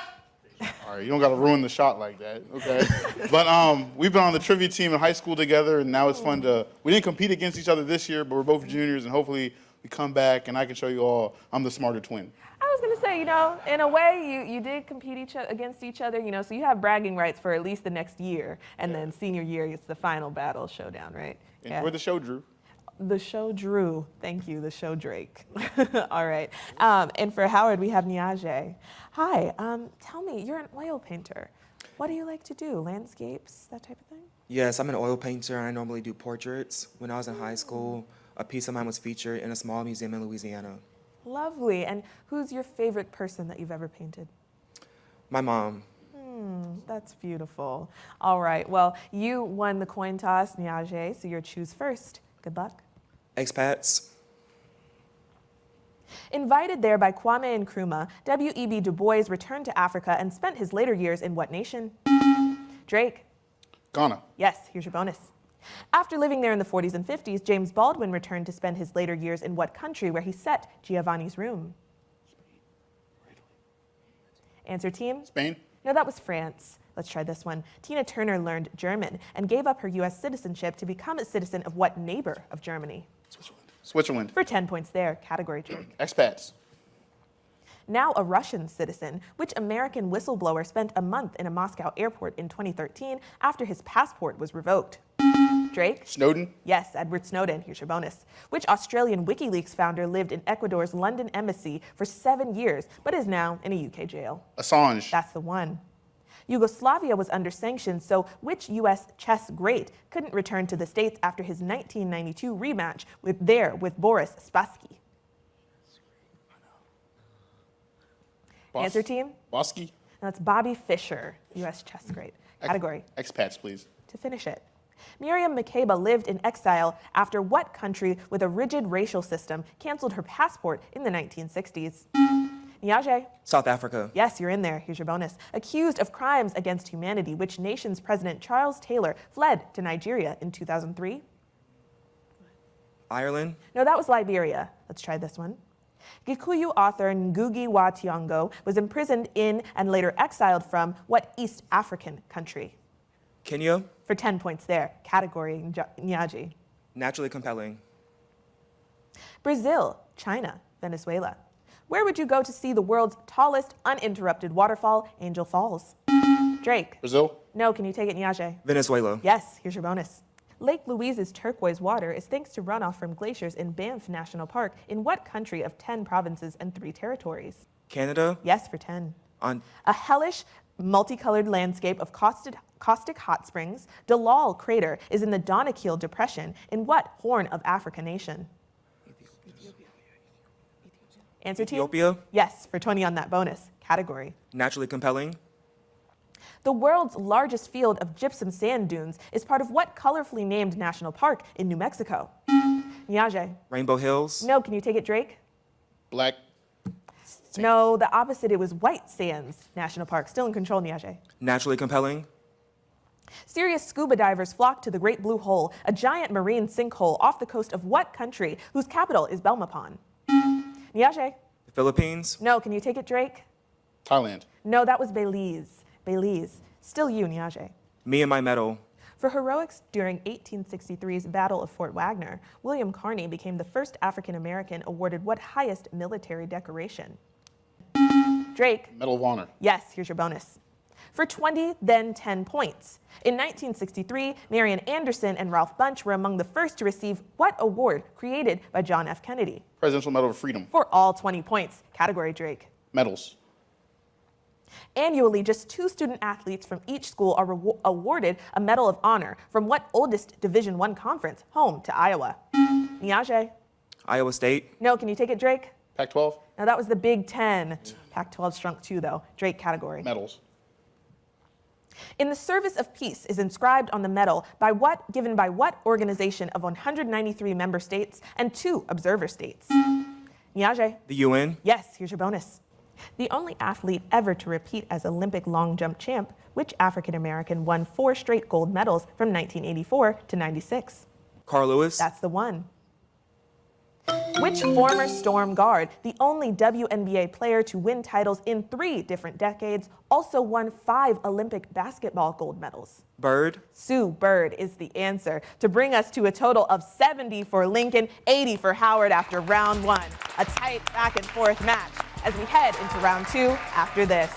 Speaker 20: All right, you don't got to ruin the shot like that, okay? But we've been on the trivia team in high school together, and now it's fun to, we didn't compete against each other this year, but we're both juniors, and hopefully we come back and I can show you all I'm the smarter twin.
Speaker 11: I was going to say, you know, in a way, you did compete against each other, you know, so you have bragging rights for at least the next year, and then senior year, it's the final battle showdown, right?
Speaker 20: Enjoy the show, Drew.
Speaker 11: The show Drew. Thank you, the show Drake. All right. And for Howard, we have Niaje. Hi, tell me, you're an oil painter. What do you like to do? Landscapes, that type of thing?
Speaker 24: Yes, I'm an oil painter, and I normally do portraits. When I was in high school, a piece of mine was featured in a small museum in Louisiana.
Speaker 11: Lovely. And who's your favorite person that you've ever painted?
Speaker 24: My mom.
Speaker 11: That's beautiful. All right. Well, you won the coin toss, Niaje, so your choose first. Good luck.
Speaker 24: Expats.
Speaker 11: Invited there by Kwame Nkrumah, W.E.B. Du Bois returned to Africa and spent his later years in what nation? Drake.
Speaker 20: Ghana.
Speaker 11: Yes, here's your bonus. After living there in the 40s and 50s, James Baldwin returned to spend his later years in what country where he set Giovanni's Room? Answer team?
Speaker 20: Spain.
Speaker 11: No, that was France. Let's try this one. Tina Turner learned German and gave up her U.S. citizenship to become a citizen of what neighbor of Germany?
Speaker 20: Switzerland.
Speaker 11: For 10 points there. Category trick.
Speaker 20: Expats.
Speaker 11: Now a Russian citizen, which American whistleblower spent a month in a Moscow airport in 2013 after his passport was revoked?
Speaker 3: Drake?
Speaker 20: Snowden?
Speaker 3: Yes, Edward Snowden. Here's your bonus. Which Australian WikiLeaks founder lived in Ecuador's London embassy for 7 years, but is now in a UK jail?
Speaker 20: Assange.
Speaker 3: That's the one. Yugoslavia was under sanctions, so which U.S. chess great couldn't return to the States after his 1992 rematch with Boris Spassky? Answer team?
Speaker 20: Bosky?
Speaker 3: That's Bobby Fischer, U.S. chess great. Category?
Speaker 20: Expats, please.
Speaker 3: To finish it. Miriam Makeba lived in exile after what country with a rigid racial system canceled her passport in the 1960s? Niaje?
Speaker 24: South Africa.
Speaker 3: Yes, you're in there. Here's your bonus. Accused of crimes against humanity, which nation's President Charles Taylor fled to Nigeria in 2003?
Speaker 24: Ireland.
Speaker 3: No, that was Liberia. Let's try this one. Gikuyu author Ngugi wa Thiong'o was imprisoned in and later exiled from what East African country?
Speaker 24: Kenya.
Speaker 3: For 10 points there. Category, Nyaji.
Speaker 24: Naturally compelling.
Speaker 3: Brazil, China, Venezuela. Where would you go to see the world's tallest uninterrupted waterfall, Angel Falls? Drake.
Speaker 20: Brazil?
Speaker 3: No, can you take it, Nyaje?
Speaker 24: Venezuela.
Speaker 3: Yes, here's your bonus. Lake Louise's turquoise water is thanks to runoff from glaciers in Banff National Park in what country of 10 provinces and 3 territories?
Speaker 24: Canada.
Speaker 3: Yes, for 10.
Speaker 24: On
Speaker 3: A hellish, multicolored landscape of caustic hot springs, Dalal crater is in the Donakiel Depression in what Horn of Africa nation? Answer team?
Speaker 24: Ethiopia.
Speaker 3: Yes, for 20 on that bonus. Category?
Speaker 24: Naturally compelling.
Speaker 3: The world's largest field of gypsum sand dunes is part of what colorfully named national park in New Mexico? Niaje.
Speaker 24: Rainbow Hills.
Speaker 3: No, can you take it, Drake?
Speaker 20: Black.
Speaker 3: No, the opposite. It was White Sands National Park. Still in control, Niaje.
Speaker 24: Naturally compelling.
Speaker 3: Serious scuba divers flock to the Great Blue Hole, a giant marine sinkhole off the coast of what country whose capital is Belmopan? Niaje.
Speaker 24: The Philippines.
Speaker 3: No, can you take it, Drake?
Speaker 20: Thailand.
Speaker 3: No, that was Belize. Belize. Still you, Niaje.
Speaker 24: Me and my medal.
Speaker 3: For heroics during 1863's Battle of Fort Wagner, William Carney became the first African American awarded what highest military decoration? Drake.
Speaker 20: Medal of Honor.
Speaker 3: Yes, here's your bonus. For 20, then 10 points. In 1963, Marian Anderson and Ralph Bunche were among the first to receive what award created by John F. Kennedy?
Speaker 20: Presidential Medal of Freedom.
Speaker 3: For all 20 points. Category, Drake.
Speaker 20: Medals.
Speaker 3: Annually, just 2 student athletes from each school are awarded a Medal of Honor from what oldest Division I conference, home to Iowa? Niaje.
Speaker 24: Iowa State.
Speaker 3: No, can you take it, Drake?
Speaker 20: Pac-12.
Speaker 3: No, that was the Big Ten. Pac-12 shrunk too, though. Drake category.
Speaker 20: Medals.
Speaker 3: In the service of peace is inscribed on the medal given by what organization of 193 member states and 2 observer states? Niaje.
Speaker 24: The UN.
Speaker 3: Yes, here's your bonus. The only athlete ever to repeat as Olympic long jump champ, which African American won 4 straight gold medals from 1984 to 96?
Speaker 24: Carl Lewis.
Speaker 3: That's the one. Which former Storm guard, the only WNBA player to win titles in 3 different decades, also won 5 Olympic basketball gold medals?
Speaker 24: Bird.
Speaker 3: Sue Bird is the answer, to bring us to a total of 70 for Lincoln, 80 for Howard after round 1. A tight back and forth match as we head into round 2 after this.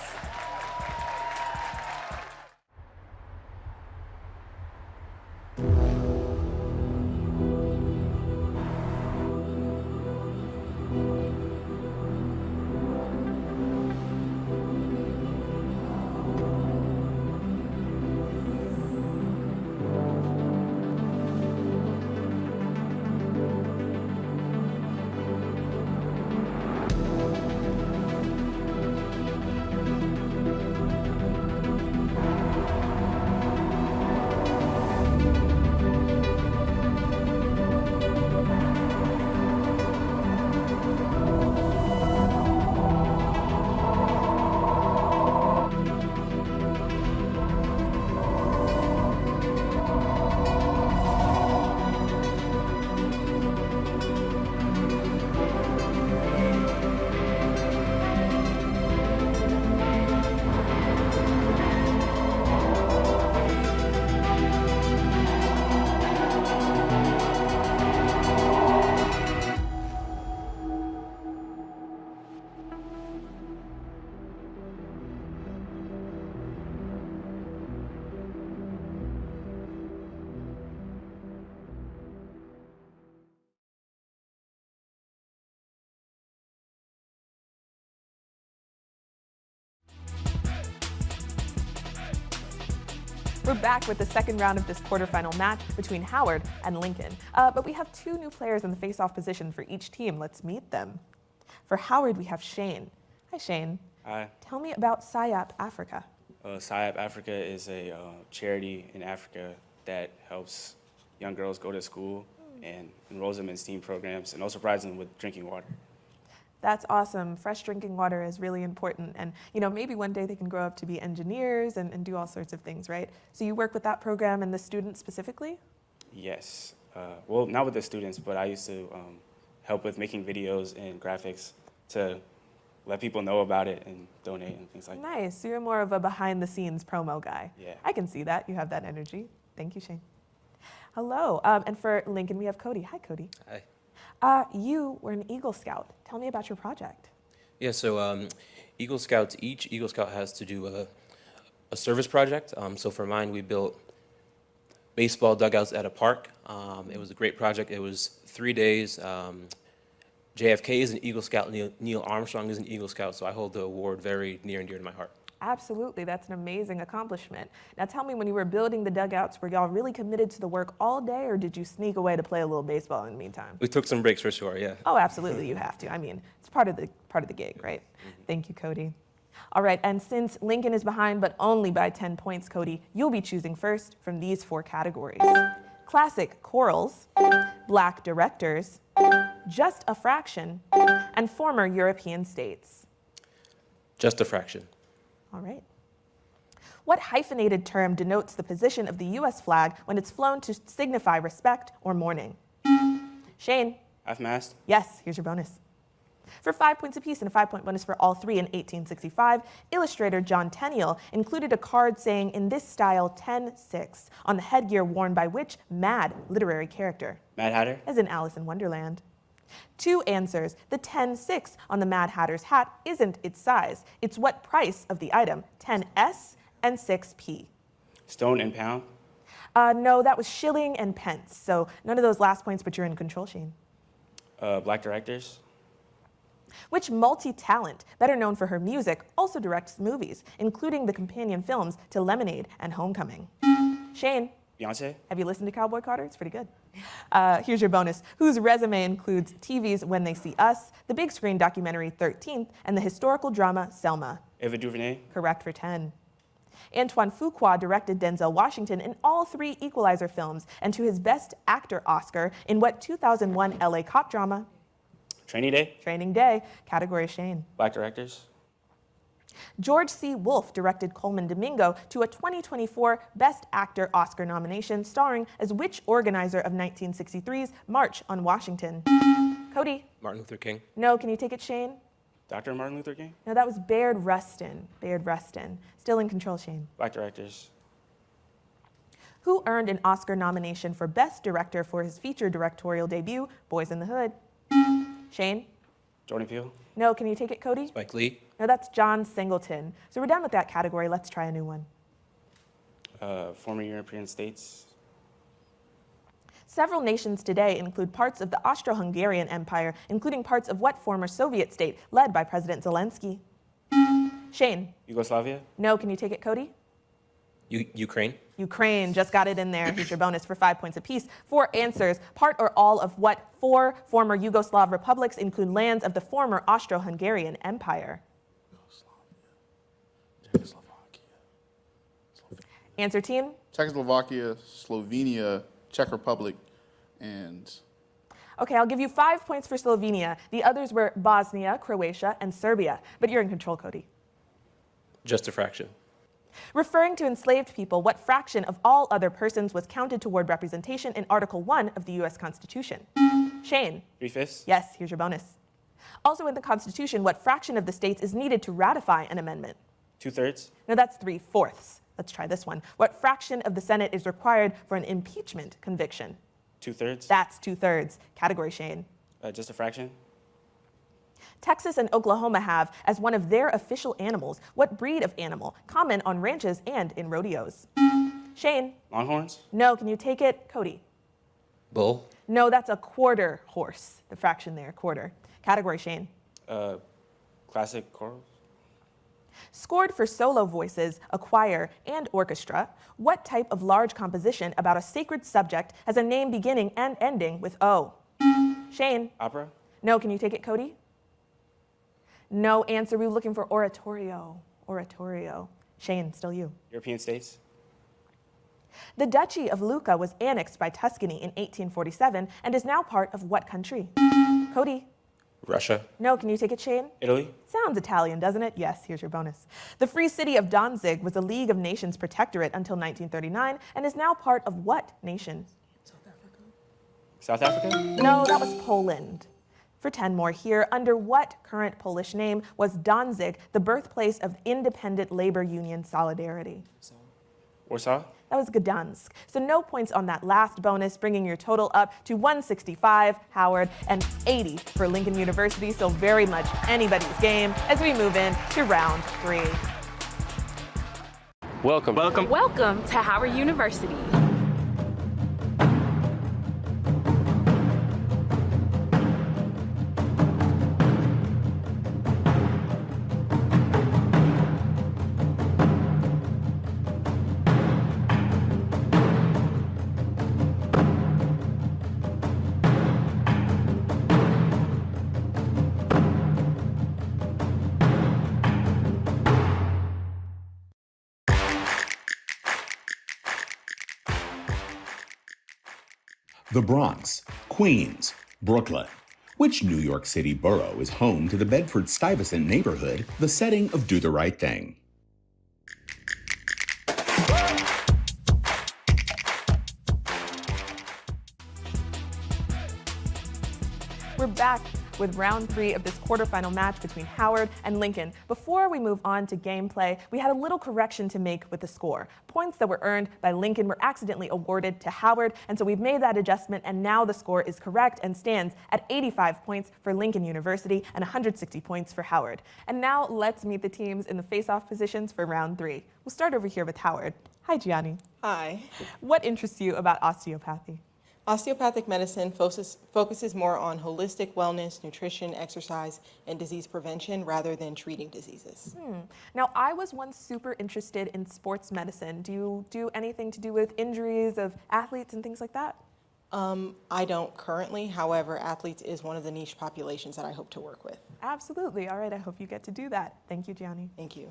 Speaker 11: We're back with the second round of this quarterfinal match between Howard and Lincoln. But we have two new players in the face-off position for each team. Let's meet them. For Howard, we have Shane. Hi, Shane.
Speaker 13: Hi.
Speaker 11: Tell me about SIAP Africa.
Speaker 13: SIAP Africa is a charity in Africa that helps young girls go to school and enrolls them in STEAM programs and also provides them with drinking water.
Speaker 11: That's awesome. Fresh drinking water is really important. And maybe one day they can grow up to be engineers and do all sorts of things, right? So you work with that program and the students specifically?
Speaker 13: Yes. Well, not with the students, but I used to help with making videos and graphics to let people know about it and donate and things like that.
Speaker 11: Nice. So you're more of a behind-the-scenes promo guy.
Speaker 13: Yeah.
Speaker 11: I can see that. You have that energy. Thank you, Shane. Hello. And for Lincoln, we have Cody. Hi, Cody.
Speaker 14: Hi.
Speaker 11: You were an Eagle Scout. Tell me about your project.
Speaker 14: Yeah, so Eagle Scouts, each Eagle Scout has to do a service project. So for mine, we built baseball dugouts at a park. It was a great project. It was 3 days. JFK is an Eagle Scout. Neil Armstrong is an Eagle Scout, so I hold the award very near and dear to my heart.
Speaker 11: Absolutely, that's an amazing accomplishment. Now tell me, when you were building the dugouts, were y'all really committed to the work all day, or did you sneak away to play a little baseball in the meantime?
Speaker 14: We took some breaks for sure, yeah.
Speaker 11: Oh, absolutely, you have to. I mean, it's part of the gig, right? Thank you, Cody. All right, and since Lincoln is behind, but only by 10 points, Cody, you'll be choosing first from these 4 categories. Classic chorals, Black directors, just a fraction, and former European states.
Speaker 14: Just a fraction.
Speaker 11: All right. What hyphenated term denotes the position of the U.S. flag when it's flown to signify respect or mourning? Shane?
Speaker 13: Half-mast.
Speaker 11: Yes, here's your bonus. For 5 points apiece and a 5-point bonus for all 3 in 1865, illustrator John Tenniel included a card saying, "In this style, 10-6, on the headgear worn by which mad literary character?
Speaker 13: Mad Hatter.
Speaker 11: As in Alice in Wonderland. 2 answers. The 10-6 on the Mad Hatter's hat isn't its size. It's what price of the item, 10s and 6p.
Speaker 13: Stone and pound.
Speaker 11: No, that was shilling and pence. So none of those last points, but you're in control, Shane.
Speaker 13: Black directors.
Speaker 11: Which multi-talent, better known for her music, also directs movies, including the companion films to Lemonade and Homecoming? Shane?
Speaker 13: Beyonce.
Speaker 11: Have you listened to Cowboy Carter? It's pretty good. Here's your bonus. Whose resume includes TV's When They See Us, the big screen documentary 13th, and the historical drama Selma?
Speaker 13: Ava DuVernay.
Speaker 11: Correct for 10. Antoine Fuqua directed Denzel Washington in all 3 Equalizer films and to his Best Actor Oscar in what 2001 LA cop drama?
Speaker 13: Training Day.
Speaker 11: Training Day. Category Shane.
Speaker 13: Black directors.
Speaker 11: George C. Wolfe directed Coleman Domingo to a 2024 Best Actor Oscar nomination, starring as which organizer of 1963's March on Washington? Cody?
Speaker 14: Martin Luther King.
Speaker 11: No, can you take it, Shane?
Speaker 13: Dr. Martin Luther King.
Speaker 11: No, that was Baird Rustin. Baird Rustin. Still in control, Shane.
Speaker 13: Black directors.
Speaker 11: Who earned an Oscar nomination for Best Director for his feature directorial debut, Boys in the Hood? Shane?
Speaker 13: Jordan Peele.
Speaker 11: No, can you take it, Cody?
Speaker 14: Spike Lee.
Speaker 11: No, that's John Singleton. So we're done with that category. Let's try a new one.
Speaker 13: Former European states.
Speaker 11: Several nations today include parts of the Austro-Hungarian Empire, including parts of what former Soviet state led by President Zelensky? Shane?
Speaker 13: Yugoslavia.
Speaker 11: No, can you take it, Cody?
Speaker 14: Ukraine.
Speaker 11: Ukraine, just got it in there. Here's your bonus for 5 points apiece. 4 answers. Part or all of what 4 former Yugoslav republics include lands of the former Austro-Hungarian Empire? Answer team?
Speaker 20: Czechoslovakia, Slovenia, Czech Republic, and...
Speaker 11: Okay, I'll give you 5 points for Slovenia. The others were Bosnia, Croatia, and Serbia. But you're in control, Cody.
Speaker 14: Just a fraction.
Speaker 11: Referring to enslaved people, what fraction of all other persons was counted toward representation in Article 1 of the U.S. Constitution? Shane?
Speaker 13: 3/5.
Speaker 11: Yes, here's your bonus. Also in the Constitution, what fraction of the states is needed to ratify an amendment?
Speaker 13: 2/3.
Speaker 11: No, that's 3/4. Let's try this one. What fraction of the Senate is required for an impeachment conviction?
Speaker 13: 2/3.
Speaker 11: That's 2/3. Category, Shane.
Speaker 13: Just a fraction.
Speaker 11: Texas and Oklahoma have, as one of their official animals, what breed of animal, common on ranches and in rodeos? Shane?
Speaker 13: Longhorns.
Speaker 11: No, can you take it? Cody?
Speaker 14: Bull.
Speaker 11: No, that's a quarter horse. The fraction there, quarter. Category, Shane.
Speaker 13: Classic corals.
Speaker 11: Scored for solo voices, a choir, and orchestra, what type of large composition about a sacred subject has a name beginning and ending with O? Shane?
Speaker 13: Opera?
Speaker 11: No, can you take it, Cody? No answer. We were looking for oratorio. Oratorio. Shane, still you.
Speaker 13: European states?
Speaker 11: The Duchy of Lucca was annexed by Tuscany in 1847 and is now part of what country? Cody?
Speaker 14: Russia.
Speaker 11: No, can you take it, Shane?
Speaker 14: Italy.
Speaker 11: Sounds Italian, doesn't it? Yes, here's your bonus. The Free City of Danzig was a League of Nations protectorate until 1939 and is now part of what nation?
Speaker 13: South Africa?
Speaker 11: No, that was Poland. For 10 more here, under what current Polish name was Danzig the birthplace of independent labor union solidarity?
Speaker 13: Warsaw?
Speaker 11: That was Gdansk. So no points on that last bonus, bringing your total up to 165, Howard, and 80 for Lincoln University. So very much anybody's game as we move in to round 3.
Speaker 13: Welcome.
Speaker 10: Welcome to Howard University.
Speaker 9: The Bronx, Queens, Brooklyn. Which New York City borough is home to the Bedford-Stuyvesant neighborhood, the setting of Do the Right Thing?
Speaker 11: We're back with round 3 of this quarterfinal match between Howard and Lincoln. Before we move on to gameplay, we had a little correction to make with the score. Points that were earned by Lincoln were accidentally awarded to Howard, and so we've made that adjustment, and now the score is correct and stands at 85 points for Lincoln University and 160 points for Howard. And now let's meet the teams in the face-off positions for round 3. We'll start over here with Howard. Hi, Gianni.
Speaker 16: Hi.
Speaker 11: What interests you about osteopathy?
Speaker 16: Osteopathic medicine focuses more on holistic wellness, nutrition, exercise, and disease prevention rather than treating diseases.
Speaker 11: Now, I was once super interested in sports medicine. Do you do anything to do with injuries of athletes and things like that?
Speaker 16: I don't currently. However, athletes is one of the niche populations that I hope to work with.
Speaker 11: Absolutely. All right, I hope you get to do that. Thank you, Gianni.
Speaker 16: Thank you.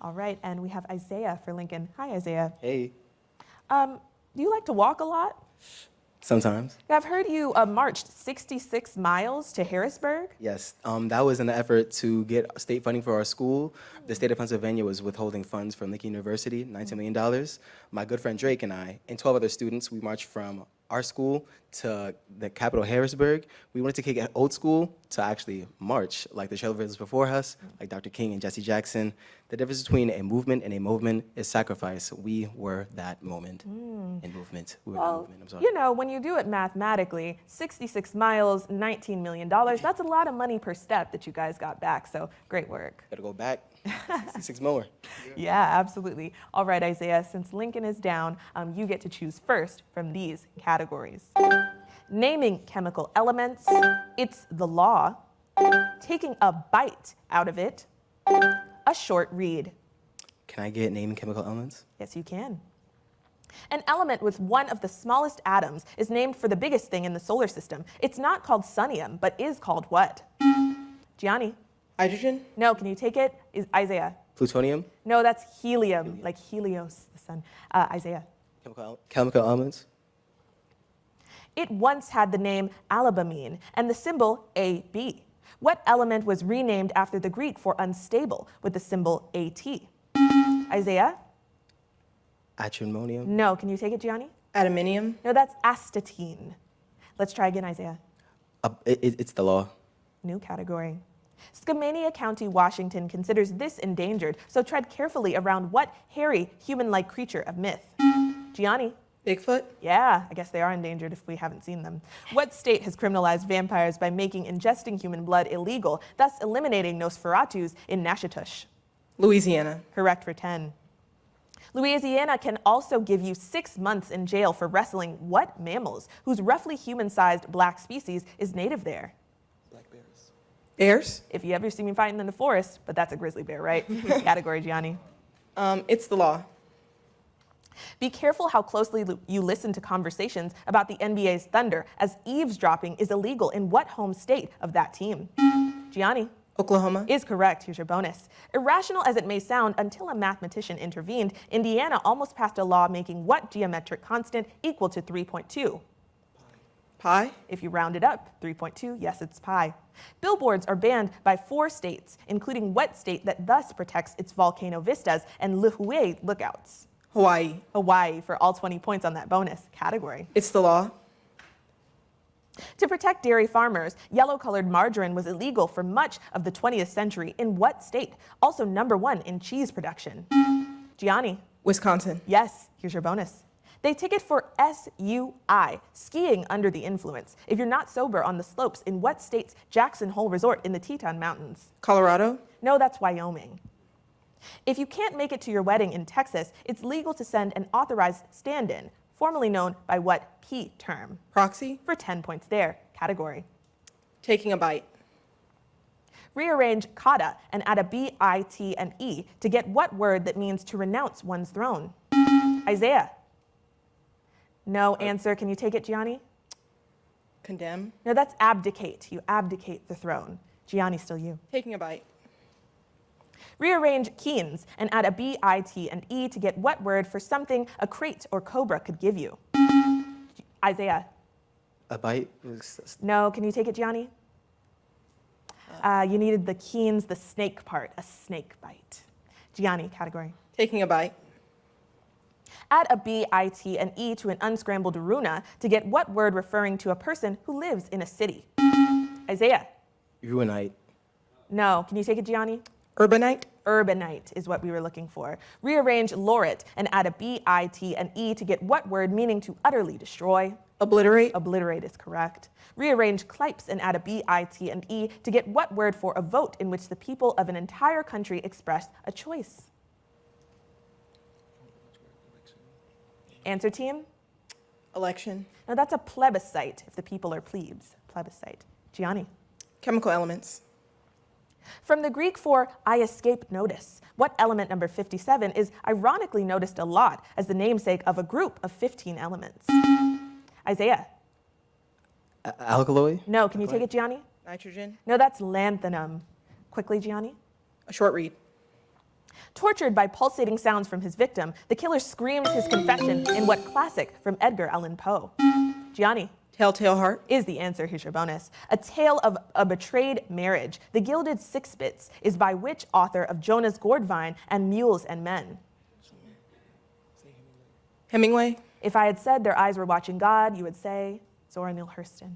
Speaker 11: All right, and we have Isaiah for Lincoln. Hi, Isaiah.
Speaker 21: Hey.
Speaker 11: Do you like to walk a lot?
Speaker 21: Sometimes.
Speaker 11: I've heard you marched 66 miles to Harrisburg.
Speaker 21: Yes, that was an effort to get state funding for our school. The state of Pennsylvania was withholding funds from Lincoln University, $19 million. My good friend Drake and I, and 12 other students, we marched from our school to the capital, Harrisburg. We wanted to take an old school to actually march, like the trailblazers before us, like Dr. King and Jesse Jackson. The difference between a movement and a movement is sacrifice. We were that moment in movement. We were that movement, I'm sorry.
Speaker 11: You know, when you do it mathematically, 66 miles, $19 million, that's a lot of money per step that you guys got back, so great work.
Speaker 21: Gotta go back, 66 more.
Speaker 11: Yeah, absolutely. All right, Isaiah, since Lincoln is down, you get to choose first from these categories. Naming chemical elements, it's the law, taking a bite out of it, a short read.
Speaker 21: Can I get naming chemical elements?
Speaker 11: Yes, you can. An element with one of the smallest atoms is named for the biggest thing in the solar system. It's not called sunium, but is called what? Gianni?
Speaker 16: Hydrogen?
Speaker 11: No, can you take it? Is Isaiah?
Speaker 21: Plutonium?
Speaker 11: No, that's helium, like Helios, the sun. Isaiah?
Speaker 21: Chemical elements?
Speaker 11: It once had the name alabamine and the symbol AB. What element was renamed after the Greek for unstable with the symbol AT? Isaiah?
Speaker 21: Atremonium?
Speaker 11: No, can you take it, Gianni?
Speaker 16: Adamantium?
Speaker 11: No, that's astatine. Let's try again, Isaiah.
Speaker 21: It's the law.
Speaker 11: New category. Skamania County, Washington considers this endangered, so tread carefully around what hairy, human-like creature of myth? Gianni?
Speaker 16: Bigfoot?
Speaker 11: Yeah, I guess they are endangered if we haven't seen them. What state has criminalized vampires by making ingesting human blood illegal, thus eliminating Nosferatus in Natchitoches?
Speaker 16: Louisiana.
Speaker 11: Correct for 10. Louisiana can also give you 6 months in jail for wrestling what mammals, whose roughly human-sized black species is native there?
Speaker 21: Black bears.
Speaker 16: Bears.
Speaker 11: If you ever see me fighting in the forest, but that's a grizzly bear, right? Category, Gianni.
Speaker 16: It's the law.
Speaker 11: Be careful how closely you listen to conversations about the NBA's Thunder, as eavesdropping is illegal in what home state of that team? Gianni.
Speaker 16: Oklahoma.
Speaker 11: Is correct. Here's your bonus. Irrational as it may sound, until a mathematician intervened, Indiana almost passed a law making what geometric constant equal to 3.2?
Speaker 16: Pi.
Speaker 11: If you round it up, 3.2, yes, it's pi. Billboards are banned by 4 states, including what state that thus protects its volcano vistas and Lihue lookouts?
Speaker 16: Hawaii.
Speaker 11: Hawaii for all 20 points on that bonus category.
Speaker 16: It's the law.
Speaker 11: To protect dairy farmers, yellow-colored margarine was illegal for much of the 20th century in what state? Also #1 in cheese production. Gianni.
Speaker 16: Wisconsin.
Speaker 11: Yes, here's your bonus. They take it for SUI, skiing under the influence. If you're not sober on the slopes, in what state's Jackson Hole Resort in the Teton Mountains?
Speaker 16: Colorado.
Speaker 11: No, that's Wyoming. If you can't make it to your wedding in Texas, it's legal to send an authorized stand-in, formerly known by what P term?
Speaker 16: Proxy.
Speaker 11: For 10 points there. Category.
Speaker 16: Taking a bite.
Speaker 11: Rearrange kata and add a B, I, T, and E to get what word that means to renounce one's throne? Isaiah. No answer. Can you take it, Gianni?
Speaker 16: Condemn.
Speaker 11: No, that's abdicate. You abdicate the throne. Gianni, still you.
Speaker 16: Taking a bite.
Speaker 11: Rearrange keens and add a B, I, T, and E to get what word for something a crate or cobra could give you? Isaiah.
Speaker 21: A bite?
Speaker 11: No, can you take it, Gianni? You needed the keens, the snake part, a snake bite. Gianni, category.
Speaker 16: Taking a bite.
Speaker 11: Add a B, I, T, and E to an unscrambled runa to get what word referring to a person who lives in a city? Isaiah.
Speaker 21: Ruinite.
Speaker 11: No, can you take it, Gianni?
Speaker 16: Urbanite.
Speaker 11: Urbanite is what we were looking for. Rearrange lauret and add a B, I, T, and E to get what word meaning to utterly destroy?
Speaker 16: Obliterate.
Speaker 11: Obliterate is correct. Rearrange clipes and add a B, I, T, and E to get what word for a vote in which the people of an entire country express a choice? Answer, team?
Speaker 16: Election.
Speaker 11: Now that's a plebiscite if the people are plebes. Plebiscite. Gianni.
Speaker 16: Chemical elements.
Speaker 11: From the Greek for I escape notice, what element number 57 is ironically noticed a lot as the namesake of a group of 15 elements? Isaiah.
Speaker 21: Alkaloid?
Speaker 11: No, can you take it, Gianni?
Speaker 16: Nitrogen.
Speaker 11: No, that's lanthanum. Quickly, Gianni.
Speaker 16: A short read.
Speaker 11: Tortured by pulsating sounds from his victim, the killer screams his confession in what classic from Edgar Allan Poe? Gianni.
Speaker 16: Telltale Heart.
Speaker 11: Is the answer. Here's your bonus. A Tale of a Betrayed Marriage, The Gilded Sixbits, is by which author of Jonas Gordvine and Mules and Men?
Speaker 16: Hemingway.
Speaker 11: If I had said their eyes were watching God, you would say Zora Neale Hurston.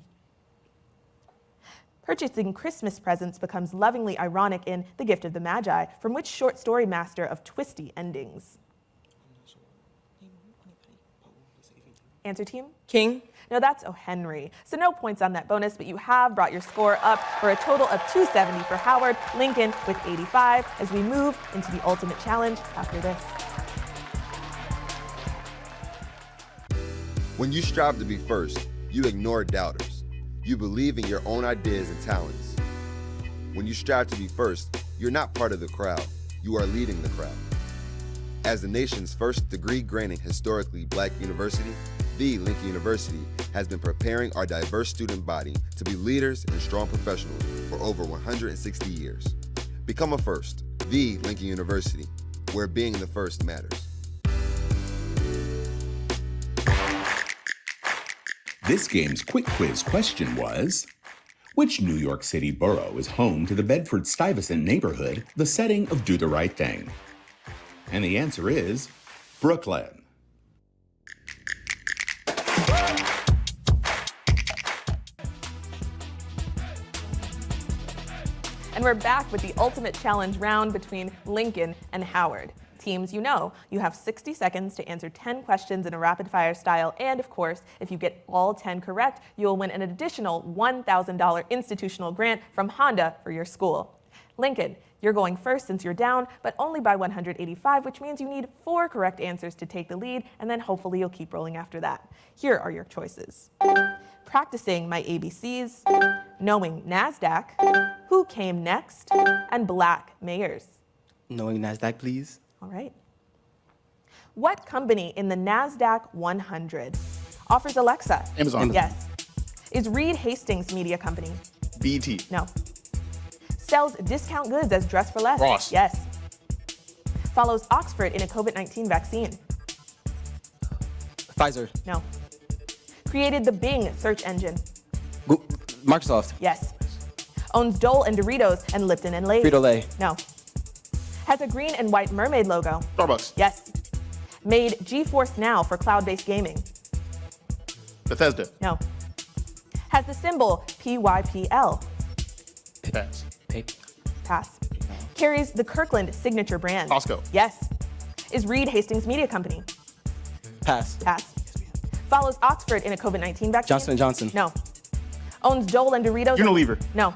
Speaker 11: Purchasing Christmas presents becomes lovingly ironic in The Gift of the Magi, from which short story master of twisty endings? Answer, team?
Speaker 16: King.
Speaker 11: No, that's O. Henry. So no points on that bonus, but you have brought your score up for a total of 270 for Howard. Lincoln with 85 as we move into the ultimate challenge after this.
Speaker 4: When you strive to be first, you ignore doubters. You believe in your own ideas and talents. When you strive to be first, you're not part of the crowd. You are leading the crowd. As the nation's first degree-granting historically black university, the Lincoln University has been preparing our diverse student body to be leaders and strong professionals for over 160 years. Become a first, the Lincoln University, where being the first matters.
Speaker 9: This game's quick quiz question was, which New York City borough is home to the Bedford-Stuyvesant neighborhood, the setting of Do the Right Thing? And the answer is Brooklyn.
Speaker 11: And we're back with the ultimate challenge round between Lincoln and Howard. Teams, you know, you have 60 seconds to answer 10 questions in a rapid-fire style, and of course, if you get all 10 correct, you'll win an additional $1,000 institutional grant from Honda for your school. Lincoln, you're going first since you're down, but only by 185, which means you need 4 correct answers to take the lead, and then hopefully you'll keep rolling after that. Here are your choices. Practicing my ABCs, knowing NASDAQ, who came next, and black mayors.
Speaker 21: Knowing NASDAQ, please.
Speaker 11: All right. What company in the NASDAQ 100 offers Alexa?
Speaker 20: Amazon.
Speaker 11: Yes. Is Reed Hastings Media Company?
Speaker 20: BT.
Speaker 11: No. Sells discount goods as Dress for Less?
Speaker 20: Ross.
Speaker 11: Yes. Follows Oxford in a COVID-19 vaccine?
Speaker 21: Pfizer.
Speaker 11: No. Created the Bing search engine?
Speaker 21: Microsoft.
Speaker 11: Yes. Owns Dole and Doritos and Lipton and Lay's?
Speaker 21: Frito-Lay.
Speaker 11: No. Has a green and white mermaid logo?
Speaker 20: Starbucks.
Speaker 11: Yes. Made GeForce Now for cloud-based gaming?
Speaker 20: Bethesda.
Speaker 11: No. Has the symbol PYPL?
Speaker 20: Pass.
Speaker 11: Pass. Carries the Kirkland signature brand?
Speaker 20: Costco.
Speaker 11: Yes. Is Reed Hastings Media Company?
Speaker 21: Pass.
Speaker 11: Pass. Follows Oxford in a COVID-19 vaccine?
Speaker 21: Johnson & Johnson.
Speaker 11: No. Owns Dole and Doritos?
Speaker 20: Unilever.
Speaker 11: No.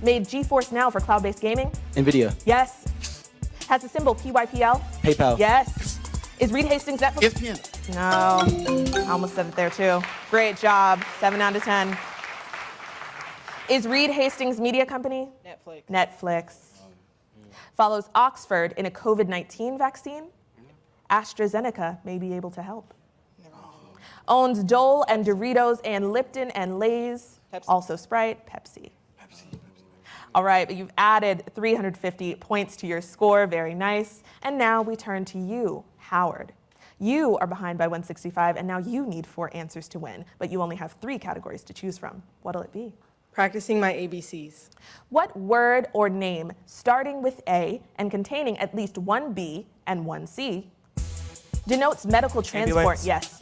Speaker 11: Made GeForce Now for cloud-based gaming?
Speaker 21: NVIDIA.
Speaker 11: Yes. Has the symbol PYPL?
Speaker 21: PayPal.
Speaker 11: Yes. Is Reed Hastings Netflix?
Speaker 20: ESPN.
Speaker 11: No. I almost said it there too. Great job. 7 out of 10. Is Reed Hastings Media Company? Netflix. Follows Oxford in a COVID-19 vaccine? AstraZeneca may be able to help. Owns Dole and Doritos and Lipton and Lay's, also Sprite, Pepsi. All right, but you've added 350 points to your score, very nice. And now we turn to you, Howard. You are behind by 165, and now you need 4 answers to win, but you only have 3 categories to choose from. What'll it be?
Speaker 16: Practicing my ABCs.
Speaker 11: What word or name starting with A and containing at least 1 B and 1 C denotes medical transport?
Speaker 24: Ambulance.
Speaker 11: Yes.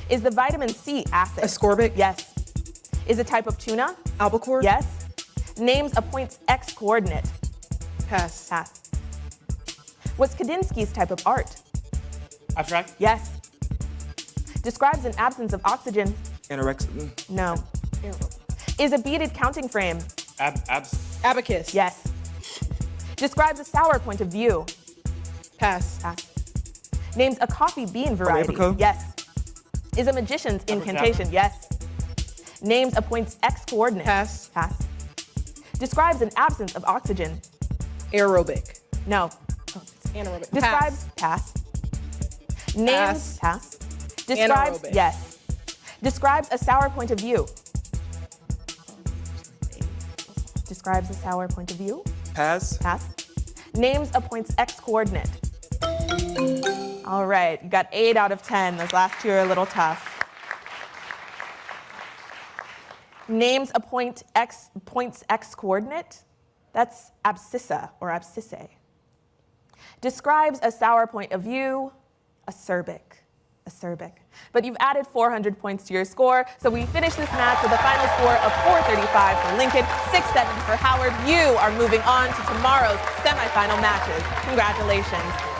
Speaker 11: Is the vitamin C acid?
Speaker 16: Ascorbic.
Speaker 11: Yes. Is a type of tuna?
Speaker 16: Albacore.
Speaker 11: Yes. Names a point's X coordinate?
Speaker 16: Pass.
Speaker 11: Pass. What's Kandinsky's type of art?
Speaker 13: Abstract.
Speaker 11: Yes. Describes an absence of oxygen?
Speaker 24: Anorexia.
Speaker 11: No. Is a beaded counting frame?
Speaker 16: Abacus.
Speaker 11: Yes. Describes a sour point of view?
Speaker 16: Pass.
Speaker 11: Pass. Names a coffee bean variety?
Speaker 24: Arabica.
Speaker 11: Yes. Is a magician's incantation? Yes. Names a point's X coordinate?
Speaker 16: Pass.
Speaker 11: Pass. Describes an absence of oxygen?
Speaker 16: Aerobic.
Speaker 11: No.
Speaker 16: It's anaerobic.
Speaker 11: Describes pass. Names pass. Describes
Speaker 16: Anaerobic.
Speaker 11: yes. Describes a sour point of view? Describes a sour point of view?
Speaker 24: Pass.
Speaker 11: Pass. Names a point's X coordinate? All right, you got 8 out of 10. Those last 2 are a little tough. Names a point's X coordinate? That's abscissa or abscisse. Describes a sour point of view? Acerbic. Acerbic. But you've added 400 points to your score, so we finish this match with a final score of 435 for Lincoln, 6-7 for Howard. You are moving on to tomorrow's semifinal matches. Congratulations.